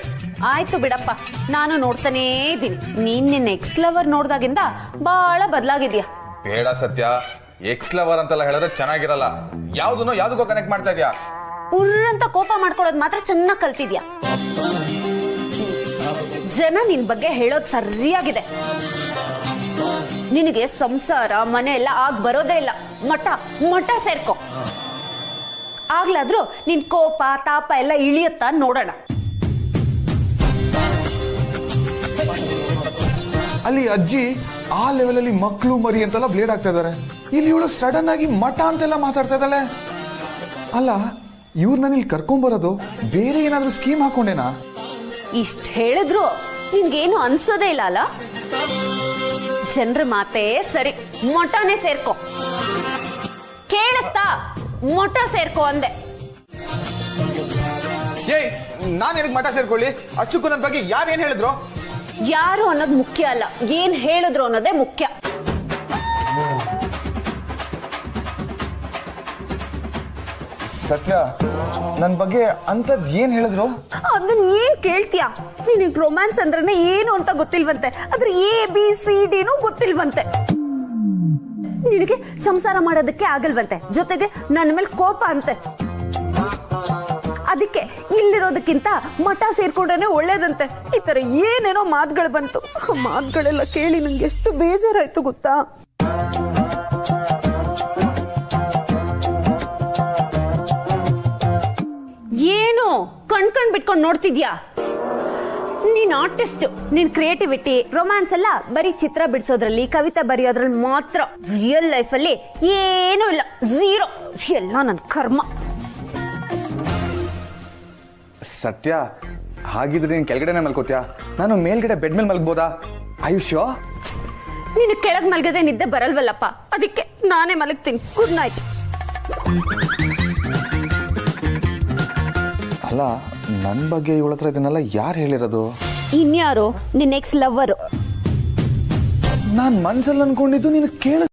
ಆಯ್ತು ಬಿಡಪ್ಪ, ನಾನು ನೋಡ್ತಾನೇ ಇದ್ದೀನಿ. ನೀನ್ ನಿನ್ನ ಎಕ್ಸ್ ಲವರ್ ನೋಡ್ದಾಗಿಂದ ಬಹಳ ಬದಲಾಗಿದ್ಯಾ. ಬೇಡ ಸತ್ಯ, ಎಕ್ಸ್ ಲವರ್ ಅಂತೆಲ್ಲ ಹೇಳಿದ್ರೆ ಚೆನ್ನಾಗಿರಲ್ಲ. ಯಾವ್ದಕ್ಕೋ ಕನೆಕ್ಟ್ ಮಾಡ್ತಾ ಇದ್ಯಾ? ಉರ್ರಂತ ಕೋಪ ಮಾಡ್ಕೊಳ್ಳೋದು ಮಾತ್ರ ಚೆನ್ನಾಗಿ ಕಲ್ತಿದ್ಯಾ. ಜನ ನಿನ್ ಬಗ್ಗೆ ಹೇಳೋದ್ ಸರಿಯಾಗಿದೆ. ನಿನಗೆ ಸಂಸಾರ ಮನೆ ಎಲ್ಲ ಆಗ್ ಬರೋದೇ ಇಲ್ಲ. ಮಠ ಸೇರ್ಕೊ. ಆಗ್ಲಾದ್ರೂ ನಿನ್ ಕೋಪ ತಾಪ ಎಲ್ಲ ಇಳಿಯತ್ತಾ ನೋಡೋಣ. ಅಲ್ಲಿ ಅಜ್ಜಿ ಆ ಲೆವೆಲ್ ಅಲ್ಲಿ ಮಕ್ಕಳು ಮರಿ ಅಂತೆಲ್ಲ ಬ್ಲೇಡ್ ಆಗ್ತಾ ಇದಾರೆ. ಇಲ್ಲಿ ಇವಳು ಸಡನ್ ಆಗಿ ಮಠ ಅಂತೆಲ್ಲ ಮಾತಾಡ್ತಾ ಇದ್ದಾಳೆ. ಅಲ್ಲ, ಇವ್ರನ್ನ ಇಲ್ಲಿ ಕರ್ಕೊಂಡ್ಬರೋದು ಬೇರೆ ಏನಾದ್ರೂ ಸ್ಕೀಮ್ ಹಾಕೊಂಡೇನಾ? ಇಷ್ಟ ಹೇಳಿದ್ರು ನಿನ್ಗೇನು ಅನ್ಸೋದೇ ಇಲ್ಲ ಅಲ್ಲ? ಜನರ ಮಾತೇ ಸರಿ, ಮಠನೇ ಸೇರ್ಕೊ. ಕೇಳಿಸ್ತಾ ಮಠ ಸೇರ್ಕೋ ಅಂದೆ. ಏಯ್ ನಾನು ಏನಕ್ಕೆ ಮಠ ಸೇರ್ಕೊಳ್ಳಿ? ಅಷ್ಟಕ್ಕೂ ನನ್ನ ಬಗ್ಗೆ ಯಾರೇನ್ ಹೇಳಿದ್ರು? ಯಾರು ಅನ್ನೋದು ಮುಖ್ಯ ಅಲ್ಲ, ಏನ್ ಹೇಳಿದ್ರು ಅನ್ನೋದೇ ಮುಖ್ಯ. ಸತ್ಯ ನನ್ನ ಬಗ್ಗೆ ಅಂತದ್ ಏನ್ ಹೇಳಿದ್ರು? ಅದನ್ನ ಏನ್ ಕೇಳ್ತೀಯ? ನಿನಗ್ ರೊಮ್ಯಾನ್ಸ್ ಅಂದ್ರೆ ಏನು ಅಂತ ಗೊತ್ತಿಲ್ವಂತೆ, ಅದ್ರ ABCD ಗೊತ್ತಿಲ್ವಂತೆ. ನಿನಗೆ ಸಂಸಾರ ಮಾಡೋದಕ್ಕೆ ಆಗಲ್ವಂತೆ, ಜೊತೆಗೆ ನನ್ನ ಮೇಲೆ ಕೋಪ ಅಂತೆ. ಅದಕ್ಕೆ ಇಲ್ಲಿರೋದಕ್ಕಿಂತ ಮಠ ಸೇರ್ಕೊಂಡ್ರೆ ಒಳ್ಳೇದಂತೆ. ಈ ತರ ಏನೇನೋ ಮಾತುಗಳು ಬಂತು. ಮಾತುಗಳೆಲ್ಲ ಕೇಳಿ ನಂಗೆ ಎಷ್ಟು ಬೇಜಾರಾಯ್ತು ಗೊತ್ತಾ? ಏನು ಕಣ್ ಬಿಟ್ಕೊಂಡು ನೋಡ್ತಿದ್ಯಾ? ನೀನ್ ಆರ್ಟಿಸ್ಟ್, ನೀನ್ ಕ್ರಿಯೇಟಿವಿಟಿ, ರೊಮ್ಯಾನ್ಸ್ ಎಲ್ಲ ಬರೀ ಚಿತ್ರ ಬಿಡಿಸೋದ್ರಲ್ಲಿ, ಕವಿತೆ ಬರೆಯೋದ್ರಲ್ಲಿ ಮಾತ್ರ. ರಿಯಲ್ ಲೈಫ್ ಅಲ್ಲಿ ಏನೂ ಇಲ್ಲ, ಝೀರೋ. ಎಲ್ಲ ನನ್ನ ಕರ್ಮ. ಸತ್ಯ, ಹಾಗಿದ್ರೆ ನೀನ್ ಕೆಳಗಡೆನೆ ಮಲ್ಕೋತ್ಯಾ? ನಾನು ಮೇಲ್ಗಡೆ ಬೆಡ್ ಮೇಲೆ ಮಲ್ಗ್ಬೋದಾ? ಆಯುಷ್ಯೋ ನೀನು ಕೆಳಗ್ ಮಲಗಿದ್ರೆ ನಿದ್ದೆ ಬರಲ್ವಲ್ಲಪ್ಪ, ಅದಕ್ಕೆ ನಾನೇ ಮಲಗ್ತೀನಿ. Good night. ಅಲ್ಲ, ನನ್ನ ಬಗ್ಗೆ ಇವಳ ಹತ್ರ ಇದನ್ನೆಲ್ಲ ಯಾರು ಹೇಳಿರೋದು? ಇನ್ಯಾರು? ನಿನ್ನ ಎಕ್ಸ್ ಲವ್ವರು. ನಾನ್ ಮನ್ಸಲ್ಲಿ ಅನ್ಕೊಂಡಿದ್ದು ನೀನು ಕೇಳ